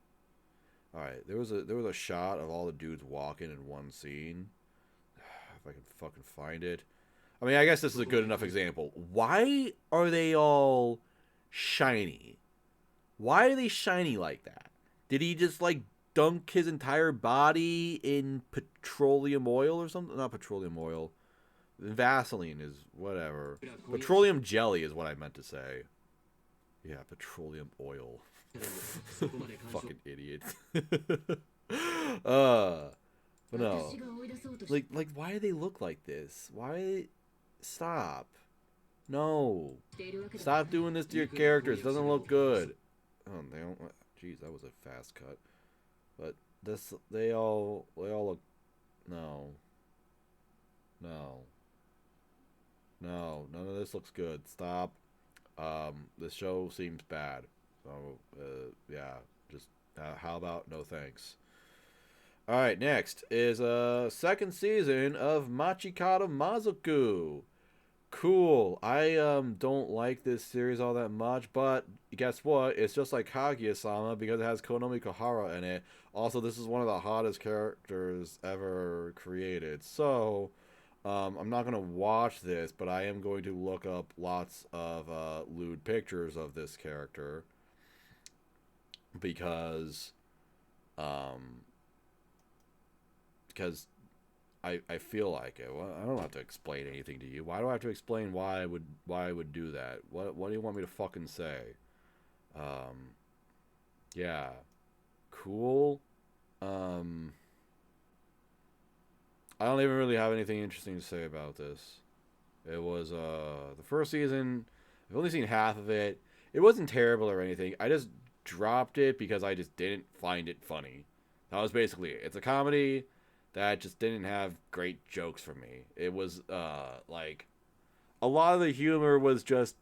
all right. There was a shot of all the dudes walking in one scene. If I can fucking find it. I mean, I guess this is a good enough example. Why are they all shiny? Why are they shiny like that? Did he just like dunk his entire body in petroleum oil or something? Not petroleum oil. Vaseline is whatever. Petroleum jelly is what I meant to say. Yeah, petroleum oil. Fucking idiot. But no. Like why do they look like this? Why stop? No. Stop doing this to your characters. It doesn't look good. Oh, they don't. Jeez, that was a fast cut. But this, they all look. No. None of this looks good. Stop. This show seems bad. So, yeah. Just how about no thanks. All right, next is second season of Machikata Mazoku. Cool. I don't like this series all that much, but guess what? It's just like Kaguya-sama because it has Konomi Kohara in it. Also, this is one of the hottest characters ever created. So, I'm not going to watch this, but I am going to look up lots of lewd pictures of this character because I feel like it. Well, I don't have to explain anything to you. Why do I have to explain why I would do that? What do you want me to fucking say? Yeah. Cool. I don't even really have anything interesting to say about this. It was the first season. I've only seen half of it. It wasn't terrible or anything. I just dropped it because I just didn't find it funny. That was basically it. It's a comedy that just didn't have great jokes for me. It was like a lot of the humor was just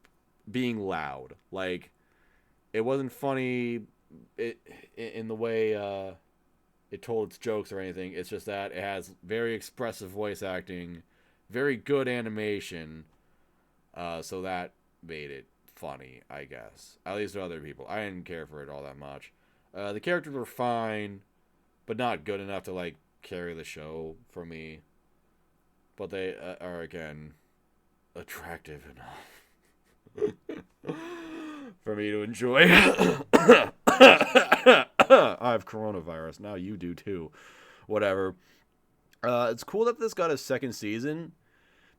being loud. Like it wasn't funny in the way it told its jokes or anything. It's just that it has very expressive voice acting, very good animation, so that made it funny, I guess. At least to other people. I didn't care for it all that much. The characters were fine, but not good enough to like carry the show for me. But they are again attractive enough for me to enjoy. I have coronavirus. Now you do too. Whatever. It's cool that this got a second season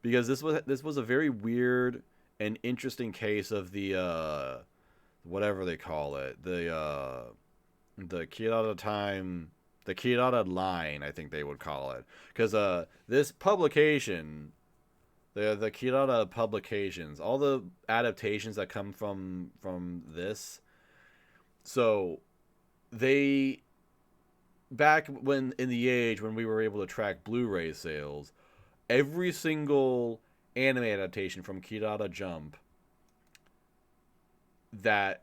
because this was a very weird and interesting case of the whatever they call it, the Kirata time, the Kirata line, I think they would call it, because this publication, the Kirata publications, all the adaptations that come from this, so they, back when in the age when we were able to track Blu-ray sales, every single anime adaptation from Kirata Jump that,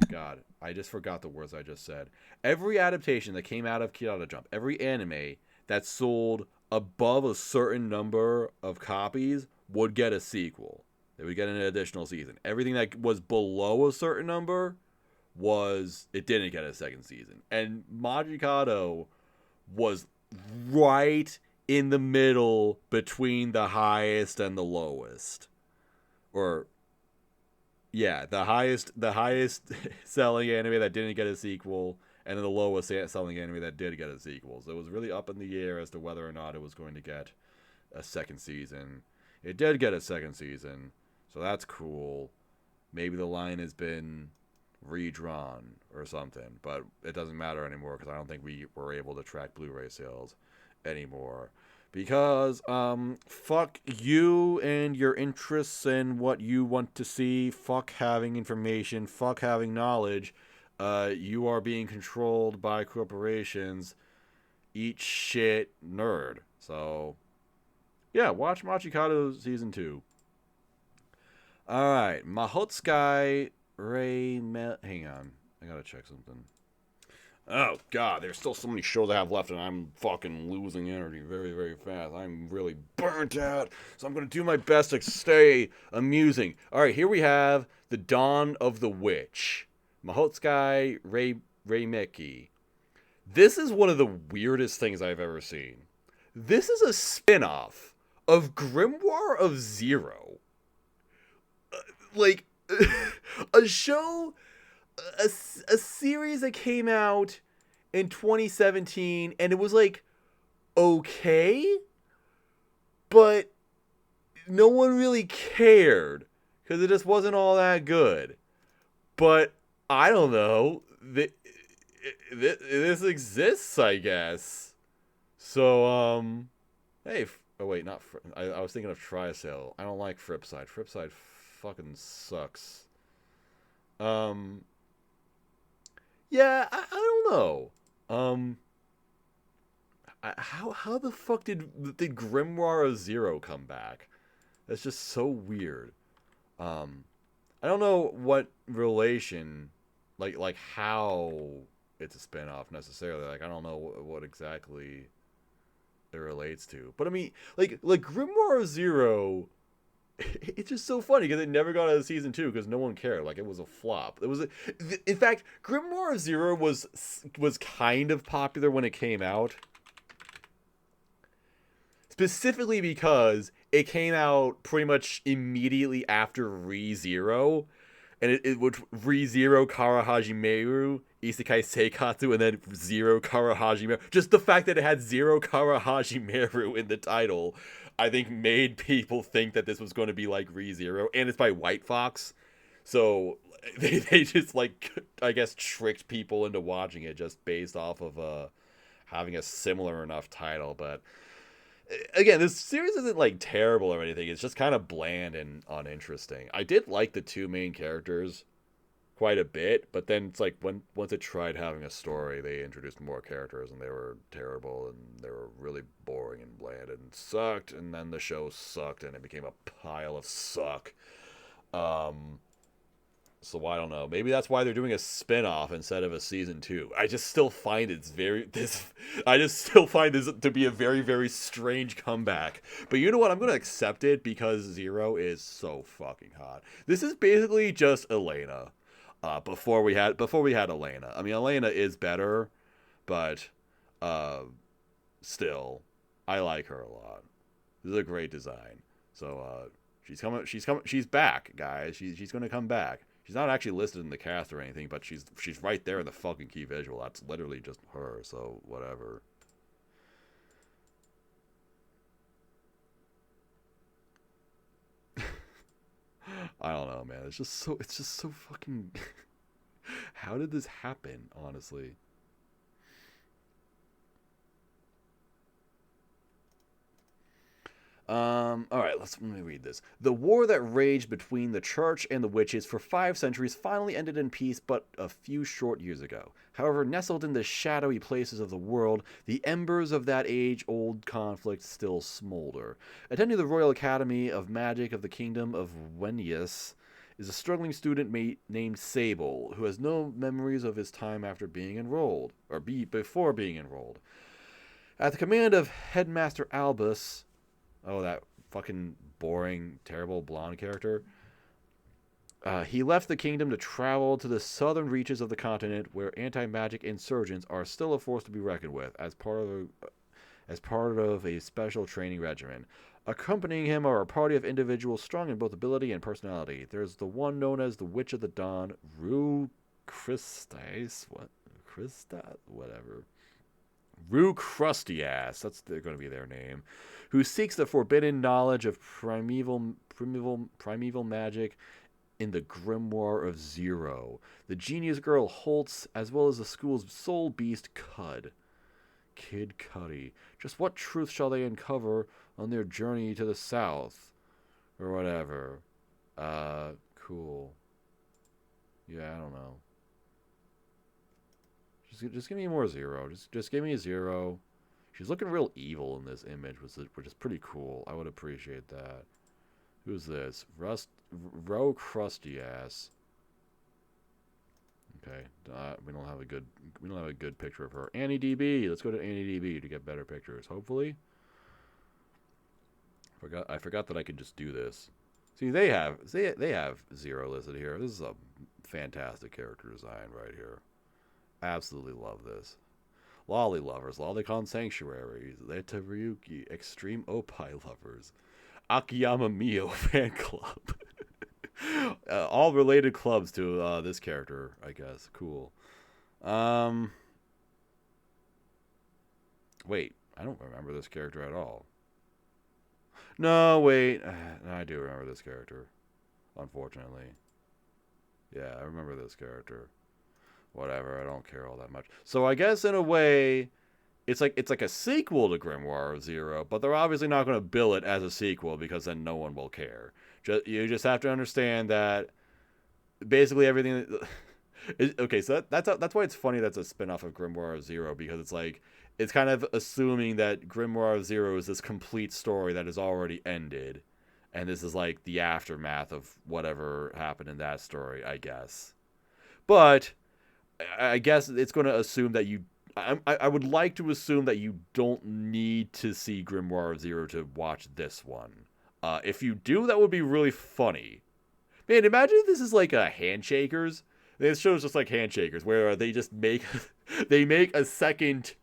God, I just forgot the words I just said. Every adaptation that came out of Kirata Jump, every anime that sold above a certain number of copies would get a sequel. They would get an additional season. Everything that was below a certain number it didn't get a second season. And Majikado was right in the middle between the highest and the lowest. Or yeah, the highest selling anime that didn't get a sequel, and then the lowest selling anime that did get a sequel. So it was really up in the air as to whether or not it was going to get a second season. It did get a second season, so that's cool. Maybe the line has been redrawn or something, but it doesn't matter anymore because I don't think we were able to track Blu-ray sales anymore. Because, fuck you and your interests and what you want to see. Fuck having information. Fuck having knowledge. You are being controlled by corporations. Eat shit, nerd. So, yeah, watch Machikado Season 2. Alright, Mahotsukai Hang on. I gotta check something. Oh, God, there's still so many shows I have left, and I'm fucking losing energy very, very fast. I'm really burnt out, so I'm going to do my best to stay amusing. All right, here we have The Dawn of the Witch. Mahotsukai Reimeki. This is one of the weirdest things I've ever seen. This is a spin-off of Grimoire of Zero. A show... A series that came out in 2017, and it was like okay, but no one really cared because it just wasn't all that good. But I don't know, this exists, I guess. So hey, oh wait, not I was thinking of Trisale. I don't like Fripside. Fripside fucking sucks. Yeah, I don't know. How the fuck did Grimoire of Zero come back? That's just so weird. I don't know what relation, like how it's a spinoff necessarily. Like I don't know what exactly it relates to. But I mean, like Grimoire of Zero. It's just so funny because it never got out of season 2 because no one cared. Like it was a flop. In fact, Grimoire of Zero was kind of popular when it came out, specifically because it came out pretty much immediately after ReZero, and it would ReZero Karahajimeru, Isekai Seikatsu, and then Zero Karahajimeru. Just the fact that it had Zero Karahajimeru in the title, I think made people think that this was going to be like ReZero, and it's by White Fox. So they just like, I guess, tricked people into watching it just based off of having a similar enough title. But again, this series isn't like terrible or anything. It's just kind of bland and uninteresting. I did like the two main characters quite a bit, but then it's like once it tried having a story, they introduced more characters and they were terrible and they were really boring and bland and sucked, and then the show sucked and it became a pile of suck. So I don't know. Maybe that's why they're doing a spin-off instead of a season 2. I just still find this to be a very, very strange comeback. But you know what? I'm going to accept it because Zero is so fucking hot. This is basically just Elena. Before we had Elena. I mean, Elena is better, but still, I like her a lot. This is a great design. So she's back, guys. She's going to come back. She's not actually listed in the cast or anything, but she's right there in the fucking key visual. That's literally just her, so whatever. I don't know, man. It's just so fucking how did this happen, honestly? Alright, let me read this. The war that raged between the church and the witches for 5 centuries finally ended in peace but a few short years ago. However, nestled in the shadowy places of the world, the embers of that age-old conflict still smolder. Attending the Royal Academy of Magic of the Kingdom of Wenius is a struggling student named Sable, who has no memories of his time after being enrolled, or before being enrolled. At the command of Headmaster Albus, oh, that fucking boring, terrible blonde character. He left the kingdom to travel to the southern reaches of the continent, where anti-magic insurgents are still a force to be reckoned with, as part of a special training regimen. Accompanying him are a party of individuals strong in both ability and personality. There's the one known as the Witch of the Dawn, Rue Christais, whatever. Rue Crusty Ass, that's going to be their name, who seeks the forbidden knowledge of primeval magic in the Grimoire of Zero. The genius girl Holtz, as well as the school's sole beast Kid Cudi. Just what truth shall they uncover on their journey to the south? Or whatever. Cool. Yeah, I don't know. Just give me more Zero. Just give me a Zero. She's looking real evil in this image, which is pretty cool. I would appreciate that. Who's this? Row Crusty Ass. Okay, we don't have a good picture of her. AnnieDB. Let's go to AnnieDB to get better pictures. Hopefully. I forgot that I could just do this. See, they have Zero listed here. This is a fantastic character design right here. Absolutely love this. Lolly lovers, Lolicon Sanctuaries, Leta Ryuki, Extreme Opie lovers, Akiyama Mio fan club. All related clubs to this character, I guess. Cool. Wait, I don't remember this character at all. No, wait. I do remember this character. Unfortunately. Yeah, I remember this character. Whatever, I don't care all that much. So I guess in a way, it's like a sequel to Grimoire of Zero, but they're obviously not going to bill it as a sequel because then no one will care. You just have to understand that basically everything. Okay, so that's why it's funny that's a spinoff of Grimoire of Zero, because it's kind of assuming that Grimoire of Zero is this complete story that has already ended, and this is like the aftermath of whatever happened in that story, I guess. But I guess it's going to assume that I would like to assume that you don't need to see Grimoire of Zero to watch this one. If you do, that would be really funny. Man, imagine if this is like a Handshakers. This show's just like Handshakers, where they just make a second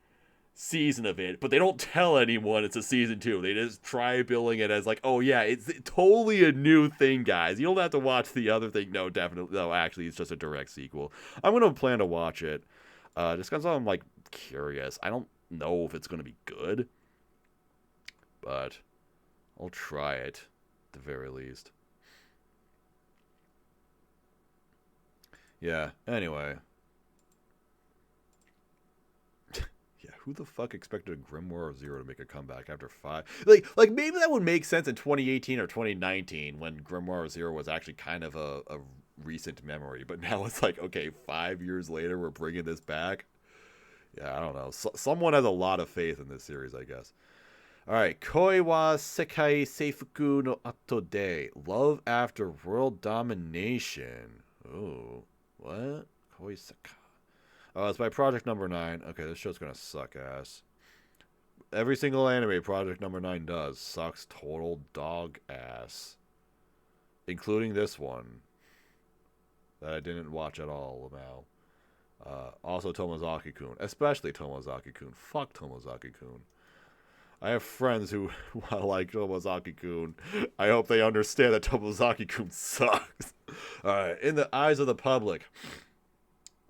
season of it, but they don't tell anyone it's a season 2. They just try billing it as like, oh yeah, it's totally a new thing, guys. You don't have to watch the other thing. No, definitely. No, actually, it's just a direct sequel. I'm going to plan to watch it. Just because I'm like curious. I don't know if it's going to be good, but I'll try it at the very least. Yeah, anyway. Yeah, who the fuck expected a Grimoire of Zero to make a comeback after 5? Like maybe that would make sense in 2018 or 2019 when Grimoire of Zero was actually kind of a recent memory. But now it's like, okay, 5 years later, we're bringing this back. Yeah, I don't know. Someone has a lot of faith in this series, I guess. All right, Koi wa Sekai Seifuku no Ato de. Love after world domination. Oh, what? Koi Sekai. Oh, it's by Project Number 9. Okay, this show's gonna suck ass. Every single anime Project Number 9 does sucks total dog ass. Including this one. That I didn't watch at all, Lamau. Also Tomozaki-kun. Especially Tomozaki-kun. Fuck Tomozaki-kun. I have friends who like Tomozaki-kun. I hope they understand that Tomozaki-kun sucks. Alright, in the eyes of the public,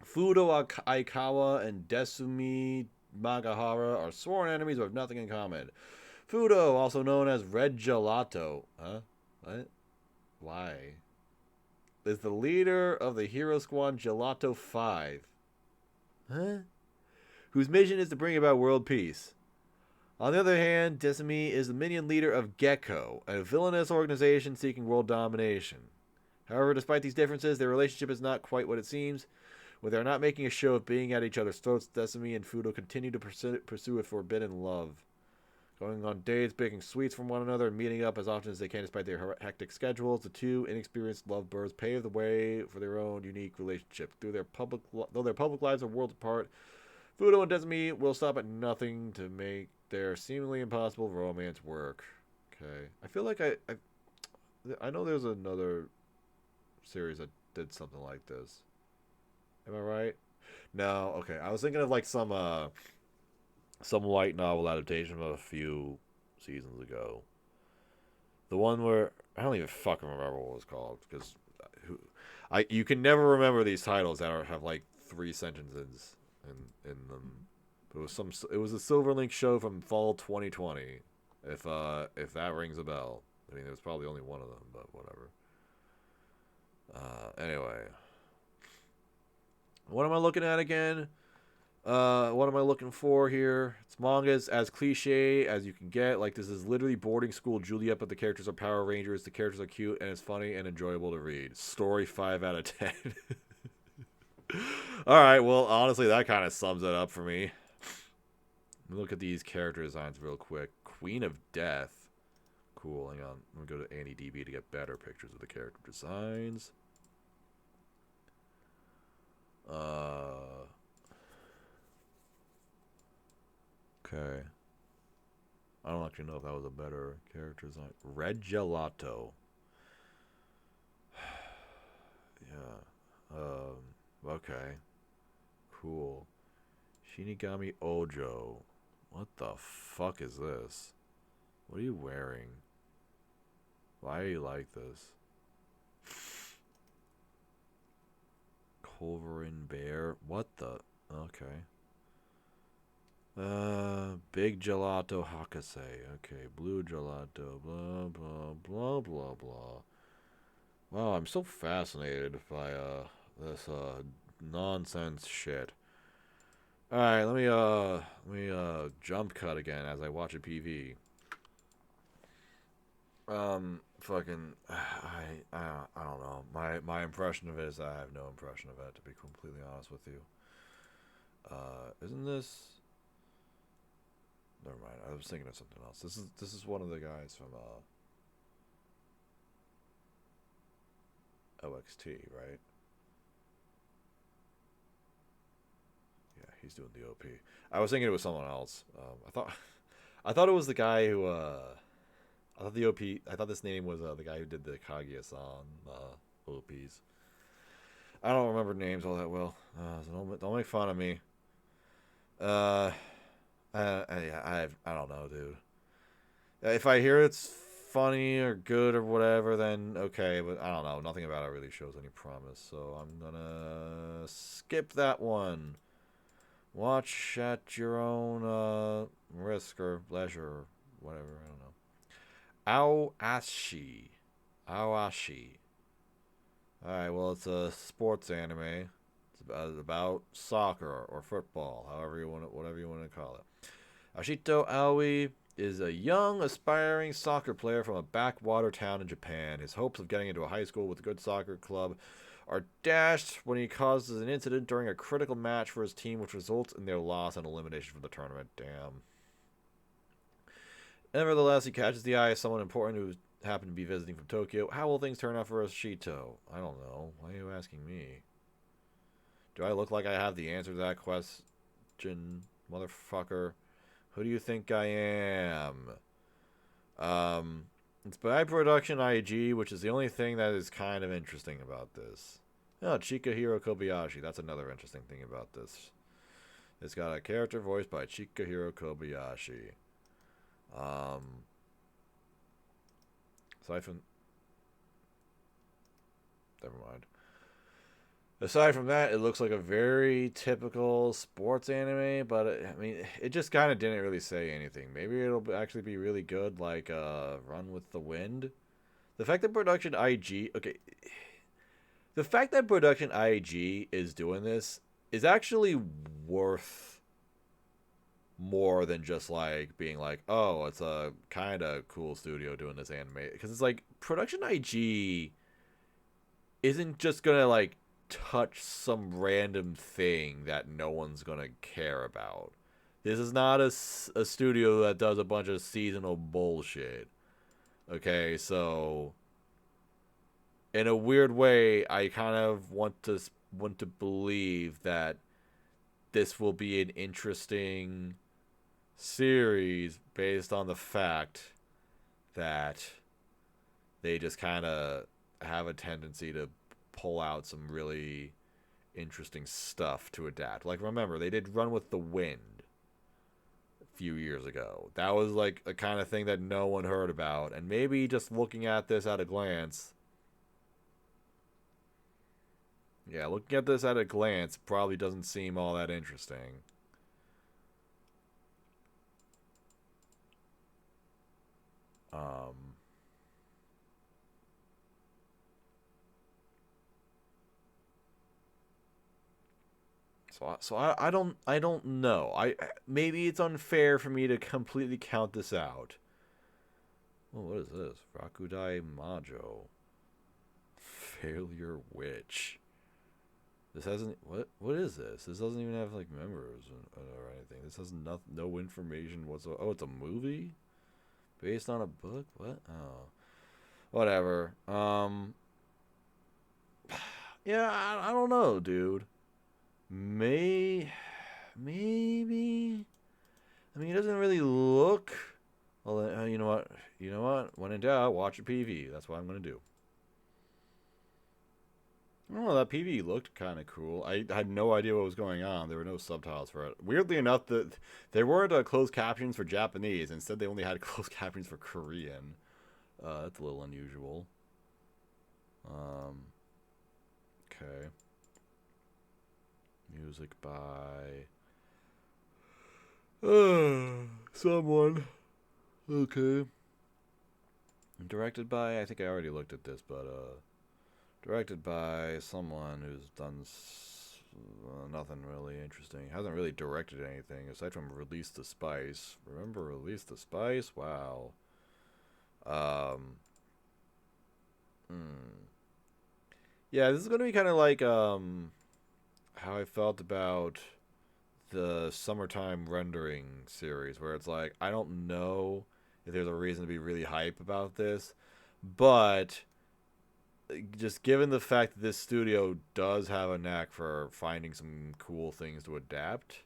Fudo Aikawa and Desumi Magahara are sworn enemies who have nothing in common. Fudo, also known as Red Gelato. Huh? What? Why? Is the leader of the Hero Squad Gelato 5. Huh? Whose mission is to bring about world peace. On the other hand, Desumi is the minion leader of Gekko, a villainous organization seeking world domination. However, despite these differences, their relationship is not quite what it seems. When they are not making a show of being at each other's throats, Desumi and Fudo continue to pursue a forbidden love. Going on dates, baking sweets from one another, and meeting up as often as they can despite their hectic schedules, the two inexperienced lovebirds pave the way for their own unique relationship. Though their public lives are worlds apart, Fudo and Desumi will stop at nothing to make their seemingly impossible romance work. Okay. I feel like I know there's another series that did something like this. Am I right? No, okay. I was thinking of like some light novel adaptation of a few seasons ago. The one where I don't even fucking remember what it was called, because you can never remember these titles that have like 3 sentences in them. But it was a Silverlink show from fall 2020. If that rings a bell. I mean, there's probably only one of them, but whatever. Anyway. What am I looking at again? What am I looking for here? It's mangas as cliche as you can get. Like, this is literally boarding school Juliet, but the characters are Power Rangers. The characters are cute, and it's funny and enjoyable to read. Story 5 out of 10. Alright, well, honestly, that kind of sums it up for me. Look at these character designs real quick. Queen of Death. Cool, hang on. I'm going to go to AnyDB to get better pictures of the character designs. Okay. I don't actually know if that was a better character design. Red Gelato. Yeah. Okay. Cool. Shinigami Ojo. What the fuck is this? What are you wearing? Why are you like this? Culverin Bear. What the? Okay. Big Gelato Hakase. Okay, Blue Gelato. Blah, blah, blah, blah, blah. Wow, I'm so fascinated by, this, nonsense shit. Alright, let me jump cut again as I watch a PV. Fucking, I don't know. My impression of it is I have no impression of it, to be completely honest with you. Isn't this... Never mind, I was thinking of something else. This is one of the guys from, OXT, right? Yeah, he's doing the OP. I was thinking it was someone else. I thought it was the guy who, I thought the OP, I thought this name was, the guy who did the Kaguya-san, OPs. I don't remember names all that well. So don't make fun of me. Yeah, I don't know, dude. If I hear it's funny or good or whatever, then okay, but I don't know. Nothing about it really shows any promise, so I'm gonna skip that one. Watch at your own risk or leisure or whatever, I don't know. Aoashi. Alright, well, it's a sports anime. It's about soccer or football, whatever you want to call it. Ashito Aoi is a young, aspiring soccer player from a backwater town in Japan. His hopes of getting into a high school with a good soccer club are dashed when he causes an incident during a critical match for his team, which results in their loss and elimination from the tournament. Damn. Nevertheless, he catches the eye of someone important who happened to be visiting from Tokyo. How will things turn out for Ashito? I don't know. Why are you asking me? Do I look like I have the answer to that question, motherfucker? Who do you think I am? It's by Production IG, which is the only thing that is kind of interesting about this. Oh, Chikahiro Kobayashi. That's another interesting thing about this. It's got a character voiced by Chikahiro Kobayashi. Aside from... Never mind. Aside from that, it looks like a very typical sports anime, but it just kind of didn't really say anything. Maybe it'll actually be really good, like Run with the Wind. The fact that Production IG, the fact that Production IG is doing this is actually worth more than just like being like, oh, it's a kind of cool studio doing this anime, because it's like Production IG isn't just gonna like touch some random thing that no one's gonna care about. This is not a studio that does a bunch of seasonal bullshit. Okay, so in a weird way, I kind of want to believe that this will be an interesting series based on the fact that they just kind of have a tendency to pull out some really interesting stuff to adapt. Like, remember, they did Run with the Wind a few years ago. That was like a kind of thing that no one heard about, and maybe just looking at this at a glance, probably doesn't seem all that interesting. Um, I don't know. Maybe it's unfair for me to completely count this out. Oh, what is this? Rakudai Majo. Failure Witch. This hasn't. What is this? This doesn't even have like members or anything. This has no information whatsoever. Oh, it's a movie based on a book. What? Oh, whatever. Yeah, I don't know, dude. Maybe. I mean, it doesn't really look. Well, you know what? You know what? When in doubt, watch a PV. That's what I'm gonna do. Oh, that PV looked kind of cool. I had no idea what was going on. There were no subtitles for it. Weirdly enough, there weren't closed captions for Japanese. Instead, they only had closed captions for Korean. That's a little unusual. Okay. Music by someone. Okay. Directed by, I think I already looked at this, but directed by someone who's done nothing really interesting. Hasn't really directed anything aside from Release the Spice. Remember Release the Spice? Wow. Yeah, this is gonna be kind of like how I felt about the Summertime Rendering series, where it's like I don't know if there's a reason to be really hype about this, but just given the fact that this studio does have a knack for finding some cool things to adapt,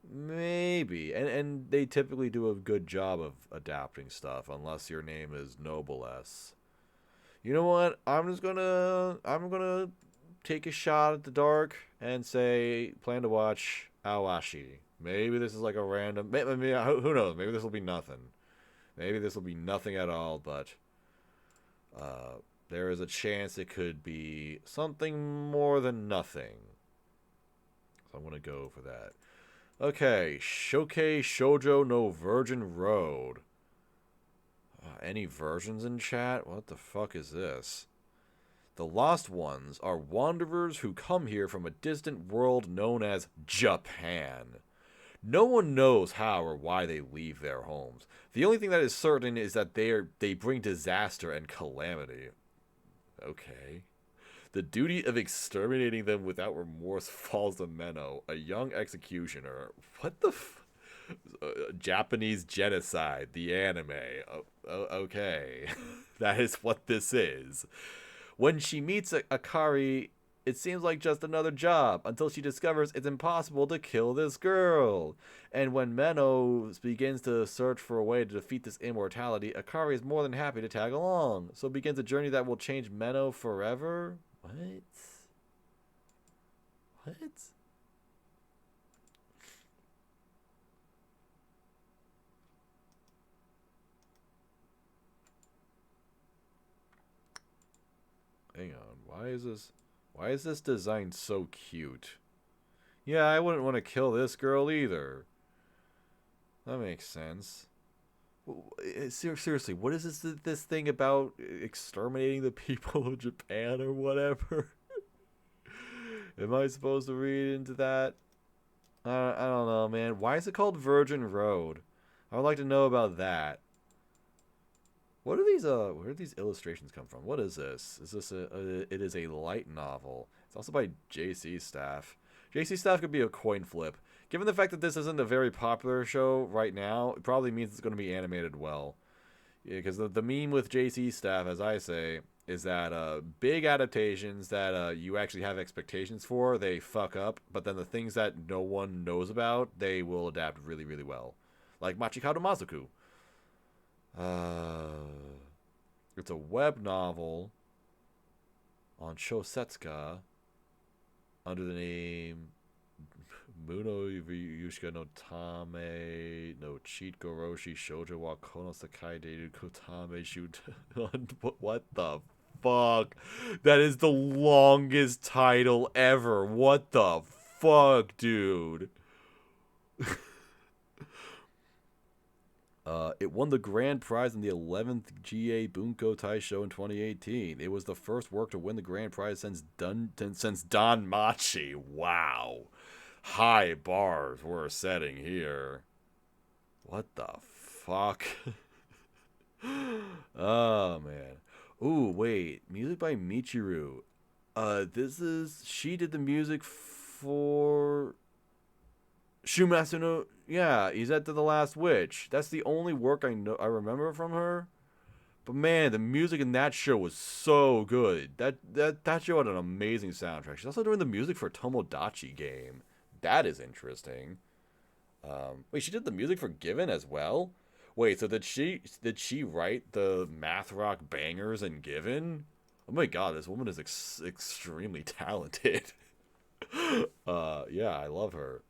maybe. And they typically do a good job of adapting stuff, unless your name is Noble S. You know what? I'm gonna take a shot at the dark and say plan to watch Awashi. Maybe this is like a random. Maybe, who knows? Maybe this will be nothing. Maybe this will be nothing at all. But there is a chance it could be something more than nothing. So I'm gonna go for that. Okay, Shokei Shoujo no Virgin Road. Any versions in chat? What the fuck is this? The Lost Ones are wanderers who come here from a distant world known as Japan. No one knows how or why they leave their homes. The only thing that is certain is that they bring disaster and calamity. Okay. The duty of exterminating them without remorse falls to Menno, a young executioner. What the Japanese genocide, the anime. Okay. That is what this is. When she meets Akari, it seems like just another job until she discovers it's impossible to kill this girl. And when Menno begins to search for a way to defeat this immortality, Akari is more than happy to tag along. So begins a journey that will change Menno forever. What? What? Hang on, why is this design so cute? Yeah, I wouldn't want to kill this girl either. That makes sense. Seriously, what is this thing about exterminating the people of Japan or whatever? Am I supposed to read into that? I don't know, man. Why is it called Virgin Road? I would like to know about that. What are these? Where do these illustrations come from? What is this? Is this it is a light novel. It's also by JC Staff. JC Staff could be a coin flip. Given the fact that this isn't a very popular show right now, it probably means it's going to be animated well. Yeah, because the meme with JC Staff, as I say, is that big adaptations that you actually have expectations for, they fuck up. But then the things that no one knows about, they will adapt really, really well. Like Machikado Masaku. It's a web novel on Shosetsuka under the name Muno Yushka no Tame no Cheat Goroshi Shoujo wa Kono Sakai Deru Kotame Shoot. What the fuck? That is the longest title ever. What the fuck, dude? It won the grand prize in the 11th GA Bunko Taisho in 2018. It was the first work to win the grand prize since Don Machi. Wow. High bars we're setting here. What the fuck? Oh, man. Ooh, wait. Music by Michiru. She did the music for Shumasu no... Yeah, Izetta the Last Witch. That's the only work I remember from her. But man, the music in that show was so good. That show had an amazing soundtrack. She's also doing the music for Tomodachi Game. That is interesting. Wait, she did the music for Given as well? Wait, so did she write the math rock bangers in Given? Oh my god, this woman is extremely talented. Yeah, I love her.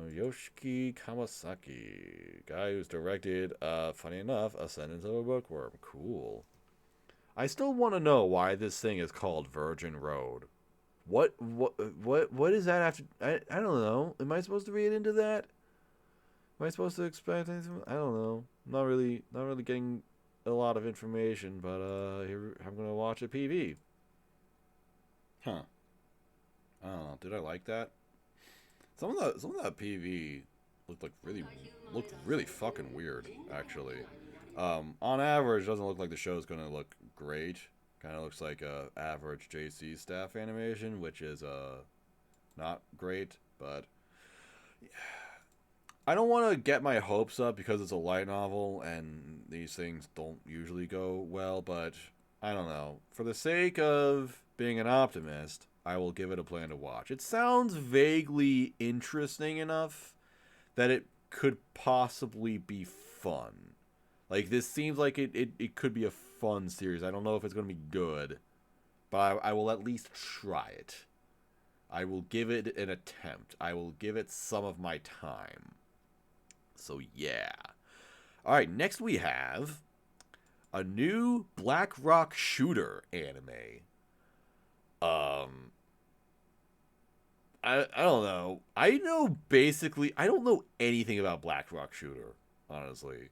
Yoshiki Kamasaki, guy who's directed, funny enough, Ascendance of a Bookworm. Cool. I still want to know why this thing is called Virgin Road. What is that after? I don't know. Am I supposed to read into that? Am I supposed to expect anything? I don't know. Not really getting a lot of information, but here I'm gonna watch a PV. Huh. I don't know. Did I like that? Some of that PV looked really fucking weird, actually. On average, it doesn't look like the show's gonna look great. Kind of looks like a average JC staff animation, which is not great, but yeah. I don't want to get my hopes up because it's a light novel and these things don't usually go well, but I don't know. For the sake of being an optimist, I will give it a plan to watch. It sounds vaguely interesting enough that it could possibly be fun. Like, this seems like it could be a fun series. I don't know if it's going to be good, but I will at least try it. I will give it an attempt. I will give it some of my time. So, yeah. Alright, next we have a new Black Rock Shooter anime. I don't know. I don't know anything about Black Rock Shooter, honestly.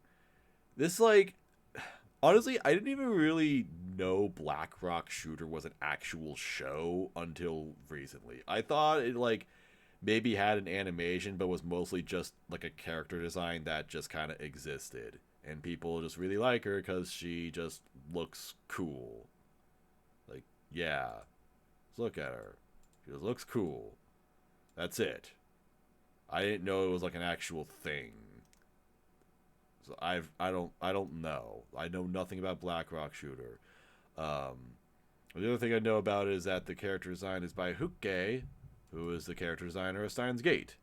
Honestly, I didn't even really know Black Rock Shooter was an actual show until recently. I thought it, maybe had an animation, but was mostly just, a character design that just kind of existed. And people just really like her because she just looks cool. Yeah. Just look at her. She just looks cool. That's it. I didn't know it was, an actual thing. So I don't know. I know nothing about Black Rock Shooter. The other thing I know about is that the character design is by Rikei, who is the character designer of Steins Gate.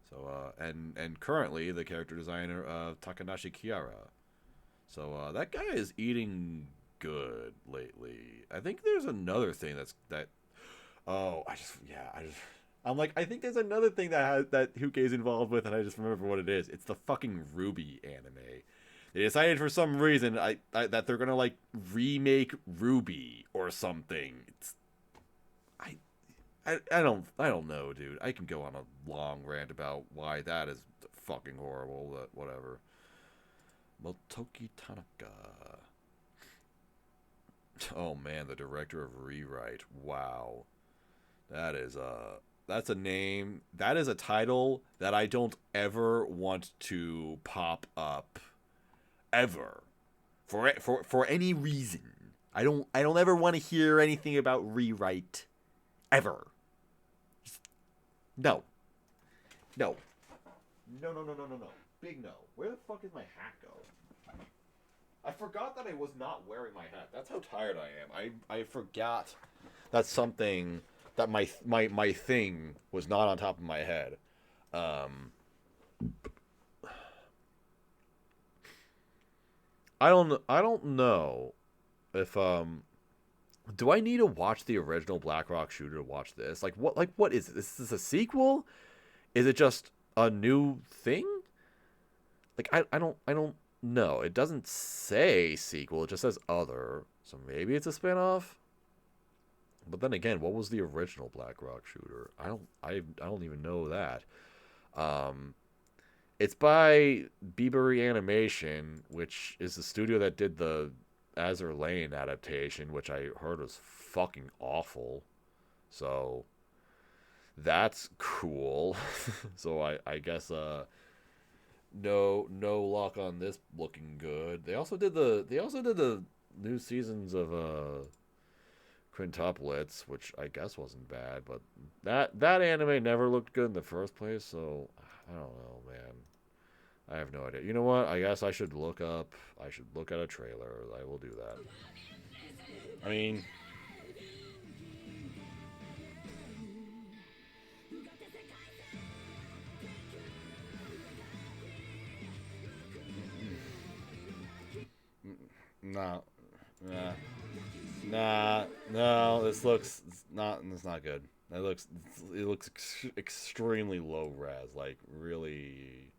So and currently the character designer of Takanashi Kiara. So that guy is eating good lately. I think there's another thing I think there's another thing that Rikei's involved with, and I just remember what it is. It's the fucking Ruby anime. They decided for some reason that they're gonna remake Ruby or something. I don't know, dude. I can go on a long rant about why that is fucking horrible, but whatever. Motoki Tanaka. Oh man, the director of Rewrite. Wow. That's a name. That is a title that I don't ever want to pop up ever. For any reason. I don't ever want to hear anything about Rewrite ever. No. No. No. Big no. Where the fuck is my hat go? I forgot that I was not wearing my hat. That's how tired I am. I forgot that something that my thing was not on top of my head. I don't know if do I need to watch the original Black Rock Shooter to watch this? What is it? Is this a sequel? Is it just a new thing? I don't know. It doesn't say sequel, it just says other. So maybe it's a spin-off? But then again, what was the original Black Rock Shooter? I don't even know that. It's by Biebery Animation, which is the studio that did the Azur Lane adaptation, which I heard was fucking awful. So that's cool. So I guess no luck on this looking good. They also did the new seasons of Quintuplets, which I guess wasn't bad, but that anime never looked good in the first place, so I don't know, man. I have no idea. You know what? I guess I should look at a trailer. I will do that. I mean, no, no. It's not good. It looks extremely low res, like really,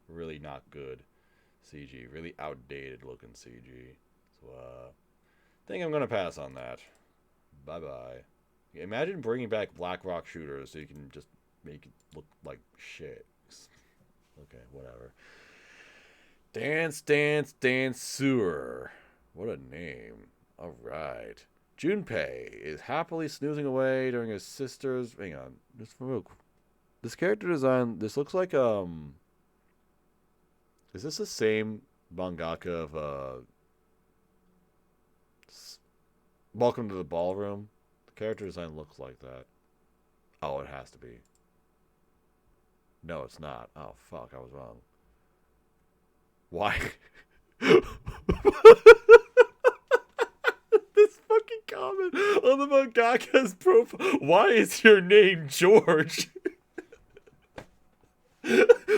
really not good CG, really outdated looking CG. So I think I'm gonna pass on that. Bye bye. Imagine bringing back Black Rock shooters so you can just make it look like shit. Okay, whatever. Dance Sewer. What a name. Alright. Junpei is happily snoozing away during his sister's... Hang on. This character design... This looks like, Is this the same mangaka of, Welcome to the Ballroom? The character design looks like that. Oh, it has to be. No, it's not. Oh, fuck. I was wrong. Why? This fucking comment on the mangaka's profile. Why is your name George?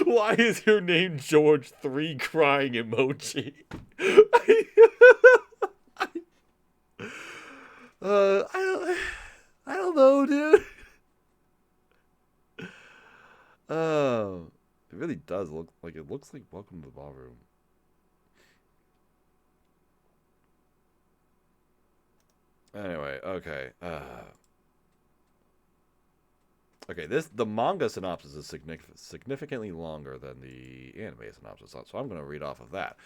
Why is your name George 3 crying emoji? I don't know, dude. It really does look like Welcome to the Ballroom. Anyway, okay. Okay, the manga synopsis is significantly longer than the anime synopsis, so I'm going to read off of that.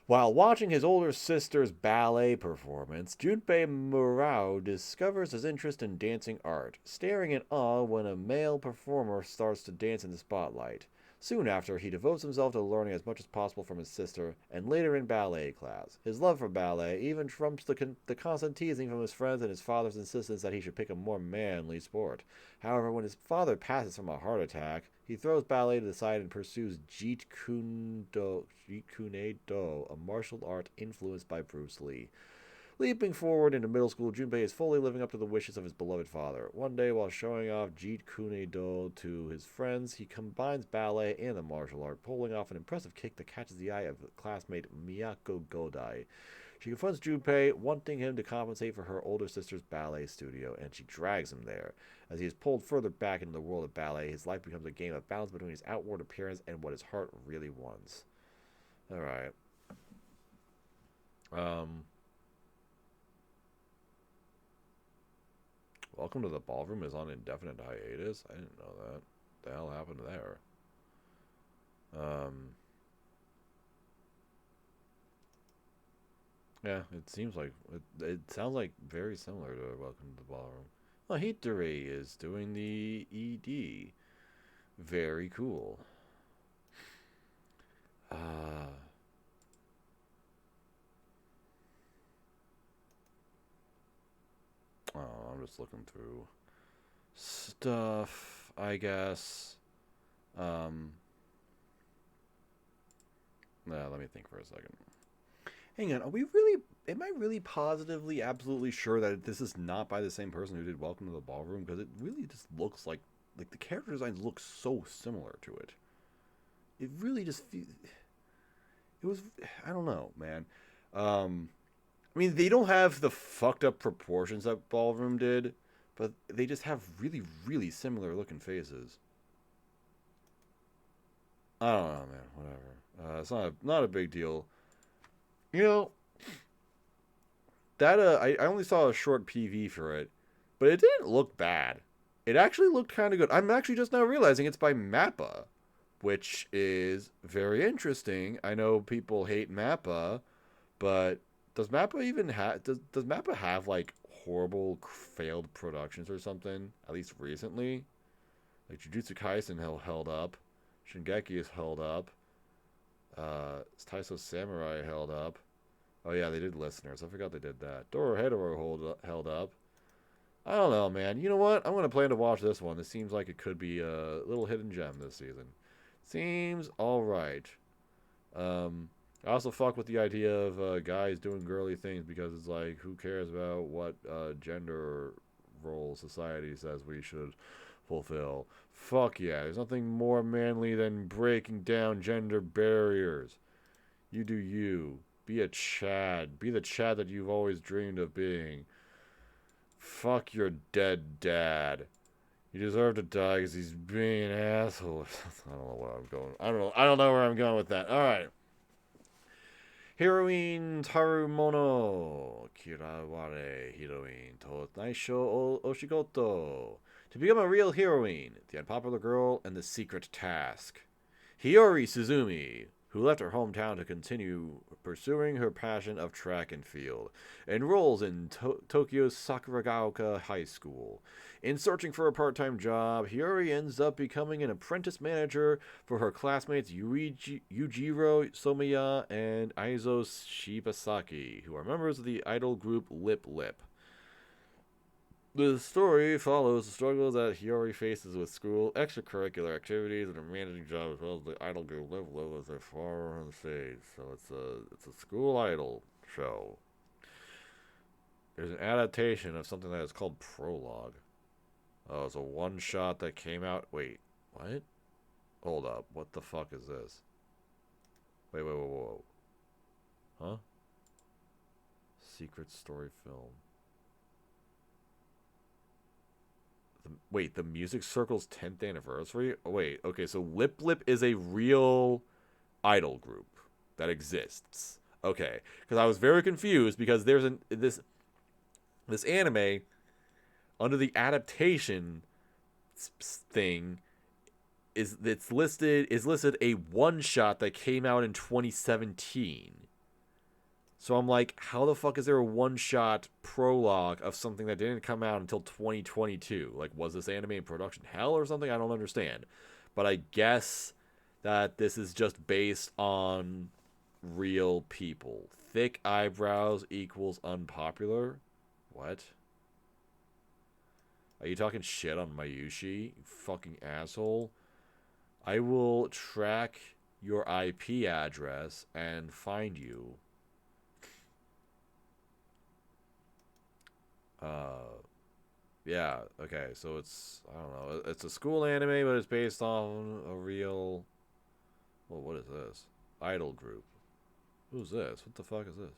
While watching his older sister's ballet performance, Junpei Murao discovers his interest in dancing art, staring in awe when a male performer starts to dance in the spotlight. Soon after, he devotes himself to learning as much as possible from his sister, and later in ballet class. His love for ballet even trumps the constant teasing from his friends and his father's insistence that he should pick a more manly sport. However, when his father passes from a heart attack, he throws ballet to the side and pursues Jeet Kune Do, a martial art influenced by Bruce Lee. Leaping forward into middle school, Junpei is fully living up to the wishes of his beloved father. One day, while showing off Jeet Kune Do to his friends, he combines ballet and the martial art, pulling off an impressive kick that catches the eye of classmate Miyako Godai. She confronts Junpei, wanting him to compensate for her older sister's ballet studio, and she drags him there. As he is pulled further back into the world of ballet, his life becomes a game of balance between his outward appearance and what his heart really wants. Alright. Welcome to the Ballroom is on indefinite hiatus? I didn't know that. What the hell happened there? Yeah, it seems like... It sounds like very similar to Welcome to the Ballroom. Well, Hitori is doing the ED. Very cool. Oh, I'm just looking through stuff, I guess. Let me think for a second. Hang on, am I really positively, absolutely sure that this is not by the same person who did Welcome to the Ballroom? Because it really just looks like the character designs look so similar to it. It really just feels... It was... I don't know, man. I mean, they don't have the fucked up proportions that Ballroom did, but they just have really, really similar looking faces. I don't know, man. Whatever. It's not a big deal. You know, that I only saw a short PV for it, but it didn't look bad. It actually looked kind of good. I'm actually just now realizing it's by Mappa. which is very interesting. I know people hate Mappa, but does Mappa even have does Mappa have like horrible failed productions or something? At least recently, like Jujutsu Kaisen held up, Shingeki is held up, Taiso Samurai held up. Oh yeah, they did Listeners. I forgot they did that. Dorohedoro held up. I don't know, man. You know what? I'm gonna plan to watch this one. This seems like it could be a little hidden gem this season. Seems all right. I also fuck with the idea of guys doing girly things because it's like, who cares about what gender role society says we should fulfill? Fuck yeah. There's nothing more manly than breaking down gender barriers. You do you. Be a Chad. Be the Chad that you've always dreamed of being. Fuck your dead dad. You deserve to die because he's being an asshole. I don't know where I'm going. I don't know where I'm going with that. All right. Heroine Tarumono Kiraware Heroine to Naisho Oshigoto. To become a real heroine, the unpopular girl, and the secret task. Hiyori Suzumi, who left her hometown to continue pursuing her passion of track and field, enrolls in Tokyo's Sakuragaoka High School. In searching for a part-time job, Hiyori ends up becoming an apprentice manager for her classmates Yujiro Somiya and Aizo Shibasaki, who are members of the idol group Lip Lip. The story follows the struggles that Hiyori faces with school, extracurricular activities, and her managing job, as well as the idol group Lip Lip as they far on the stage. So it's a school idol show. There's an adaptation of something that is called Prologue. Oh, it's a one-shot that came out... Wait, what? Hold up. What the fuck is this? Wait, whoa. Huh? Secret story film. Wait, the Music Circle's 10th anniversary? Oh, wait, okay, so Lip Lip is a real idol group that exists. Okay, because I was very confused because there's this anime under the adaptation thing is listed a one shot that came out in 2017. So I'm like, how the fuck is there a one-shot prologue of something that didn't come out until 2022? Like, was this anime in production hell or something? I don't understand. But I guess that this is just based on real people. Thick eyebrows equals unpopular? What? Are you talking shit on Mayushi, you fucking asshole? I will track your IP address and find you. Yeah, okay, so it's, I don't know, it's a school anime, but it's based on a real, well, what is this? Idol group. Who's this? What the fuck is this?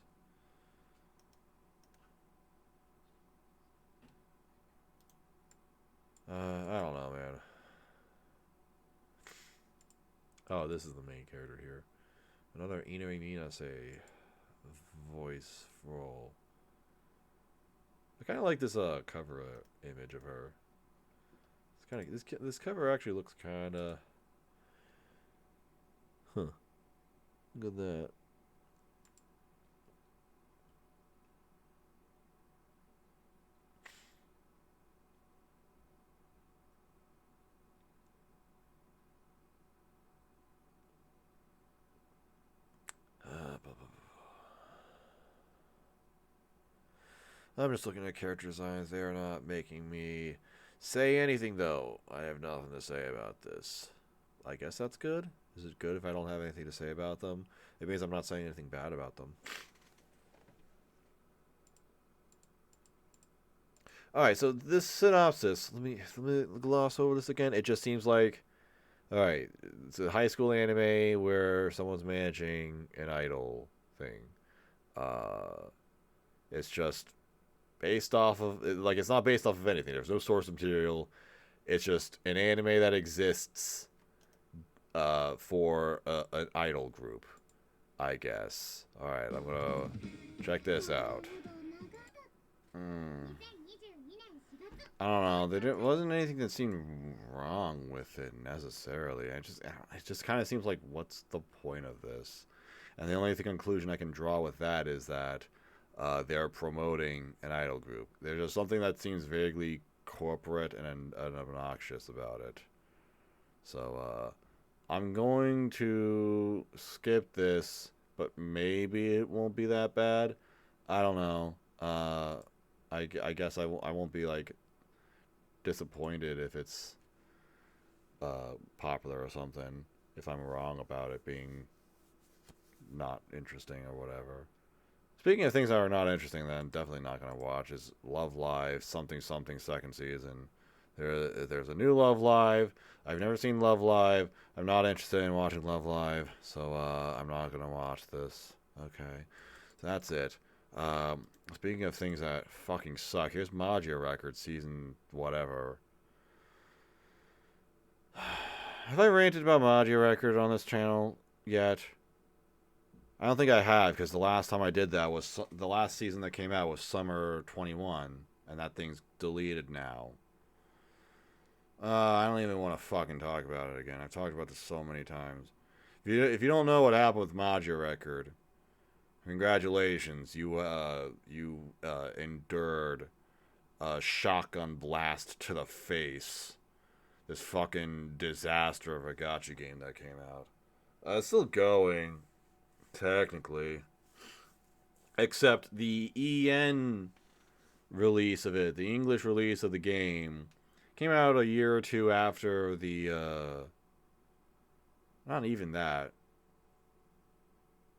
I don't know, man. Oh, this is the main character here. Another Iinazuke voice role. I kind of like this cover image of her. It's kind of this cover actually looks kind of, huh? Look at that. I'm just looking at character designs. They are not making me say anything, though. I have nothing to say about this. I guess that's good. Is it good if I don't have anything to say about them? It means I'm not saying anything bad about them. Alright, so this synopsis, let me gloss over this again. It just seems like, alright, it's a high school anime where someone's managing an idol thing. It's just based off of, like, it's not based off of anything. There's no source material. It's just an anime that exists for an idol group, I guess. Alright, I'm gonna check this out. I don't know. Wasn't anything that seemed wrong with it necessarily. It just kind of seems like, what's the point of this? And the only conclusion I can draw with that is that they're promoting an idol group. There's just something that seems vaguely corporate and obnoxious about it. So I'm going to skip this, but maybe it won't be that bad. I don't know. I guess I won't be like disappointed if it's popular or something. If I'm wrong about it being not interesting or whatever. Speaking of things that are not interesting, that I'm definitely not going to watch is Love Live something second season. There's a new Love Live. I've never seen Love Live. I'm not interested in watching Love Live, so I'm not going to watch this. Okay, so that's it. Speaking of things that fucking suck, here's Magia Records season whatever. Have I ranted about Magia Record on this channel yet? I don't think I have, because the last time I did that was the last season that came out was Summer 21, and that thing's deleted now. I don't even want to fucking talk about it again. I've talked about this so many times. If you don't know what happened with Magia Record, congratulations. You endured a shotgun blast to the face. This fucking disaster of a gacha game that came out. It's still going, technically. Except the EN release of it, the English release of the game, came out a year or two after the, not even that.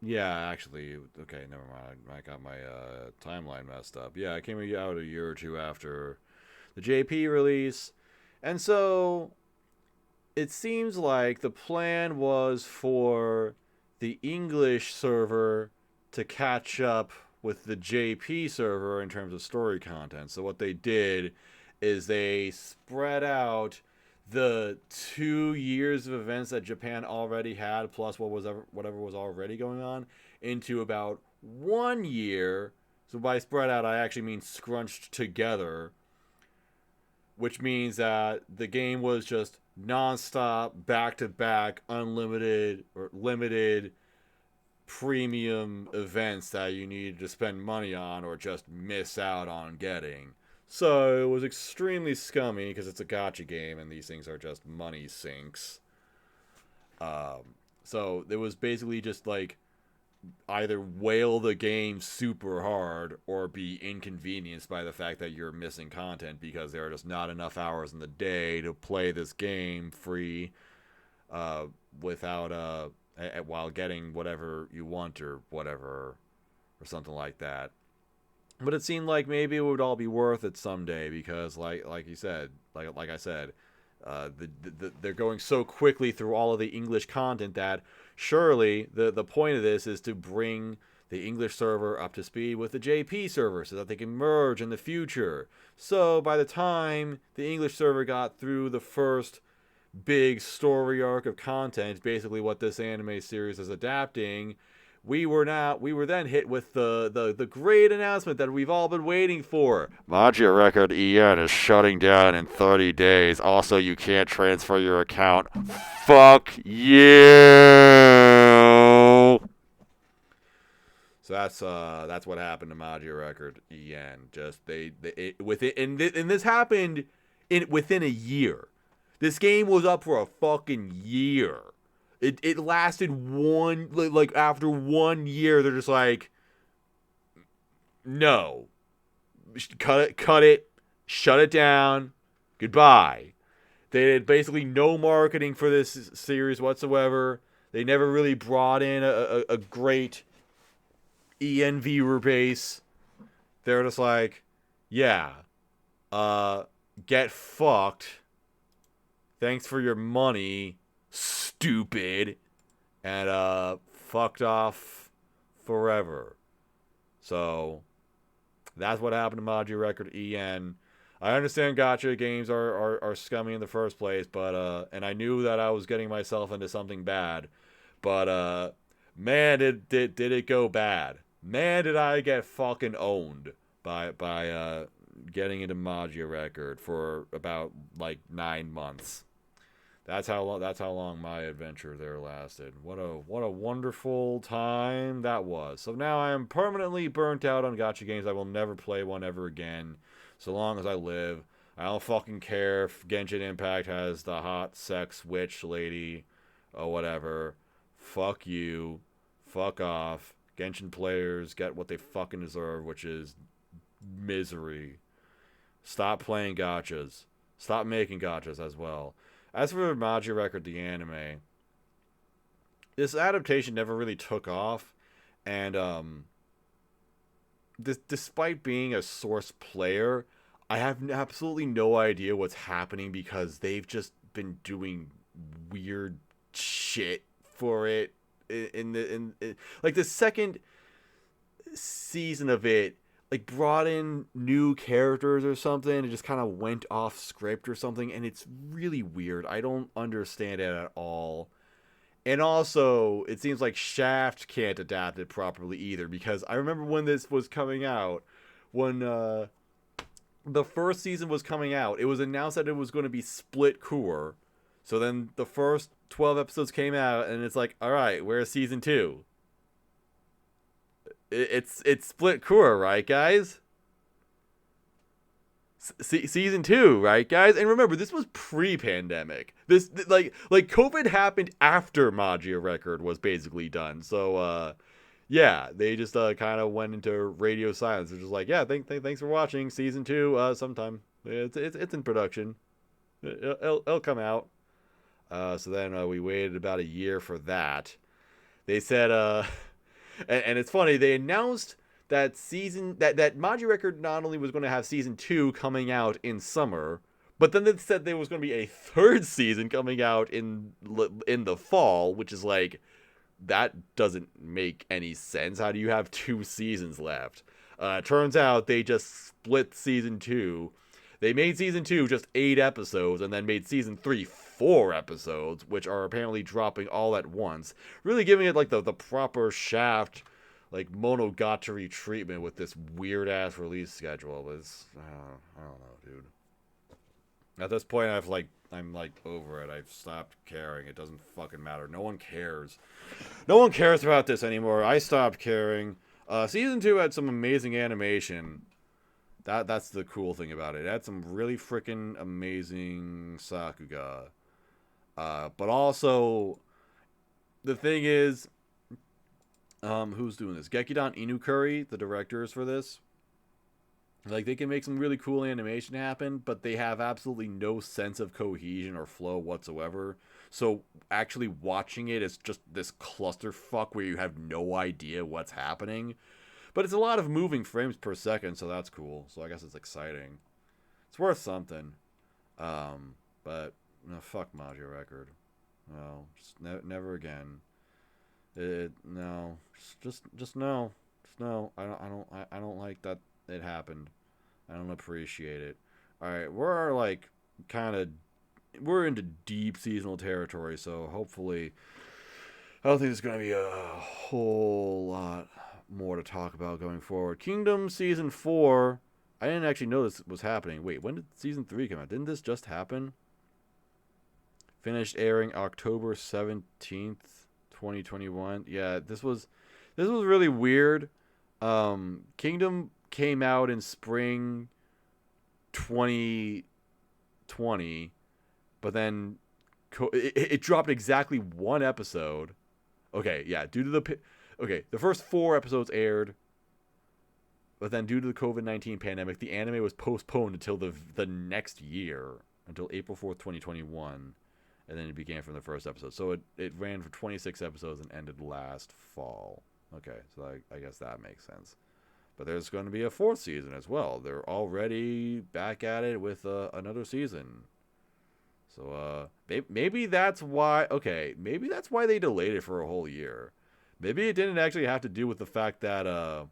Yeah, actually, okay, never mind. I got my timeline messed up. Yeah, it came out a year or two after the JP release. And so, it seems like the plan was for the English server to catch up with the JP server in terms of story content. So what they did is they spread out the 2 years of events that Japan already had, plus whatever was already going on, into about 1 year. So by spread out, I actually mean scrunched together, which means that the game was just non-stop, back-to-back, unlimited or limited premium events that you needed to spend money on or just miss out on getting. So it was extremely scummy because it's a gacha game and these things are just money sinks. So it was basically just like either whale the game super hard or be inconvenienced by the fact that you're missing content because there are just not enough hours in the day to play this game free without while getting whatever you want or whatever or something like that. But it seemed like maybe it would all be worth it someday because like you said, like I said, they're going so quickly through all of the English content that surely the point of this is to bring the English server up to speed with the JP server so that they can merge in the future. So by the time the English server got through the first big story arc of content, basically what this anime series is adapting, we were then hit with the great announcement that we've all been waiting for. Magia Record EN is shutting down in 30 days. Also, you can't transfer your account. Fuck you! So that's what happened to Magia Record EN. Just and this happened within a year. This game was up for a fucking year. It lasted after 1 year, they're just like, no, cut it, shut it down, goodbye. They had basically no marketing for this series whatsoever. They never really brought in a great EN viewer base. They're just like, yeah, get fucked. Thanks for your money, stupid, and fucked off forever. So that's what happened to Magia Record EN. I understand gacha games are scummy in the first place, but and I knew that I was getting myself into something bad, but man, did it go bad. Man, did I get fucking owned by getting into Magia Record for about like 9 months. That's how long my adventure there lasted. What a wonderful time that was. So now I am permanently burnt out on gacha games. I will never play one ever again, so long as I live. I don't fucking care if Genshin Impact has the hot sex witch lady or whatever. Fuck you. Fuck off. Genshin players get what they fucking deserve, which is misery. Stop playing gachas. Stop making gachas as well. As for Magia Record, the anime, this adaptation never really took off, and despite being a source player, I have absolutely no idea what's happening because they've just been doing weird shit for it. In like the second season of it, like brought in new characters or something. It just kind of went off script or something, and it's really weird. I don't understand it at all. And also, it seems like Shaft can't adapt it properly either, because I remember when this was coming out, when the first season was coming out, it was announced that it was going to be split core. So then the first 12 episodes came out, and it's like, all right, where's season 2? It's split core, right, guys? Season 2, right, guys? And remember, this was pre-pandemic. This like COVID happened after Magia Record was basically done. So yeah, they just kind of went into radio silence. They're just like, yeah, thanks for watching season 2. Sometime it's in production. It'll come out. So then we waited about a year for that. They said and it's funny, they announced that that Magia Record not only was going to have season 2 coming out in summer, but then they said there was going to be a third season coming out in the fall, which is like, that doesn't make any sense. How do you have 2 seasons left? Turns out they just split season 2. They made season 2 just 8 episodes, and then made season 3 4 episodes, which are apparently dropping all at once, really giving it like the proper Shaft, like monogatari treatment with this weird ass release schedule. But I don't know, dude. At this point, I'm over it. I've stopped caring. It doesn't fucking matter. No one cares. No one cares about this anymore. I stopped caring. Season 2 had some amazing animation. That's the cool thing about it. It had some really freaking amazing Sakuga. But also, the thing is, who's doing this? Gekidon Inukuri, the directors for this. Like, they can make some really cool animation happen, but they have absolutely no sense of cohesion or flow whatsoever. So actually watching it is just this clusterfuck where you have no idea what's happening. But it's a lot of moving frames per second, so that's cool. So I guess it's exciting. It's worth something. But no, fuck Magia Record. No, just never again. No, just no, just no. I don't like that it happened. I don't appreciate it. All right, we're into deep seasonal territory, so hopefully, I don't think there's gonna be a whole lot more to talk about going forward. Kingdom season 4. I didn't actually know this was happening. Wait, when did season 3 come out? Didn't this just happen? Finished airing October 17th, 2021. Yeah, this was really weird. Kingdom came out in spring 2020, but then it dropped exactly 1 episode. Okay, yeah, the first 4 episodes aired, but then due to the COVID-19 pandemic, the anime was postponed until the next year, until April 4th, 2021, and then it began from the first episode. So it ran for 26 episodes and ended last fall. Okay, so I guess that makes sense. But there's going to be a 4th season as well. They're already back at it with another season. So maybe that's why. Okay, maybe that's why they delayed it for a whole year. Maybe it didn't actually have to do with the fact that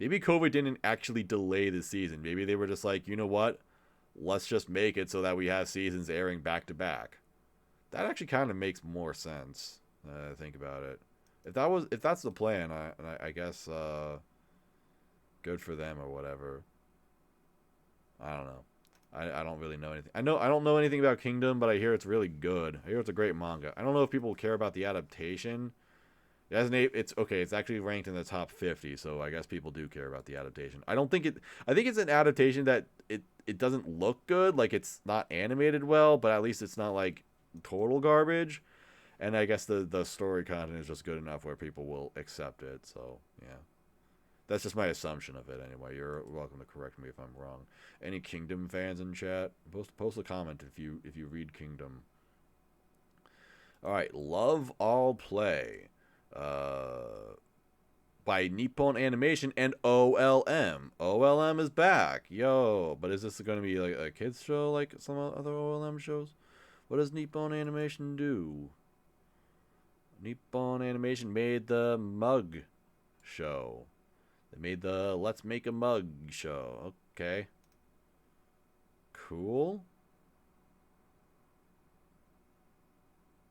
maybe COVID didn't actually delay the season. Maybe they were just like, you know what? Let's just make it so that we have seasons airing back to back. That actually kind of makes more sense. Think about it. If that's the plan, I guess good for them or whatever. I don't know. I don't really know anything. I don't know anything about Kingdom, but I hear it's really good. I hear it's a great manga. I don't know if people care about the adaptation. It has it's okay. It's actually ranked in the top 50, so I guess people do care about the adaptation. I don't think it. I think it's an adaptation that it doesn't look good. Like it's not animated well, but at least it's not like total garbage. And I guess the story content is just good enough where people will accept it. So yeah. That's just my assumption of it anyway. You're welcome to correct me if I'm wrong. Any Kingdom fans in chat? Post a comment if you read Kingdom. All right, Love All Play, by Nippon Animation and OLM. OLM is back, yo! But is this going to be like a kids show like some other OLM shows? What does Nippon Animation do? Nippon Animation made the Mug show. They made the Let's Make a Mug show. Okay. Cool.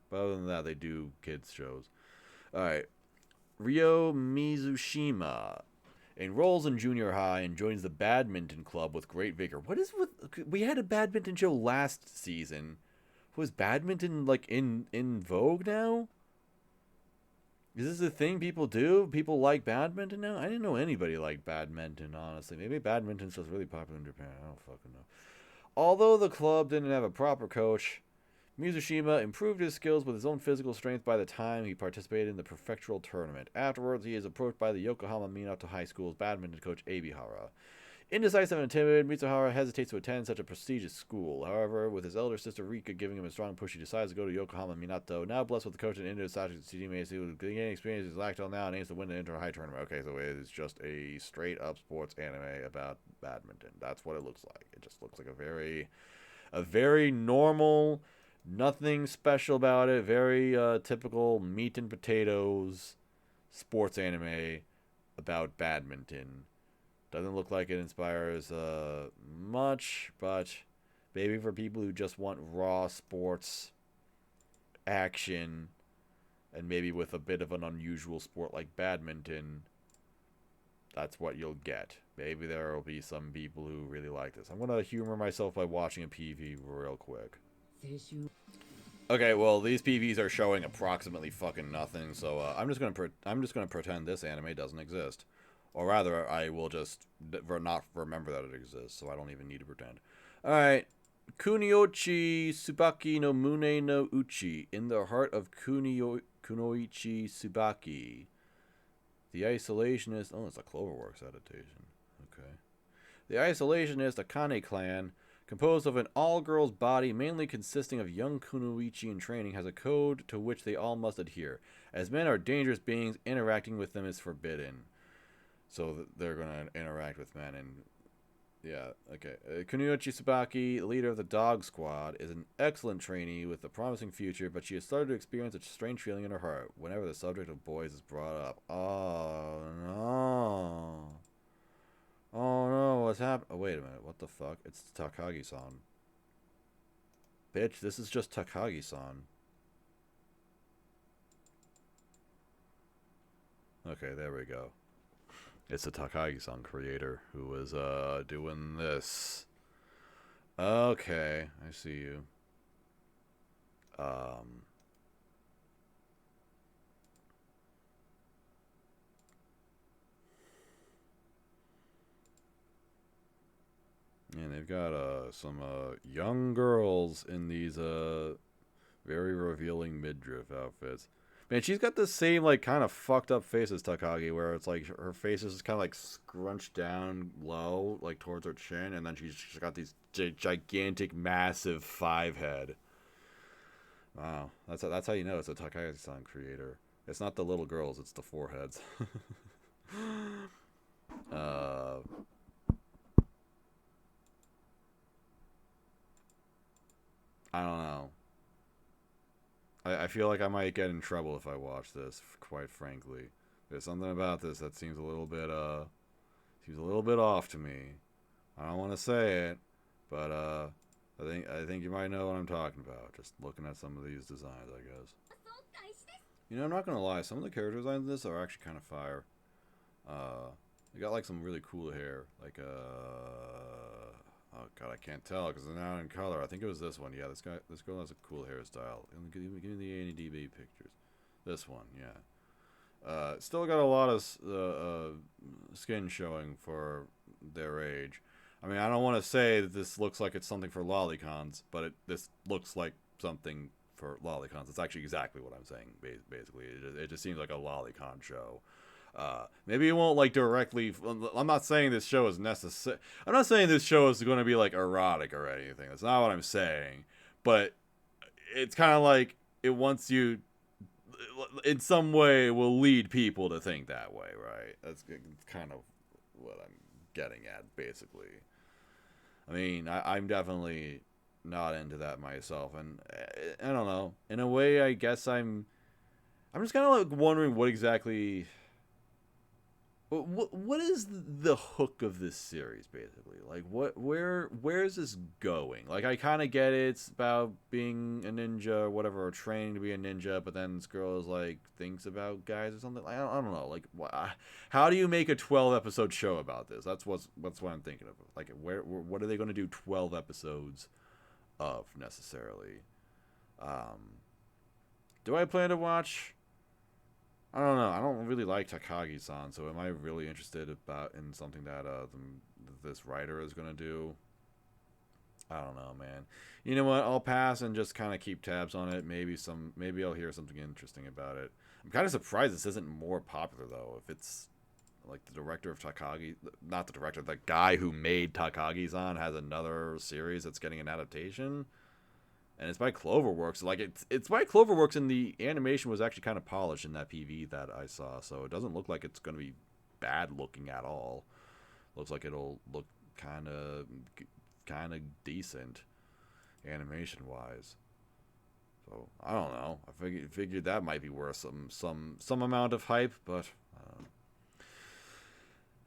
But other than that, they do kids shows. Alright. Ryo Mizushima enrolls in junior high and joins the badminton club with great vigor. What is with... We had a badminton show last season. Was badminton, like, in vogue now? Is this a thing people do? People like badminton now? I didn't know anybody liked badminton, honestly. Maybe badminton's just really popular in Japan. I don't fucking know. Although the club didn't have a proper coach, Mizushima improved his skills with his own physical strength by the time he participated in the prefectural tournament. Afterwards, he is approached by the Yokohama Minato High School's badminton coach, Abihara. Indecisive and timid, Mitsuhara hesitates to attend such a prestigious school. However, with his elder sister Rika giving him a strong push, he decides to go to Yokohama Minato. Now blessed with the coach and Iinazuke Shijou, who gain experience is lacked till now and aims to win the inter-high tournament. Okay, so it is just a straight-up sports anime about badminton. That's what it looks like. It just looks like a very normal, nothing special about it, very typical meat and potatoes sports anime about badminton. Doesn't look like it inspires much, but maybe for people who just want raw sports action, and maybe with a bit of an unusual sport like badminton, that's what you'll get. Maybe there will be some people who really like this. I'm gonna humor myself by watching a PV real quick. Okay, well these PVs are showing approximately fucking nothing, so I'm just gonna pretend this anime doesn't exist. Or rather, I will just not remember that it exists, so I don't even need to pretend. Alright. Kunioichi Tsubaki no Mune no Uchi. In the heart of Kunoichi Tsubaki. The Isolationist... Oh, it's a Cloverworks adaptation. Okay. The Isolationist Akane clan, composed of an all-girls body mainly consisting of young Kunoichi in training, has a code to which they all must adhere. As men are dangerous beings, interacting with them is forbidden. So they're going to interact with men, and yeah, okay. Kunioichi Tsubaki, leader of the Dog Squad, is an excellent trainee with a promising future, but she has started to experience a strange feeling in her heart whenever the subject of boys is brought up. Oh, no. Oh, no, what's happened? Oh, wait a minute, what the fuck? It's Takagi-san. Bitch, this is just Takagi-san. Okay, there we go. It's the Takagi-san creator who is doing this. Okay, I see you. And they've got some young girls in these very revealing midriff outfits. Man, she's got the same, like, kind of fucked up face as Takagi, where it's like her face is just kind of like scrunched down low, like towards her chin, and then she's got these gigantic, massive 5-head. Wow, that's how you know it's a Takagi-san creator. It's not the little girls, it's the foreheads. I don't know. I feel like I might get in trouble if I watch this, quite frankly. There's something about this that seems a little bit off to me. I don't want to say it, but I think you might know what I'm talking about, just looking at some of these designs, I guess. You know, I'm not gonna lie, some of the character designs in this are actually kind of fire. They got like some really cool hair, like Oh god, I can't tell because they're not in color. I think it was this one. Yeah, this girl has a cool hairstyle. Give me the ANDB pictures. This one, yeah. Still got a lot of skin showing for their age. I mean, I don't want to say that this looks like it's something for lolicons, but this looks like something for lolicons. It's actually exactly what I'm saying. Basically, it just seems like a lolicon show. Maybe it won't like directly. I'm not saying this show is necessary. I'm not saying this show is going to be like erotic or anything. That's not what I'm saying. But it's kind of like it wants you, in some way, will lead people to think that way, right? That's kind of what I'm getting at, basically. I mean, I'm definitely not into that myself, and I don't know. In a way, I guess I'm just kind of like wondering what exactly. What is the hook of this series, basically? Like, where is this going? Like, I kind of get it. It's about being a ninja or whatever, or training to be a ninja, but then this girl is, like, thinks about guys or something. I don't know. Like, how do you make a 12-episode show about this? That's what I'm thinking of. Like, what are they going to do 12 episodes of, necessarily? Do I plan to watch... I don't know. I don't really like Takagi-san, so am I really interested in something that this writer is gonna do? I don't know, man. You know what? I'll pass and just kind of keep tabs on it. Maybe I'll hear something interesting about it. I'm kind of surprised this isn't more popular though. If it's like the director of Takagi, not the director, the guy who made Takagi-san has another series that's getting an adaptation. And it's by Cloverworks. Like, it's by Cloverworks, and the animation was actually kind of polished in that PV that I saw. So it doesn't look like it's going to be bad looking at all. Looks like it'll look kind of decent animation wise. So I don't know. I figured that might be worth some amount of hype, but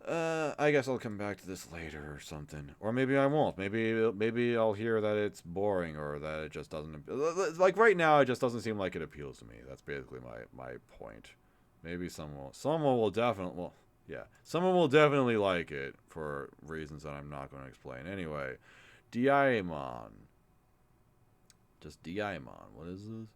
I guess I'll come back to this later or something. Or maybe I won't. Maybe I'll hear that it's boring or that it just doesn't... Like, right now, it just doesn't seem like it appeals to me. That's basically my point. Maybe someone will definitely... Well, yeah. Someone will definitely like it for reasons that I'm not going to explain. Anyway, Daimaou. Just Daimaou. What is this?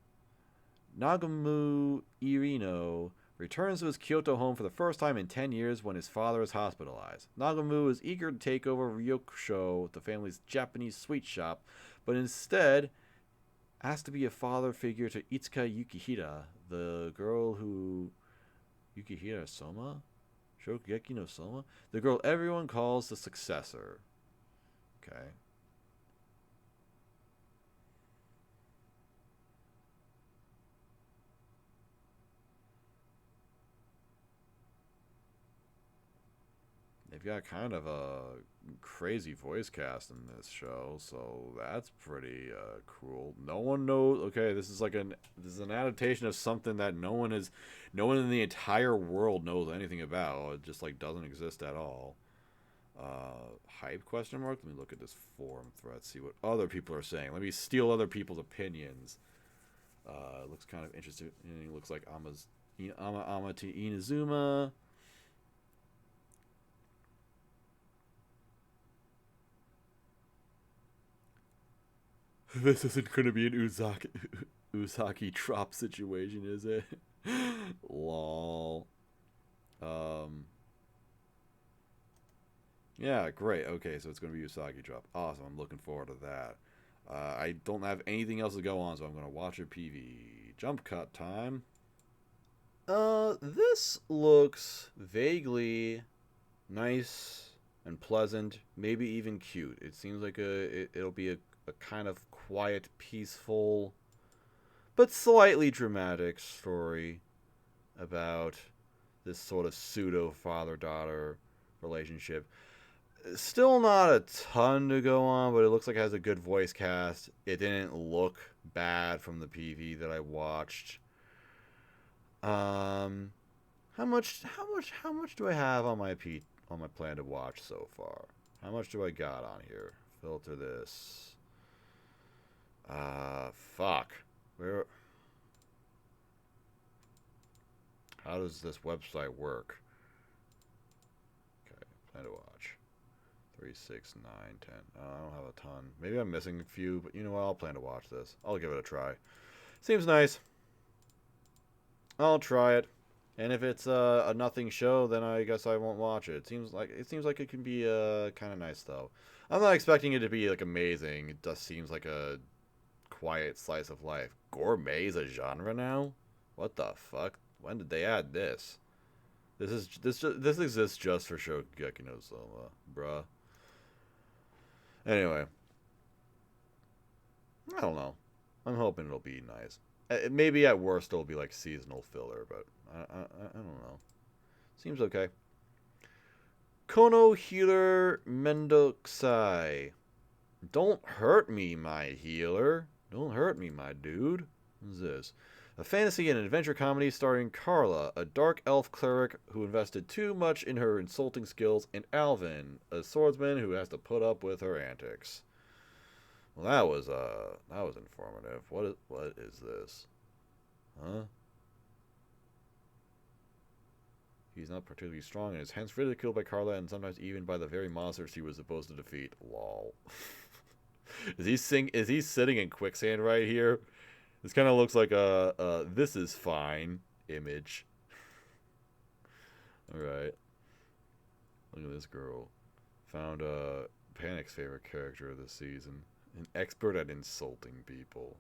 Nagumo Irino returns to his Kyoto home for the first time in 10 years when his father is hospitalized. Nagumo is eager to take over Ryukusho, the family's Japanese sweet shop, but instead asks to be a father figure to Itsuka Yukihira, the girl who... Yukihira-soma? Shokugeki no Soma? The girl everyone calls the successor. Okay. They've got kind of a crazy voice cast in this show, so that's pretty cool. No one knows. Okay, this is an adaptation of something that no one in the entire world knows anything about. It just like doesn't exist at all. Hype question mark? Let me look at this forum thread, see what other people are saying. Let me steal other people's opinions. It looks kind of interesting. It looks like Amati Inazuma. This isn't going to be an Uzaki drop situation, is it? Lol. Yeah, great. Okay, so it's going to be Usagi drop. Awesome. I'm looking forward to that. I don't have anything else to go on, so I'm going to watch a PV. Jump cut time. This looks vaguely nice and pleasant, maybe even cute. It seems like it'll be a kind of quiet, peaceful, but slightly dramatic story about this sort of pseudo father-daughter relationship. Still not a ton to go on, but it looks like it has a good voice cast. It didn't look bad from the PV that I watched. How much do I have on my plan to watch so far? How much do I got on here? Filter this. Fuck. How does this website work? Okay, plan to watch. 3, 6, 9, 10. I don't have a ton. Maybe I'm missing a few, but you know what? I'll plan to watch this. I'll give it a try. Seems nice. I'll try it. And if it's a nothing show, then I guess I won't watch it. It seems like it can be kind of nice though. I'm not expecting it to be like amazing. It just seems like a quiet slice of life. Gourmet is a genre now? What the fuck? When did they add this? This exists just for Shokugeki no Soma, bruh. Anyway, I don't know. I'm hoping it'll be nice. Maybe at worst it'll be like seasonal filler, but I don't know. Seems okay. Kono healer Mendokusai. Don't hurt me, my healer. Don't hurt me, my dude. What is this? A fantasy and adventure comedy starring Carla, a dark elf cleric who invested too much in her insulting skills, and Alvin, a swordsman who has to put up with her antics. Well, that was informative. What is this? Huh? He's not particularly strong and is hence ridiculed by Carla and sometimes even by the very monsters he was supposed to defeat. Lol. Is he sitting in quicksand right here? This kind of looks like a this is fine image. Alright. Look at this girl. Found Panic's favorite character of the season. An expert at insulting people.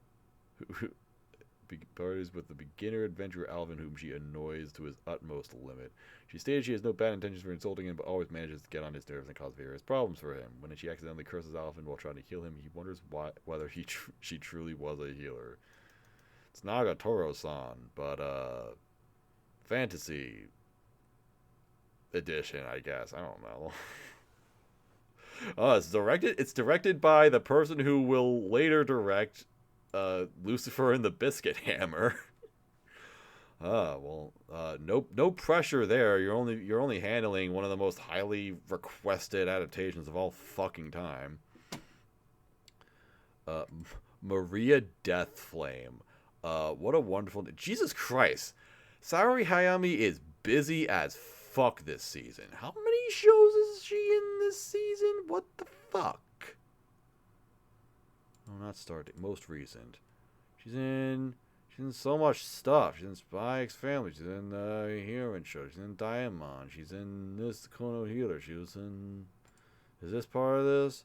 Who parties with the beginner adventurer Alvin, whom she annoys to his utmost limit. She stated she has no bad intentions for insulting him, but always manages to get on his nerves and cause various problems for him. When she accidentally curses Alvin while trying to heal him, he wonders whether she truly was a healer. It's Nagatoro-san, but fantasy edition, I guess. I don't know. It's directed by the person who will later direct Lucifer and the Biscuit Hammer. No pressure there. You're only handling one of the most highly requested adaptations of all fucking time. Maria Deathflame. What a wonderful... Jesus Christ. Saori Hayami is busy as fuck this season. How many shows is she in this season? What the fuck? No, not starting. Most recent. She's in so much stuff. She's in Spy X Family. She's in the Heroine Show. She's in Diamond. She's in this Kono Healer. She was in... Is this part of this?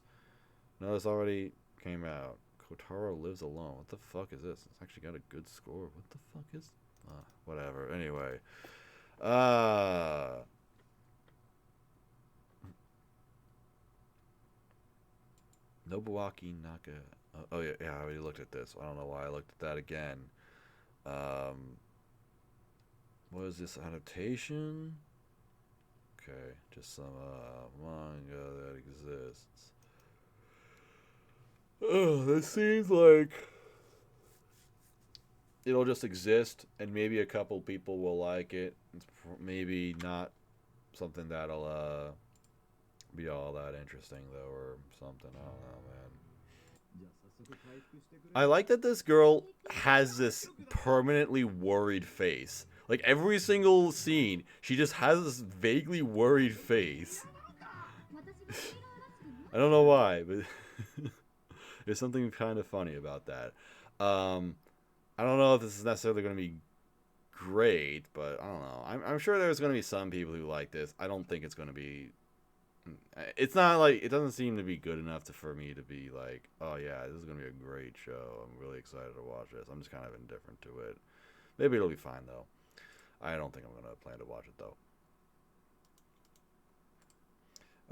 No, this already came out. Kotaro Lives Alone. What the fuck is this? It's actually got a good score. What the fuck is... whatever. Anyway. Nobuaki Naka... oh, yeah, I already looked at this. I don't know why I looked at that again. What is this adaptation? Okay, just some manga that exists. Oh, this seems like it'll just exist, and maybe a couple people will like it. It's maybe not something that'll be all that interesting, though, or something. I don't know, man. I like that this girl has this permanently worried face. Like, every single scene, she just has this vaguely worried face. I don't know why, but there's something kind of funny about that. I don't know if this is necessarily going to be great, but I don't know. I'm sure there's going to be some people who like this. I don't think it's going to be... It's not like... It doesn't seem to be good enough for me to be like, oh yeah, this is going to be a great show. I'm really excited to watch this. I'm just kind of indifferent to it. Maybe it'll be fine, though. I don't think I'm going to plan to watch it, though.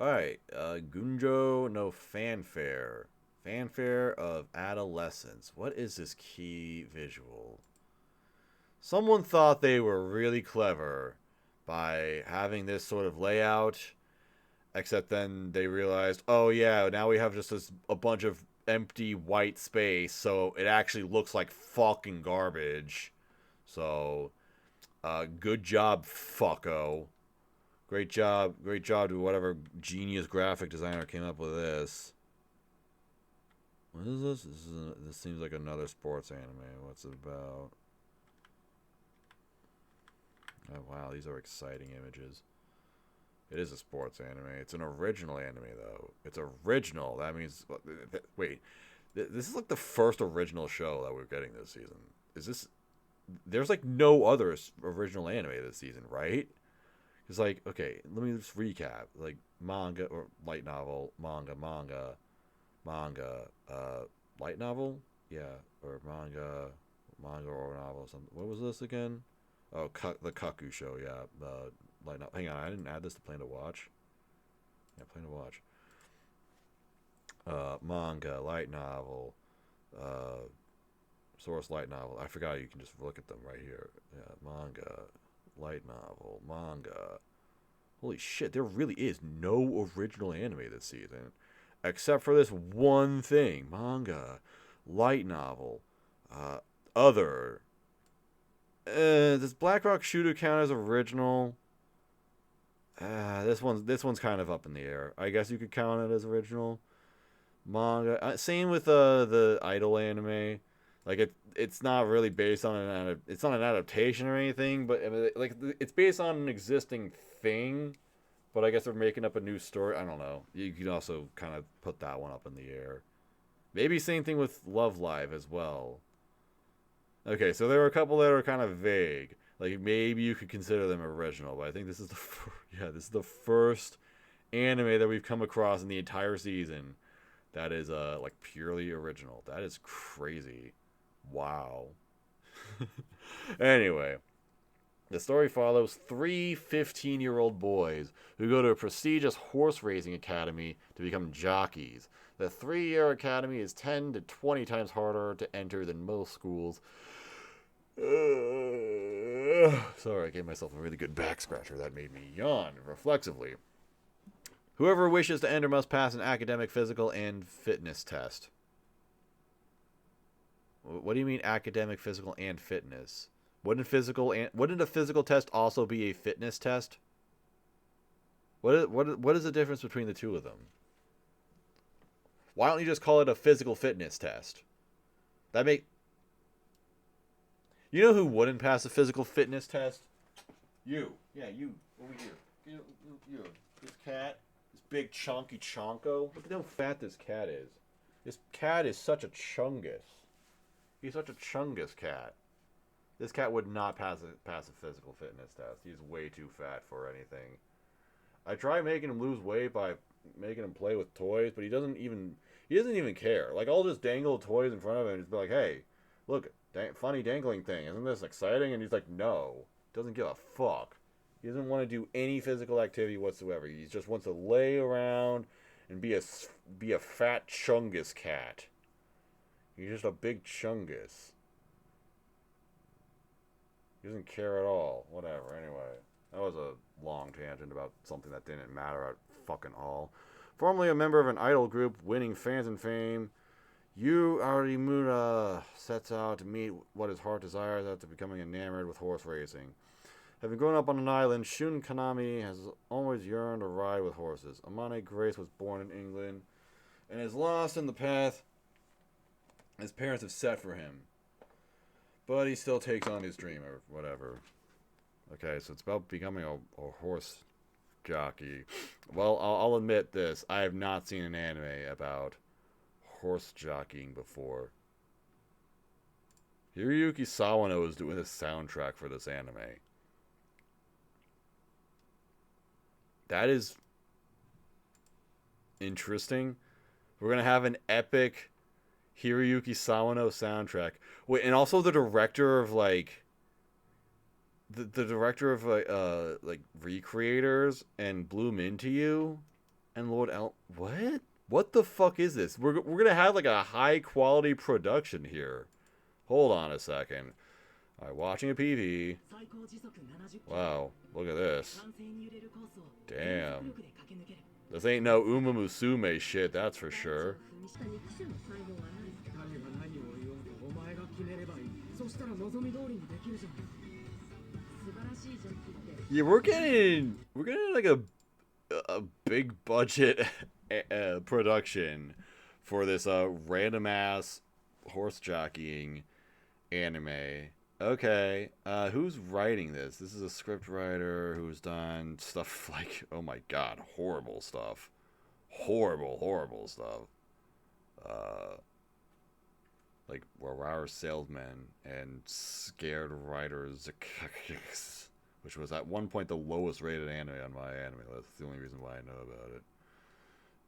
Alright. Gunjo no Fanfare. Fanfare of Adolescence. What is this key visual? Someone thought they were really clever by having this sort of layout, except then they realized, oh yeah, now we have just a bunch of empty white space, so it actually looks like fucking garbage. So, good job, fucko. Great job to whatever genius graphic designer came up with this. What is this? This seems like another sports anime. What's it about? Oh, wow, these are exciting images. It is a sports anime. It's an original anime, though. It's original. That means... Wait. This is like the first original show that we're getting this season. Is this... There's like no other original anime this season, right? It's like, okay, let me just recap. Like, manga or light novel, manga, light novel? Yeah, or manga or novel, something. What was this again? Oh, the Kakkou show, yeah. The light novel. Hang on, I didn't add this to Plan to Watch. Yeah, Plan to Watch. Manga, light novel, source light novel. I forgot you can just look at them right here. Yeah, manga, light novel, manga. Holy shit, there really is no original anime this season. Except for this one thing. Manga, light novel, other. Does Black Rock Shooter count as original? This one's kind of up in the air. I guess you could count it as original. Manga. Same with the Idol anime. Like it's not really based on it's not an adaptation or anything, but like it's based on an existing thing. But I guess they're making up a new story. I don't know. You can also kind of put that one up in the air. Maybe same thing with Love Live as well. Okay, so there are a couple that are kind of vague. Like maybe you could consider them original, but I think this is this is the first anime that we've come across in the entire season that is like purely original. That is crazy. Wow. Anyway, the story follows 3 15-year-old boys who go to a prestigious horse racing academy to become jockeys. The 3-year academy is 10 to 20 times harder to enter than most schools. Sorry, I gave myself a really good back scratcher that made me yawn reflexively. Whoever wishes to enter must pass an academic, physical, and fitness test. What do you mean academic, physical, and fitness? Wouldn't a physical test also be a fitness test? What is the difference between the two of them? Why don't you just call it a physical fitness test? You know who wouldn't pass a physical fitness test? You. Yeah, you. Over here. You. This cat. This big chunky chonko. Look at how fat this cat is. This cat is such a chungus. He's such a chungus cat. This cat would not pass a physical fitness test. He's way too fat for anything. I try making him lose weight by making him play with toys, but he doesn't even care. Like, I'll just dangle toys in front of him and just be like, hey, look, funny dangling thing. Isn't this exciting? And he's like, no. Doesn't give a fuck. He doesn't want to do any physical activity whatsoever. He just wants to lay around and be a fat chungus cat. He's just a big chungus. He doesn't care at all. Whatever, anyway. That was a long tangent about something that didn't matter at fucking all. Formerly a member of an idol group, winning fans and fame, Yu Arimura sets out to meet what his heart desires after becoming enamored with horse racing. Having grown up on an island, Shun Kanami has always yearned to ride with horses. Amane Grace was born in England and is lost in the path his parents have set for him. But he still takes on his dream or whatever. Okay, so it's about becoming a horse jockey. Well, I'll admit this. I have not seen an anime about horse jockeying before. Hiroyuki Sawano is doing the soundtrack for this anime. That is interesting. We're going to have an epic Hiroyuki Sawano soundtrack. Wait, and also the director of like the director of like Recreators and Bloom Into You and Lord L. What the fuck is this? We're gonna have like a high quality production here. Hold on a second. Alright, watching a PV. Wow, look at this. Damn. This ain't no Uma Musume shit, that's for sure. Yeah, we're getting like a big budget production for this random ass horse jockeying anime. Okay, who's writing this? This is a script writer who's done stuff like, oh my god, horrible stuff. horrible stuff. Like War Salesman and Scared Riders, which was at one point the lowest rated anime on my anime list. That's the only reason why I know about it.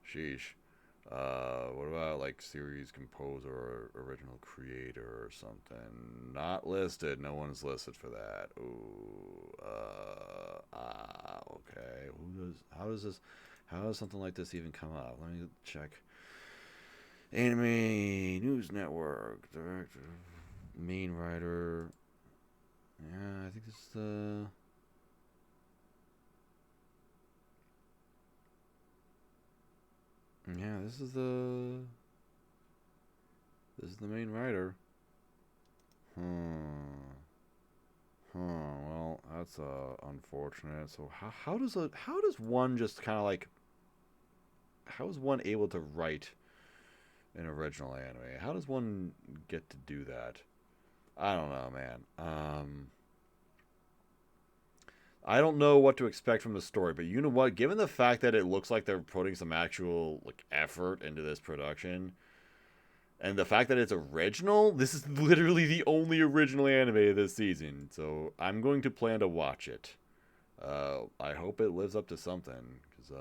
Sheesh. What about like series composer or original creator or something? Not listed. No one's listed for that. Ooh. Okay. How does something like this even come up? Let me check. Anime News Network, director, main writer. Yeah, I think this is the. Yeah, this is the main writer. Well, that's unfortunate. So how does one just kind of like, how is one able to write an original anime? How does one get to do that? I don't know, man. I don't know what to expect from the story, but you know what? Given the fact that it looks like they're putting some actual like effort into this production, and the fact that it's original, this is literally the only original anime this season. So I'm going to plan to watch it. I hope it lives up to something, because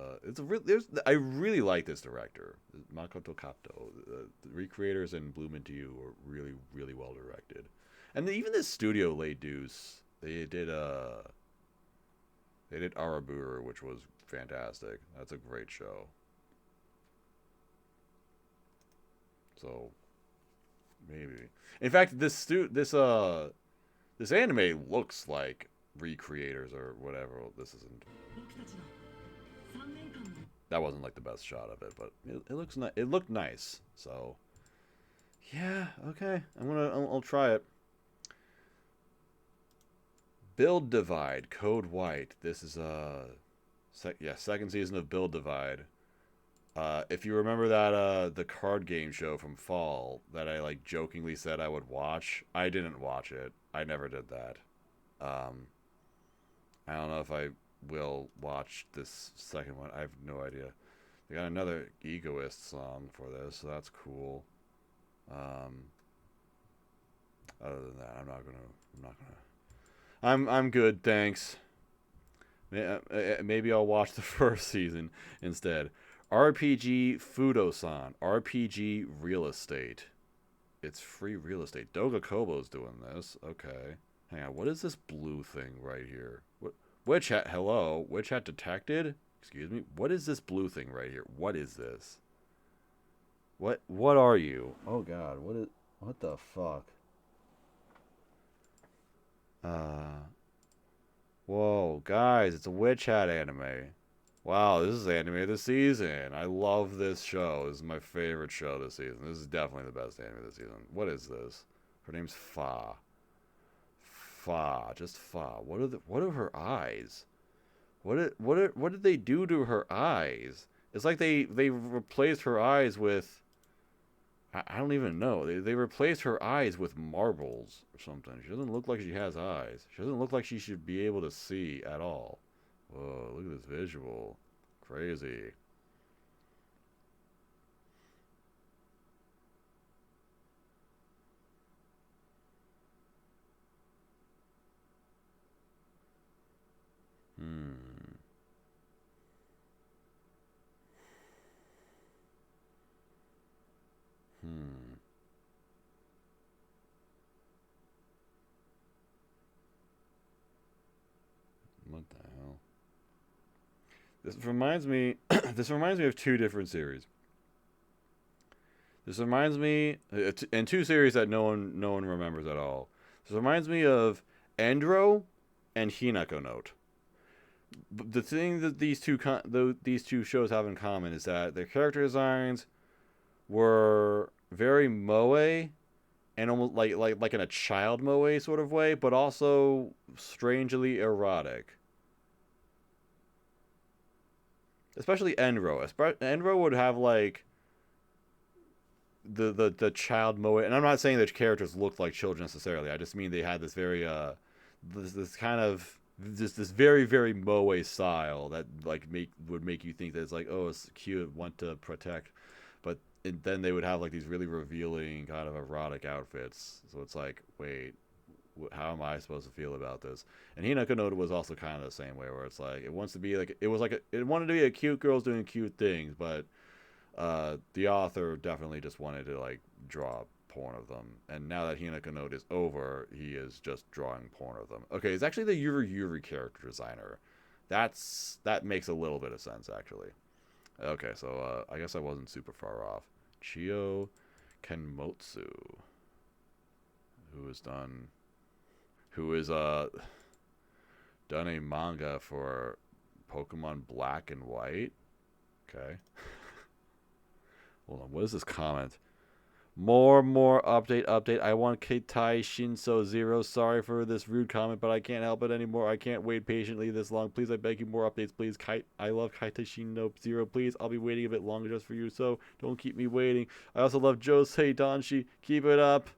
I really like this director, Makoto Kato. The recreators in Bloom Into You were really well directed, and even this studio laid deuce. They did Araburu, which was fantastic. That's a great show. So maybe, in fact, this anime looks like recreators or whatever. This isn't. That wasn't like the best shot of it, but it looked nice. So yeah, okay. I'll try it. Build Divide, Code White. This is second season of Build Divide. If you remember that the card game show from fall that I like jokingly said I would watch, I didn't watch it. I never did that. I don't know if I will watch this second one. I have no idea. They got another Egoist song for this, so that's cool. Other than that, I'm not gonna. I'm good, thanks. Maybe I'll watch the first season instead. RPG Fudo-san. RPG Real Estate. It's free real estate. Dogakobo's doing this. Okay. Hang on. What is this blue thing right here? What? Witch Hat. Hello. Witch Hat detected? Excuse me. What is this blue thing right here? What is this? What are you? Oh god. What the fuck? Whoa, guys, it's a Witch Hat anime. Wow, this is anime of the season. I love this show. This is my favorite show this season. This is definitely the best anime this season. What is this? Her name's Fa. Just Fa. What are her eyes? What did they do to her eyes? It's like they replaced her eyes with, I don't even know. They replaced her eyes with marbles or something. She doesn't look like she has eyes. She doesn't look like she should be able to see at all. Whoa, look at this visual. Crazy. What the hell? This reminds me. This reminds me of two different series. This reminds me, and two series that no one remembers at all. This reminds me of Endro and Hinako Note. The thing that these two shows have in common is that their character designs were very moe and almost like in a child moe sort of way, but also strangely erotic. Especially Enro. Enro would have like the child moe, and I'm not saying that characters looked like children necessarily. I just mean they had this very this kind of just this very very moe style that like would make you think that it's like, oh, it's cute, want to protect, but then they would have like these really revealing kind of erotic outfits. So it's like, wait, how am I supposed to feel about this? And Hinako no was also kind of the same way, where it's like it wants to be like it wanted to be a cute girls doing cute things, but the author definitely just wanted to like draw porn of them. And now that Hinako no is over, he is just drawing porn of them. Okay, it's actually the Yuri character designer. That makes a little bit of sense actually. Okay, so I guess I wasn't super far off. Chio Kenmotsu, who has done a manga for Pokemon Black and White. Okay. Hold on, what is this comment? More update. I want Keitai Shinso Zero. Sorry for this rude comment, but I can't help it anymore. I can't wait patiently this long. Please, I beg you, more updates, please. I love Keitai Shinso Zero. Please, I'll be waiting a bit longer just for you, so don't keep me waiting. I also love Josei Danshi. Keep it up.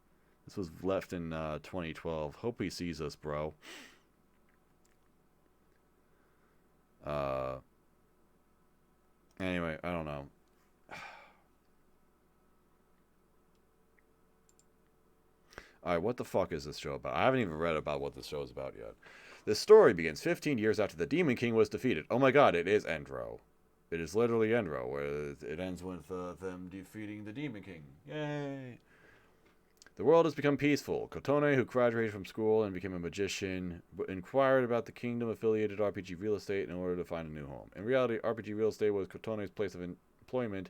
This was left in 2012. Hope he sees us, bro. Anyway, I don't know. Alright, what the fuck is this show about? I haven't even read about what this show is about yet. This story begins 15 years after the Demon King was defeated. Oh my god, it is Endro. It is literally Endro, where it ends with them defeating the Demon King. Yay! The world has become peaceful. Kotone, who graduated from school and became a magician, inquired about the kingdom-affiliated RPG real estate in order to find a new home. In reality, RPG real estate was Kotone's place of employment.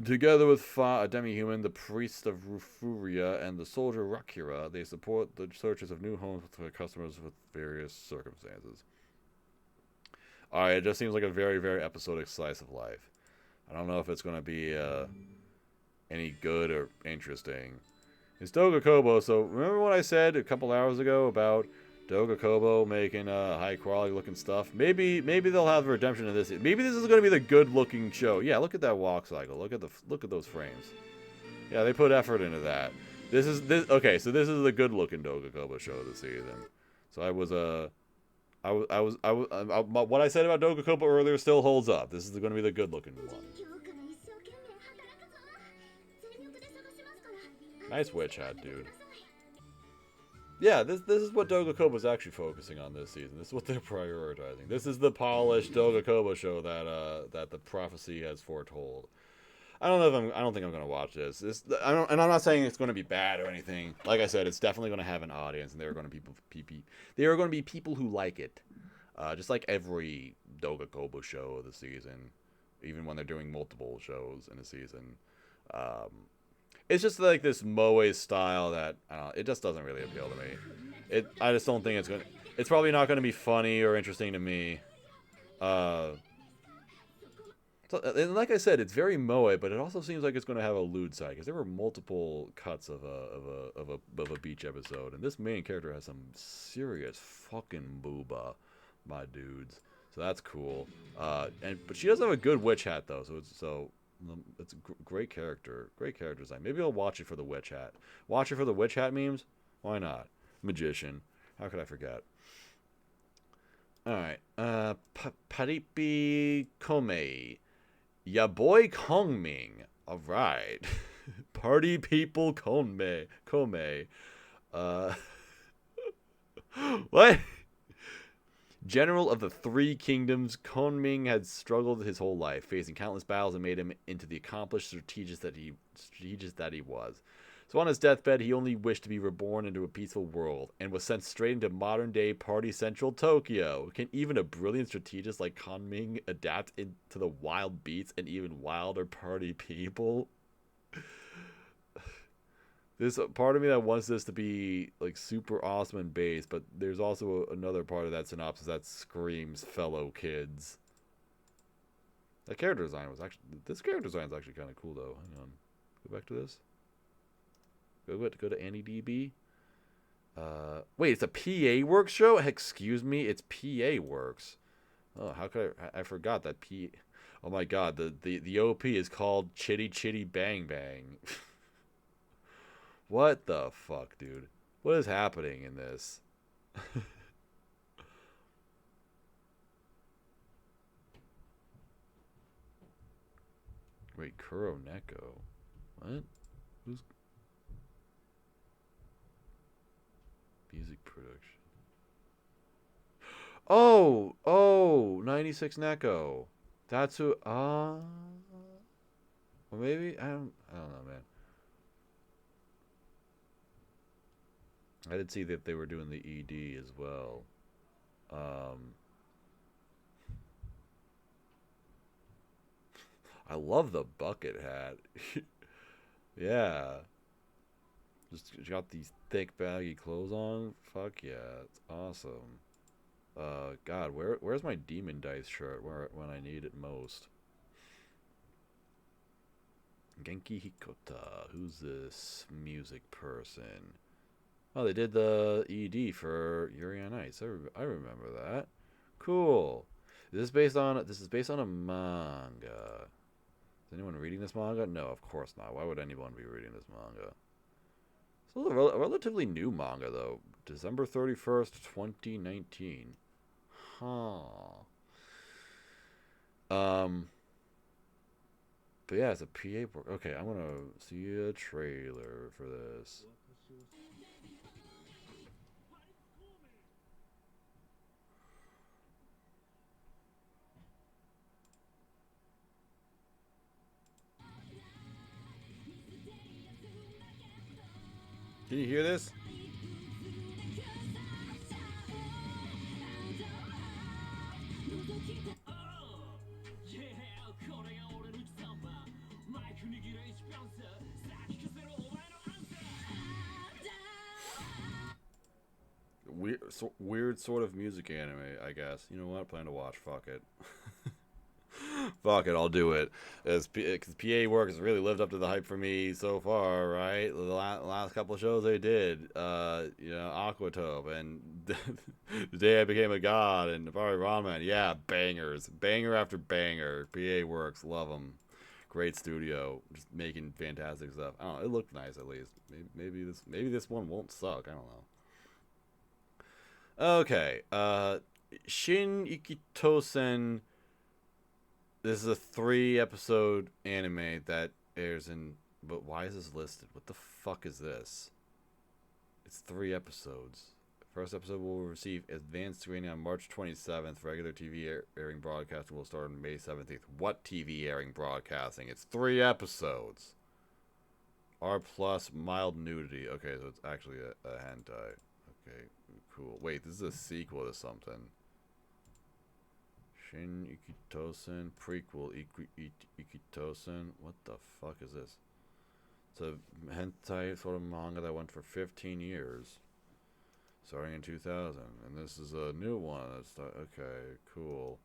Together with Fa, a demi-human, the priest of Rufuria, and the soldier Rakira, they support the searches of new homes for customers with various circumstances. Alright, it just seems like a very, very episodic slice of life. I don't know if it's going to be any good or interesting. It's Dogakobo, so remember what I said a couple hours ago about Dogakobo making high quality looking stuff? Maybe they'll have redemption in this. Maybe this is going to be the good looking show. Yeah, look at that walk cycle. Look at those frames. Yeah, they put effort into that. Okay, so this is the good looking Dogakobo show this season. So what I said about Dogakobo earlier still holds up. This is going to be the good looking one. Nice witch hat, dude. Yeah, this is what Dogakobo is actually focusing on this season. This is what they're prioritizing. This is the polished Dogakobo show that the prophecy has foretold. I don't think I'm gonna watch this. And I'm not saying it's gonna be bad or anything. Like I said, it's definitely gonna have an audience, and there are gonna be people who like it. Just like every Dogakobo show of the season, even when they're doing multiple shows in a season. It's just like this moe style that it just doesn't really appeal to me. I just don't think it's probably not going to be funny or interesting to me. And like I said, it's very moe, but it also seems like it's going to have a lewd side because there were multiple cuts of a beach episode, and this main character has some serious fucking booba, my dudes. So that's cool. But she does have a good witch hat though, it's a great character design. Maybe I'll watch it for the witch hat. Watch it for the witch hat memes? Why not? Magician. How could I forget? Alright. Paripi Komei. Ya boy Kongming. Alright. Party people Komei. What? General of the Three Kingdoms, Konming had struggled his whole life, facing countless battles that made him into the accomplished strategist that he was. So on his deathbed, he only wished to be reborn into a peaceful world, and was sent straight into modern-day party central Tokyo. Can even a brilliant strategist like Konming adapt into the wild beats and even wilder party people? There's a part of me that wants this to be like super awesome and base, but there's also another part of that synopsis that screams fellow kids. That character design this character design is actually kind of cool though. Hang on, go back to this. Go to AnyDB. Wait, it's a PA Works show? Excuse me, it's PA Works. Oh, how could I forgot that P. Oh my god, the OP is called Chitty Chitty Bang Bang. What the fuck, dude? What is happening in this? Wait, Kuro Neko. What? Who's music production? Oh, 96 Neko. That's who. Or maybe I don't know, man. I did see that they were doing the ED as well. I love the bucket hat. Yeah. Just got these thick baggy clothes on. Fuck yeah, it's awesome. God, where's my Demon Dice shirt when I need it most? Genki Hikota. Who's this music person? Oh, they did the ED for Yuri on Ice. I remember that. Cool. This is based on a manga. Is anyone reading this manga? No, of course not. Why would anyone be reading this manga? It's a relatively new manga though. December 31st, 2019. Huh. But yeah, it's a PA book. Okay, I'm gonna see a trailer for this. Can you hear this? Weird sort of music anime, I guess. You know what? Plan to watch. Fuck it. Fuck it, I'll do it. Because PA work has really lived up to the hype for me so far, right? The last couple of shows they did, Aquatope, and the day I became a god, and Nabari Ramen, yeah, bangers, banger after banger. PA works, love them. Great studio, just making fantastic stuff. I don't know, it looked nice at least. Maybe this one won't suck. I don't know. Okay, Shin Ikitosen. This is a 3-episode anime that airs in. But why is this listed? What the fuck is this? It's 3 episodes. First episode will receive advanced screening on March 27th. Regular TV airing broadcasting will start on May 17th. What TV airing broadcasting? It's 3 episodes. R plus mild nudity. Okay, so it's actually a hentai. Okay, cool. Wait, this is a sequel to something. Shin Ikitosen prequel Ikitosen. What the fuck is this? It's a hentai sort of manga that went for 15 years, starting in 2000, and this is a new one. Okay, cool.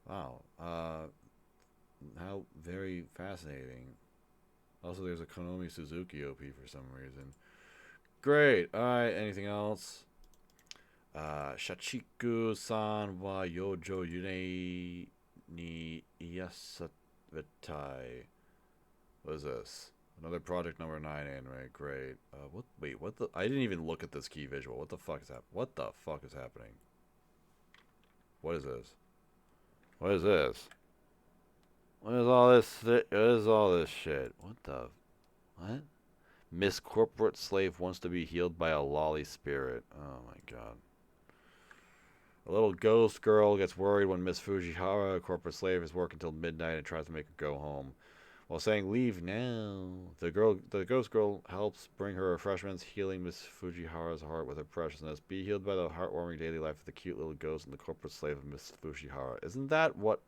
Wow. How very fascinating. Also, there's a Konomi Suzuki OP for some reason. Great. All right. Anything else? Shachiku-san wa yojo yurei ni iyasatai. What is this? Another Project Number 9 anime. Great. Wait, what the? I didn't even look at this key visual. What the fuck is happening? What the fuck is happening? What is this? What is this? What is all this? What is all this shit? What the? What? Miss Corporate Slave wants to be healed by a lolly spirit. Oh my god. A little ghost girl gets worried when Miss Fujihara, a corporate slave, is working till midnight and tries to make her go home. While saying, "Leave now," the ghost girl helps bring her refreshments, healing Miss Fujihara's heart with her preciousness. Be healed by the heartwarming daily life of the cute little ghost and the corporate slave of Miss Fujihara. Isn't that what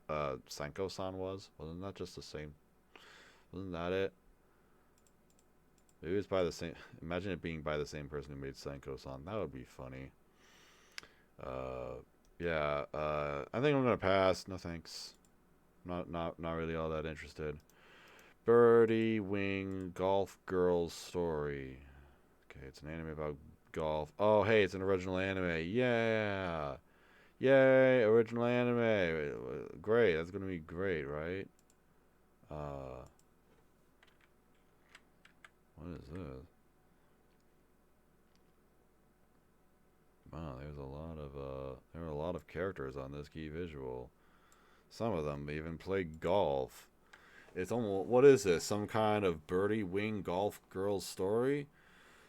Senko-san was? Wasn't that just the same? Wasn't that it? Maybe it's by the same. Imagine it being by the same person who made Senko-san. That would be funny. Yeah. I think I'm gonna pass. No thanks. Not really all that interested. Birdie Wing Golf Girls Story. Okay, it's an anime about golf. Oh, hey, it's an original anime. Yeah. Yay, original anime. Great. That's gonna be great, right? What is this? Wow, there are a lot of characters on this key visual. Some of them even play golf. It's almost, what is this? Some kind of birdie wing golf girl's story?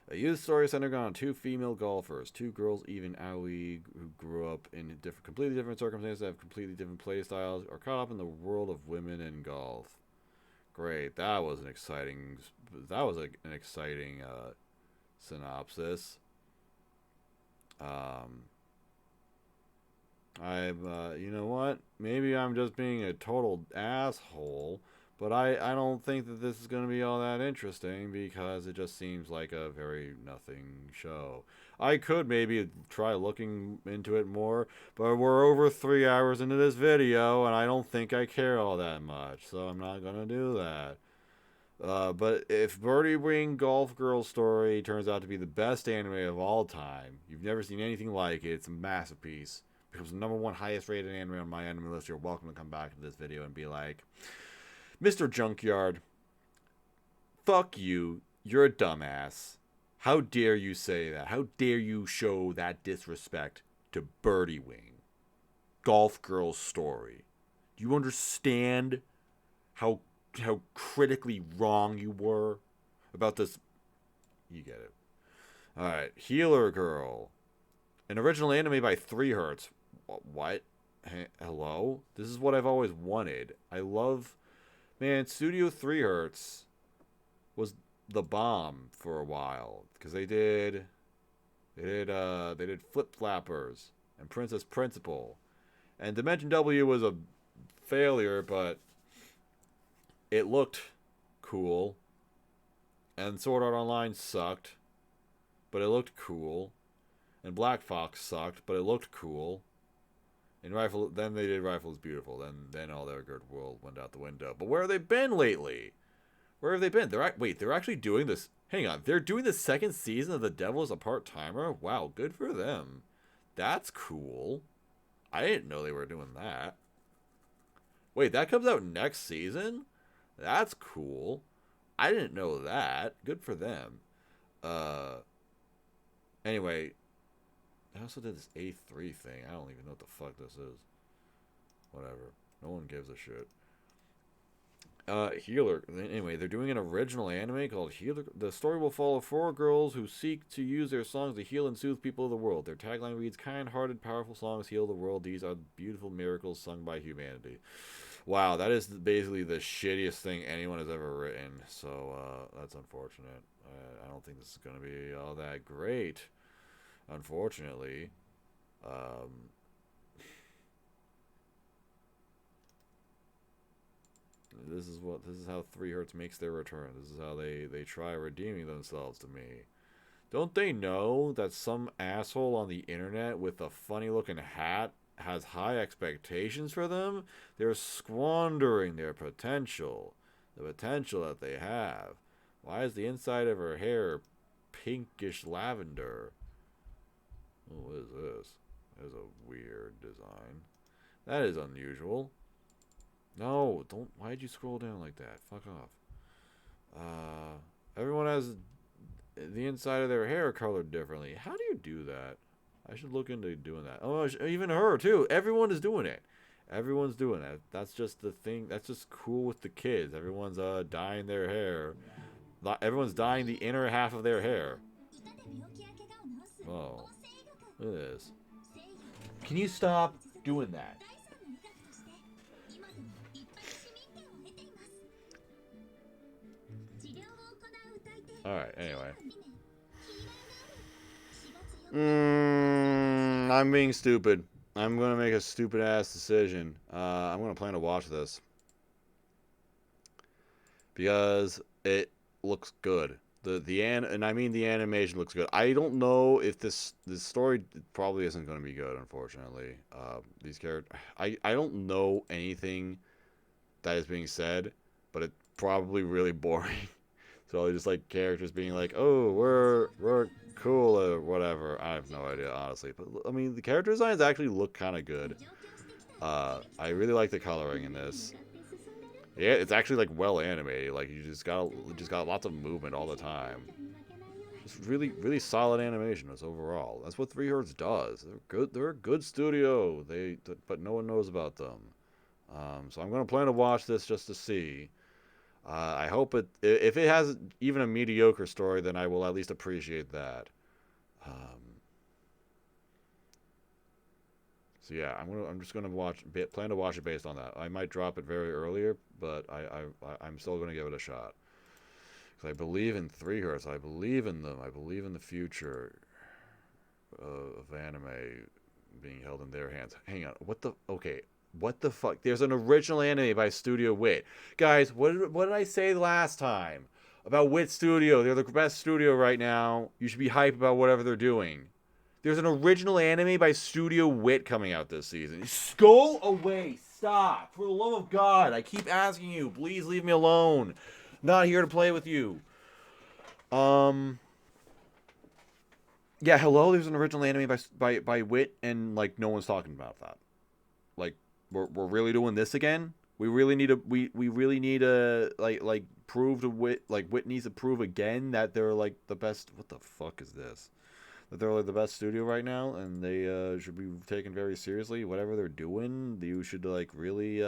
A youth story centered on two female golfers, two girls even aoi who grew up in completely different circumstances, have completely different play styles, are caught up in the world of women in golf. Great, that was an exciting. An exciting synopsis. You know what? Maybe I'm just being a total asshole, but I don't think that this is going to be all that interesting because it just seems like a very nothing show. I could maybe try looking into it more, but we're over 3 hours into this video, and I don't think I care all that much, so I'm not going to do that. But if Birdie Wing Golf Girl Story turns out to be the best anime of all time, you've never seen anything like it, it's a masterpiece, becomes the #1 highest rated anime on my anime list, you're welcome to come back to this video and be like, Mr. Junkyard, fuck you, you're a dumbass. How dare you say that? How dare you show that disrespect to Birdie Wing Golf Girl Story? Do you understand how critically wrong you were about this? You get it. Alright, Healer Girl. An original anime by 3Hertz. What? Hello? This is what I've always wanted. I love... Man, Studio 3Hertz was the bomb for a while. Because they did Flip Flappers and Princess Principal. And Dimension W was a failure, but it looked cool. And Sword Art Online sucked, but it looked cool. And Black Fox sucked, but it looked cool. And then they did Rifle is Beautiful. Then all their good world went out the window. But where have they been lately? Where have they been? They're actually doing this. Hang on, they're doing the second season of The Devil is a Part-Timer? Wow, good for them. That's cool. I didn't know they were doing that. Wait, that comes out next season? That's cool. I didn't know that. Good for them. Anyway, I also did this A3 thing. I don't even know what the fuck this is. Whatever. No one gives a shit. Healer. Anyway, they're doing an original anime called Healer. The story will follow 4 girls who seek to use their songs to heal and soothe people of the world. Their tagline reads, kind-hearted, powerful songs heal the world. These are beautiful miracles sung by humanity. Wow, that is basically the shittiest thing anyone has ever written. So, that's unfortunate. I don't think this is going to be all that great. Unfortunately. This is how 3Hertz makes their return. This is how they try redeeming themselves to me. Don't they know that some asshole on the internet with a funny looking hat has high expectations for them? They're squandering their potential. The potential that they have. Why is the inside of her hair pinkish lavender? Oh, what is this? That is a weird design. That is unusual. No, don't. Why'd you scroll down like that? Fuck off. Everyone has the inside of their hair colored differently. How do you do that? I should look into doing that. Oh, even her, too. Everyone is doing it. Everyone's doing that. That's just the thing. That's just cool with the kids. Everyone's dyeing their hair. Everyone's dyeing the inner half of their hair. Oh. Look at this. Can you stop doing that? Alright, anyway. I'm being stupid. I'm going to make a stupid ass decision. I'm going to plan to watch this. Because it looks good. And I mean the animation looks good. I don't know if this story probably isn't going to be good, unfortunately. These characters, I don't know anything that is being said, but it's probably really boring. So just like characters being like, "Oh, we're cool" or whatever. I have no idea, honestly. But I mean, the character designs actually look kind of good. I really like the coloring in this. Yeah, it's actually like well animated. Like you just got lots of movement all the time. It's really solid animation as overall. That's what 3Hertz does. They're good. They're a good studio. But no one knows about them. So I'm gonna plan to watch this just to see. I hope if it has even a mediocre story, then I will at least appreciate that. So yeah, I'm just gonna plan to watch it based on that. I might drop it very earlier, but I'm still gonna give it a shot. Because I believe in 3 Hertz. I believe in them. I believe in the future of anime being held in their hands. Hang on, okay, what the fuck? There's an original anime by Studio Wit. Guys, what did I say last time about Wit Studio? They're the best studio right now. You should be hyped about whatever they're doing. There's an original anime by Studio Wit coming out this season. Go away. Stop. For the love of God. I keep asking you. Please leave me alone. I'm not here to play with you. Yeah, hello. There's an original anime by Wit, and like no one's talking about that. Like we're really doing this again? We really need to prove to Wit, like Wit needs to prove again that they're like the best. What the fuck is this? That they're like the best studio right now, and they should be taken very seriously. Whatever they're doing, you should like really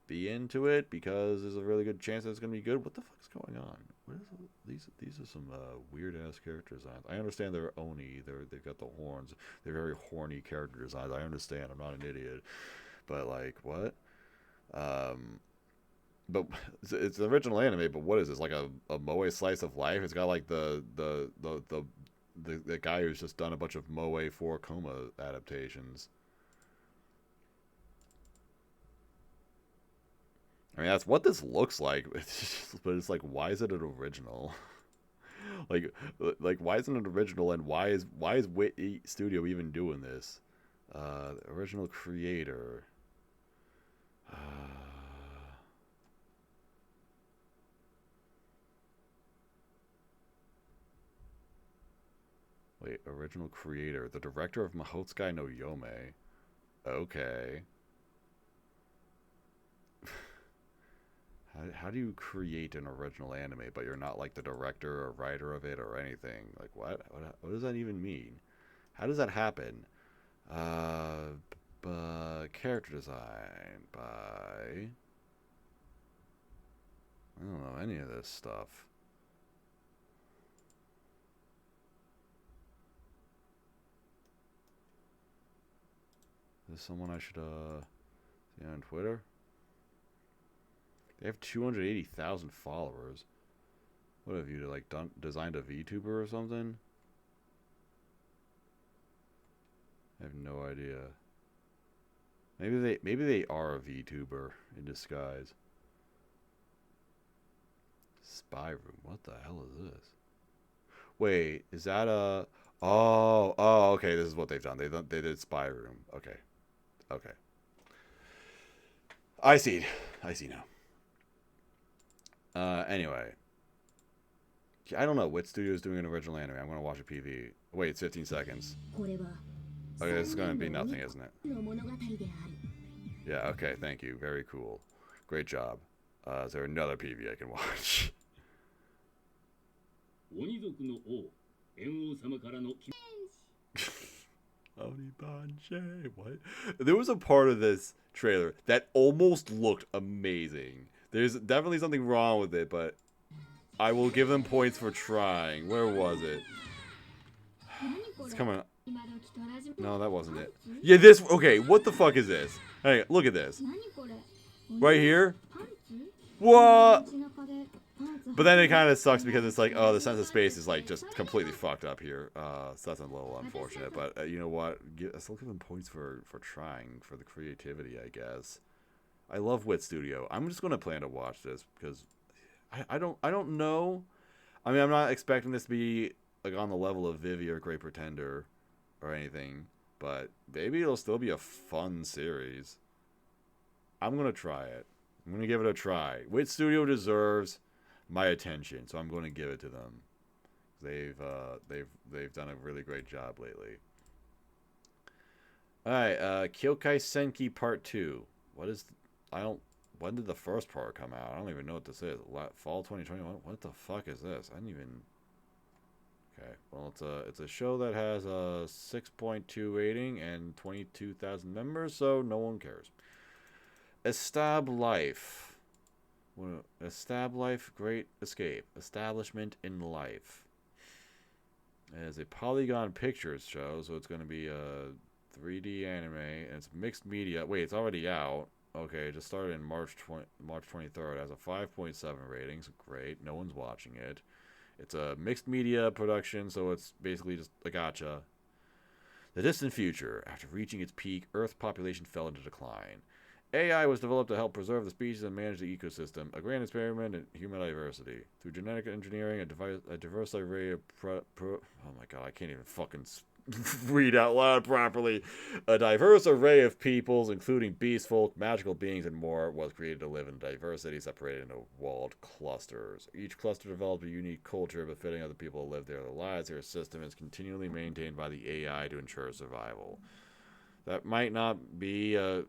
be into it, because there's a really good chance that it's gonna be good. What the fuck is going on? What is these are some weird ass character designs. I understand they're oni. They've got the horns. They're very horny character designs. I understand. I'm not an idiot, but like what? But it's an original anime. But what is this, like a moe slice of life? It's got like the guy who's just done a bunch of Moe 4 Coma adaptations. I mean, that's what this looks like. But it's like, why is it an original? like why isn't it original? And why is Wit Studio even doing this? The original creator. Wait, original creator. The director of Mahotsukai no Yome. Okay. How do you create an original anime, but you're not like the director or writer of it or anything? Like what? What does that even mean? How does that happen? Character design by... I don't know any of this stuff. Is this someone I should see on Twitter? They have 280,000 followers. What have you like designed a VTuber or something? I have no idea. Maybe they are a VTuber in disguise. Spy room. What the hell is this? Wait, is that a... Oh, okay. This is what they've done. They did spy room. Okay. I see now. Anyway. I don't know. Wit Studio's doing an original anime. I'm going to watch a PV. Wait, it's 15 seconds. Okay, this is going to be nothing, isn't it? Yeah, okay. Thank you. Very cool. Great job. Is there another PV I can watch? What? There was a part of this trailer that almost looked amazing. There's definitely something wrong with it, but I will give them points for trying. Where was it? It's coming. No, that wasn't it. Yeah, this. Okay, what the fuck is this? Hey, look at this. Right here. What? But then it kind of sucks because it's like, oh, the sense of space is like just completely fucked up here. So that's a little unfortunate. But you know what? I still give them points for trying, for the creativity, I guess. I love Wit Studio. I'm just gonna plan to watch this because I don't know. I mean, I'm not expecting this to be like on the level of Vivy or Great Pretender or anything, but maybe it'll still be a fun series. I'm gonna try it. I'm gonna give it a try. Wit Studio deserves my attention, so I'm going to give it to them. They've done a really great job lately. All right, Kyokai Senki Part 2. When did the first part come out? I don't even know what this is. Fall 2021. What the fuck is this? I didn't even. Okay, well it's a show that has a 6.2 rating and 22,000 members, so no one cares. Estab Life. Estab Life, Great Escape. Establishment in Life. It is a Polygon Pictures show, so it's going to be a 3D anime, and it's mixed media. Wait, it's already out. Okay, it just started in March 23rd. It has a 5.7 rating, so great. No one's watching it. It's a mixed media production, so it's basically just a gotcha. The distant future. After reaching its peak, Earth population fell into decline. AI was developed to help preserve the species and manage the ecosystem, a grand experiment in human diversity. Through genetic engineering, a diverse array of oh my god, I can't even fucking read out loud properly. A diverse array of peoples, including beast folk, magical beings, and more, was created to live in diversity, separated into walled clusters. Each cluster developed a unique culture befitting other people to live their lives. Their system is continually maintained by the AI to ensure survival. That might not be a...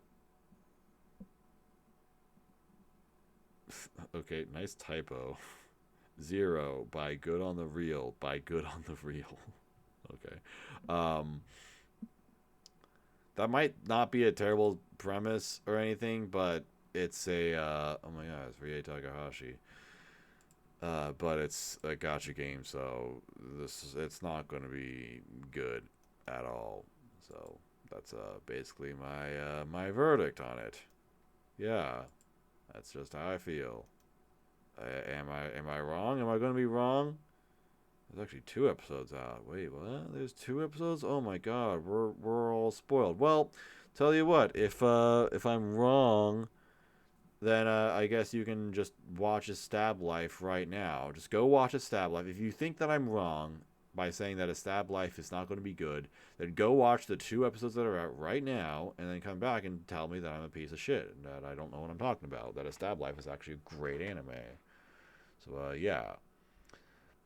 Okay, nice typo. 0 by good on the real. By good on the real. Okay. That might not be a terrible premise or anything, but it's a oh my god, it's Rie Takahashi. But it's a gacha game, so it's not going to be good at all. So that's basically my verdict on it. Yeah. That's just how I feel. Am I wrong? Am I going to be wrong? There's actually 2 episodes out. Wait, what? There's 2 episodes? Oh my god, we're all spoiled. Well, tell you what, if I'm wrong, then I guess you can just watch A Stab Life right now. Just go watch A Stab Life. If you think that I'm wrong by saying that A Stab Life is not going to be good, then go watch the 2 episodes that are out right now, and then come back and tell me that I'm a piece of shit, and that I don't know what I'm talking about, that A Stab Life is actually a great anime. So, yeah.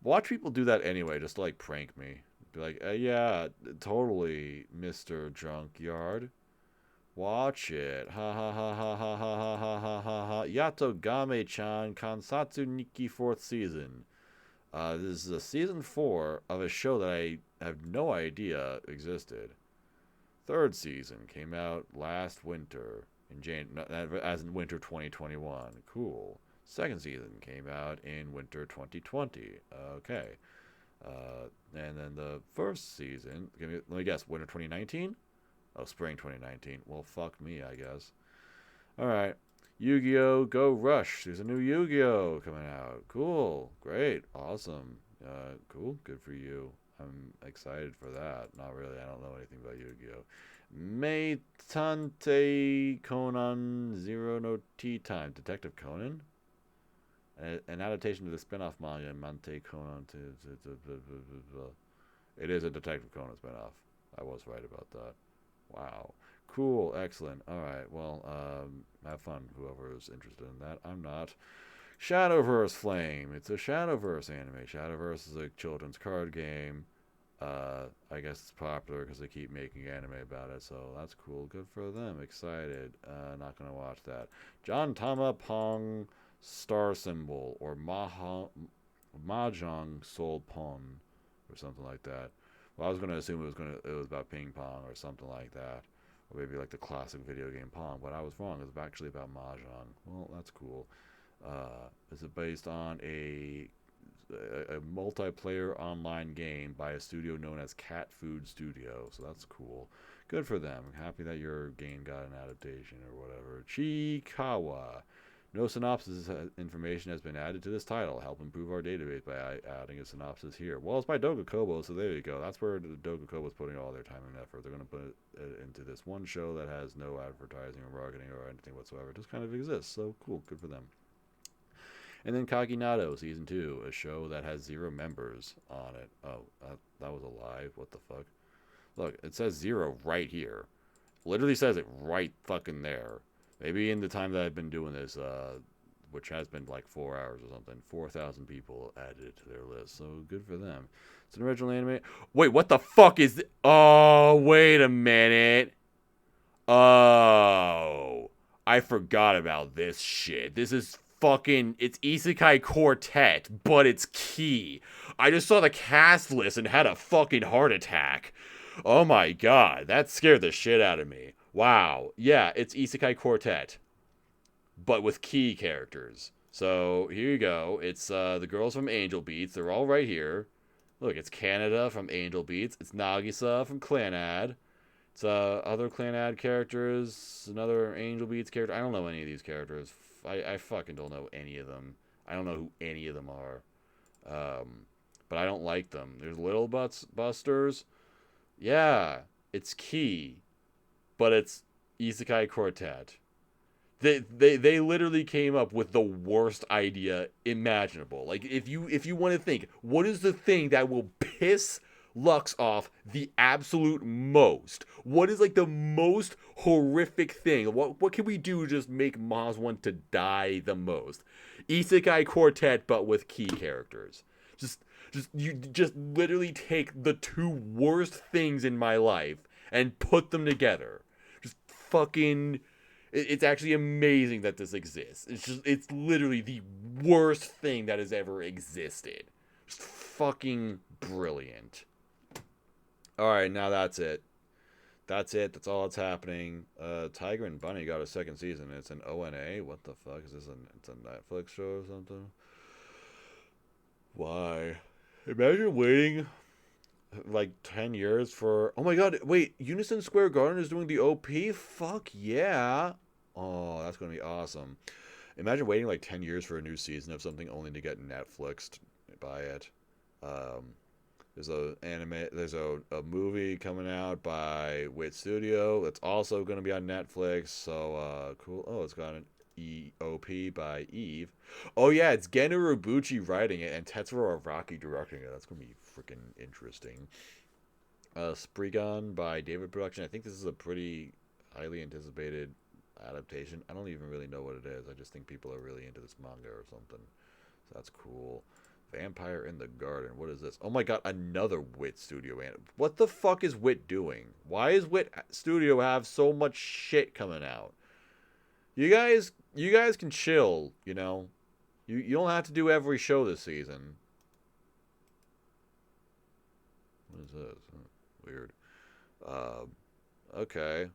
Watch people do that anyway, just to, like, prank me. Be like, yeah, totally, Mr. Junkyard. Watch it. Ha ha ha ha ha ha ha ha ha ha ha. Yato Game-chan Kansatsu Nikki 4th season. This is a season 4 of a show that I have no idea existed. 3rd season came out last winter as in winter 2021. Cool. 2nd season came out in winter 2020. Okay. And then the 1st season, let me guess, winter 2019? Oh, spring 2019. Well, fuck me, I guess. All right. Yu-Gi-Oh! Go Rush. There's a new Yu-Gi-Oh! Coming out. Cool. Great. Awesome. Cool. Good for you. I'm excited for that. Not really. I don't know anything about Yu-Gi-Oh! Meitante Conan Zero no Tea Time. Detective Conan? An adaptation to the spin-off manga Mante Conan. It is a Detective Conan spin-off. I was right about that. Wow. Cool. Excellent. All right. Well, have fun, whoever is interested in that. I'm not. Shadowverse Flame. It's a Shadowverse anime. Shadowverse is a children's card game. I guess it's popular because they keep making anime about it, so that's cool. Good for them. Excited. Not going to watch that. John Tama Pong Star Symbol, or Mahjong Soul Pon, or something like that. Well, I was going to assume it was about ping pong or something like that, or maybe like the classic video game Pong, but I was wrong. It's actually about mahjong. Well, that's cool. Is it based on a multiplayer online game by a studio known as Cat Food Studio? So that's cool. Good for them. I'm happy that your game got an adaptation or whatever. Chikawa. No synopsis information has been added to this title. Help improve our database by adding a synopsis here. Well, it's by Dogakobo, so there you go. That's where Dogakobo is putting all their time and effort. They're going to put it into this one show that has no advertising or marketing or anything whatsoever. It just kind of exists. So cool. Good for them. And then Kaginado Season 2, a show that has 0 members on it. Oh, that was a lie. What the fuck? Look, it says 0 right here. Literally says it right fucking there. Maybe in the time that I've been doing this, which has been like 4 hours or something, 4,000 people added it to their list. So good for them. It's an original anime. Wait, what the fuck is this? Oh, wait a minute. Oh, I forgot about this shit. This is fucking, it's Isekai Quartet, but it's Key. I just saw the cast list and had a fucking heart attack. Oh my god, that scared the shit out of me. Wow. Yeah, it's Isekai Quartet, but with Key characters. So here you go. It's the girls from Angel Beats. They're all right here. Look, it's Canada from Angel Beats. It's Nagisa from Clanad. It's other Clanad characters. Another Angel Beats character. I don't know any of these characters. I fucking don't know any of them. I don't know who any of them are. But I don't like them. There's Little Busters. Yeah, it's Key, but it's Isekai Quartet. They literally came up with the worst idea imaginable. Like if you want to think, what is the thing that will piss Lux off the absolute most? What is like the most horrific thing? What can we do to just make Maz want to die the most? Isekai Quartet, but with Key characters. You just literally take the two worst things in my life and put them together. Just fucking. It's actually amazing that this exists. It's literally the worst thing that has ever existed. Just fucking brilliant. All right, now that's it. That's it. That's all that's happening. Tiger and Bunny got a second season. It's an ONA. What the fuck is this? It's a Netflix show or something? Why? Imagine waiting like 10 years for. Oh my god! Wait, Unison Square Garden is doing the OP. Fuck yeah! Oh, that's gonna be awesome. Imagine waiting like 10 years for a new season of something only to get Netflixed by it. There's a movie coming out by Wit Studio that's also going to be on Netflix. So cool. Oh, it's got an EOP by Eve. Oh yeah, it's Geno Urobuchi writing it and Tetsuro Araki directing it. That's going to be freaking interesting. Spriggan by David Production. I think this is a pretty highly anticipated adaptation. I don't even really know what it is. I just think people are really into this manga or something. So that's cool. Vampire in the Garden. What is this? Oh my god, another Wit Studio. What the fuck is Wit doing? Why is Wit Studio have so much shit coming out? You guys can chill, you know. You don't have to do every show this season. What is this? Weird. Okay.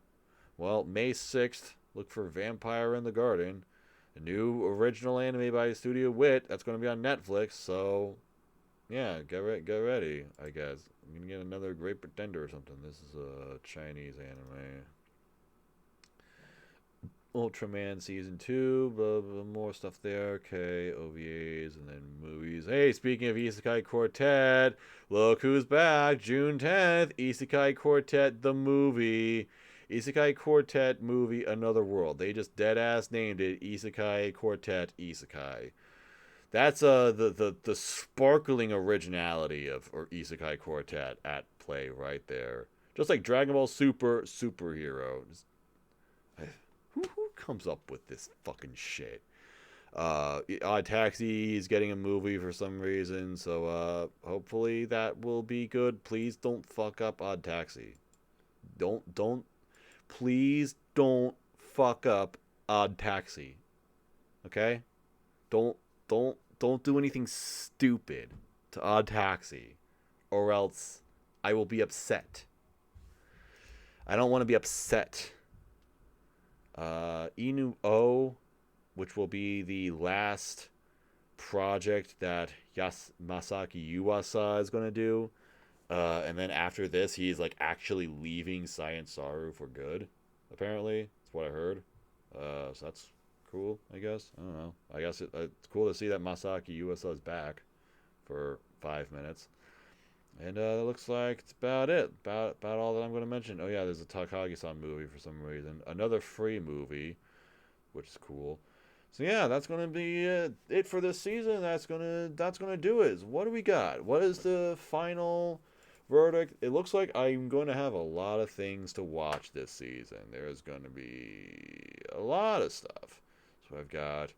Well, May 6th, look for Vampire in the Garden. A new original anime by Studio Wit that's going to be on Netflix. So, yeah, get ready, I guess. I'm going to get another Great Pretender or something. This is a Chinese anime. Ultraman Season 2, blah, blah, more stuff there. Okay, OVAs and then movies. Hey, speaking of Isekai Quartet, look who's back. June 10th, Isekai Quartet, the movie. Isekai Quartet movie, Another World. They just dead-ass named it Isekai Quartet Isekai. That's the sparkling originality of Isekai Quartet at play right there. Just like Dragon Ball Super Superhero. Who comes up with this fucking shit? Odd Taxi is getting a movie for some reason, so hopefully that will be good. Please don't fuck up Odd Taxi. Please don't fuck up Odd Taxi. Okay? Don't do anything stupid to Odd Taxi, or else I will be upset. I don't want to be upset. Inu-O, which will be the last project that Masaki Yuasa is going to do. And then after this, he's like actually leaving Science Saru for good, apparently. That's what I heard. So that's cool, I guess. I don't know. I guess it's cool to see that Masaki Yuasa is back for 5 minutes. And it looks like it's about it. About all that I'm going to mention. Oh yeah, there's a Takagi-san movie for some reason. Another free movie, which is cool. So yeah, that's going to be it for this season. That's gonna do it. What do we got? What is the final verdict? It looks like I'm going to have a lot of things to watch this season. There's going to be a lot of stuff. So I've got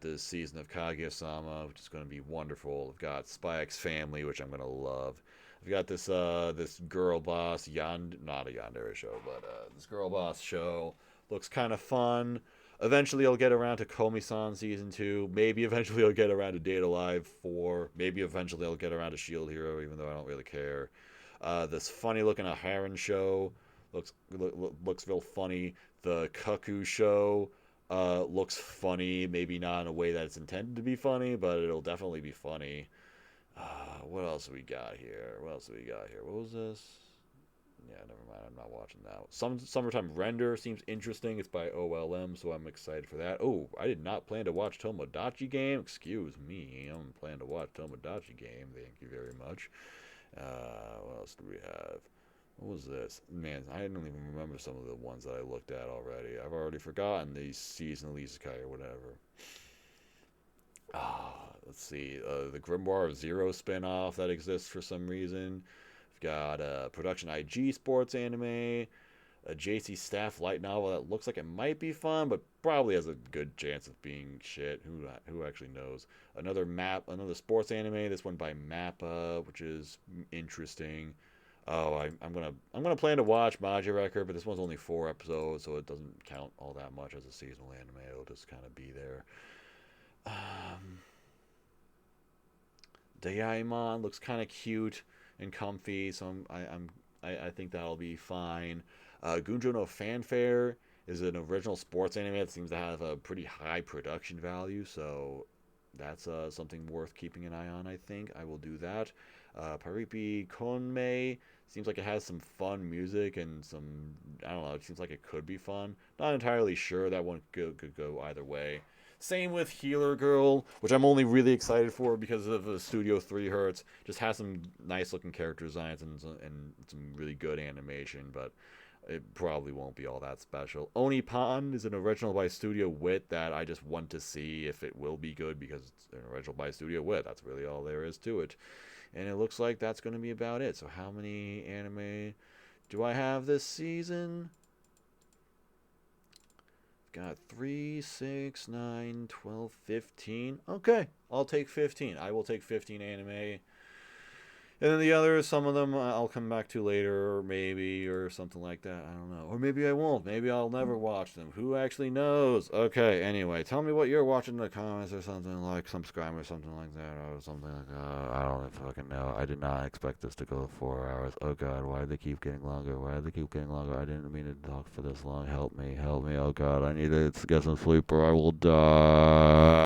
this season of Kaguya-sama, which is going to be wonderful. I've got Spy X Family, which I'm going to love. I've got this this girl boss not a yandere show, but this girl boss show looks kind of fun. Eventually I'll get around to Komi-san season 2. Maybe eventually I'll get around to Date Alive 4. Maybe eventually I'll get around to Shield Hero, even though I don't really care. This funny looking Aharen show looks real funny. The Kakkou show looks funny. Maybe not in a way that it's intended to be funny, but it'll definitely be funny. What else we got here? What was this? Yeah, never mind. I'm not watching that. Summertime Render seems interesting. It's by OLM, so I'm excited for that. Oh, I did not plan to watch Tomodachi Game. Excuse me. I don't plan to watch Tomodachi Game. Thank you very much. What else do we have? What was this? Man, I don't even remember some of the ones that I looked at already. I've already forgotten the seasonal Isekai or whatever. Let's see. The Grimoire of Zero spinoff that exists for some reason. We've got a production IG sports anime, a JC Staff light novel that looks like it might be fun, but probably has a good chance of being shit. Who actually knows? Another sports anime. This one by Mappa, which is interesting. Oh, I'm gonna plan to watch Maji Record, but this one's only 4 episodes, so it doesn't count all that much as a seasonal anime. It'll just kind of be there. Daimaou looks kind of cute and comfy, so I think that'll be fine. Gunjo no Fanfare is an original sports anime that seems to have a pretty high production value, so that's something worth keeping an eye on. I think I will do that. Paripi Konmei seems like it has some fun music and some, I don't know, it seems like it could be fun. Not entirely sure. That one could go either way. Same with Healer Girl, which I'm only really excited for because of the Studio 3 Hertz. Just has some nice looking character designs and some really good animation, but it probably won't be all that special. Onipan is an original by Studio Wit that I just want to see if it will be good because it's an original by Studio Wit. That's really all there is to it. And it looks like that's going to be about it. So how many anime do I have this season? Got 3, 6, 9, 12, 15. Okay, I'll take 15. I will take 15 anime. And then the others, some of them I'll come back to later, or maybe, or something like that. I don't know. Or maybe I won't. Maybe I'll never watch them. Who actually knows? Okay, anyway, tell me what you're watching in the comments or something, like subscribe or something like that, or something like that. I don't fucking know. I did not expect this to go 4 hours. Oh god, why do they keep getting longer? I didn't mean to talk for this long. Help me. Oh god, I need to get some sleep or I will die.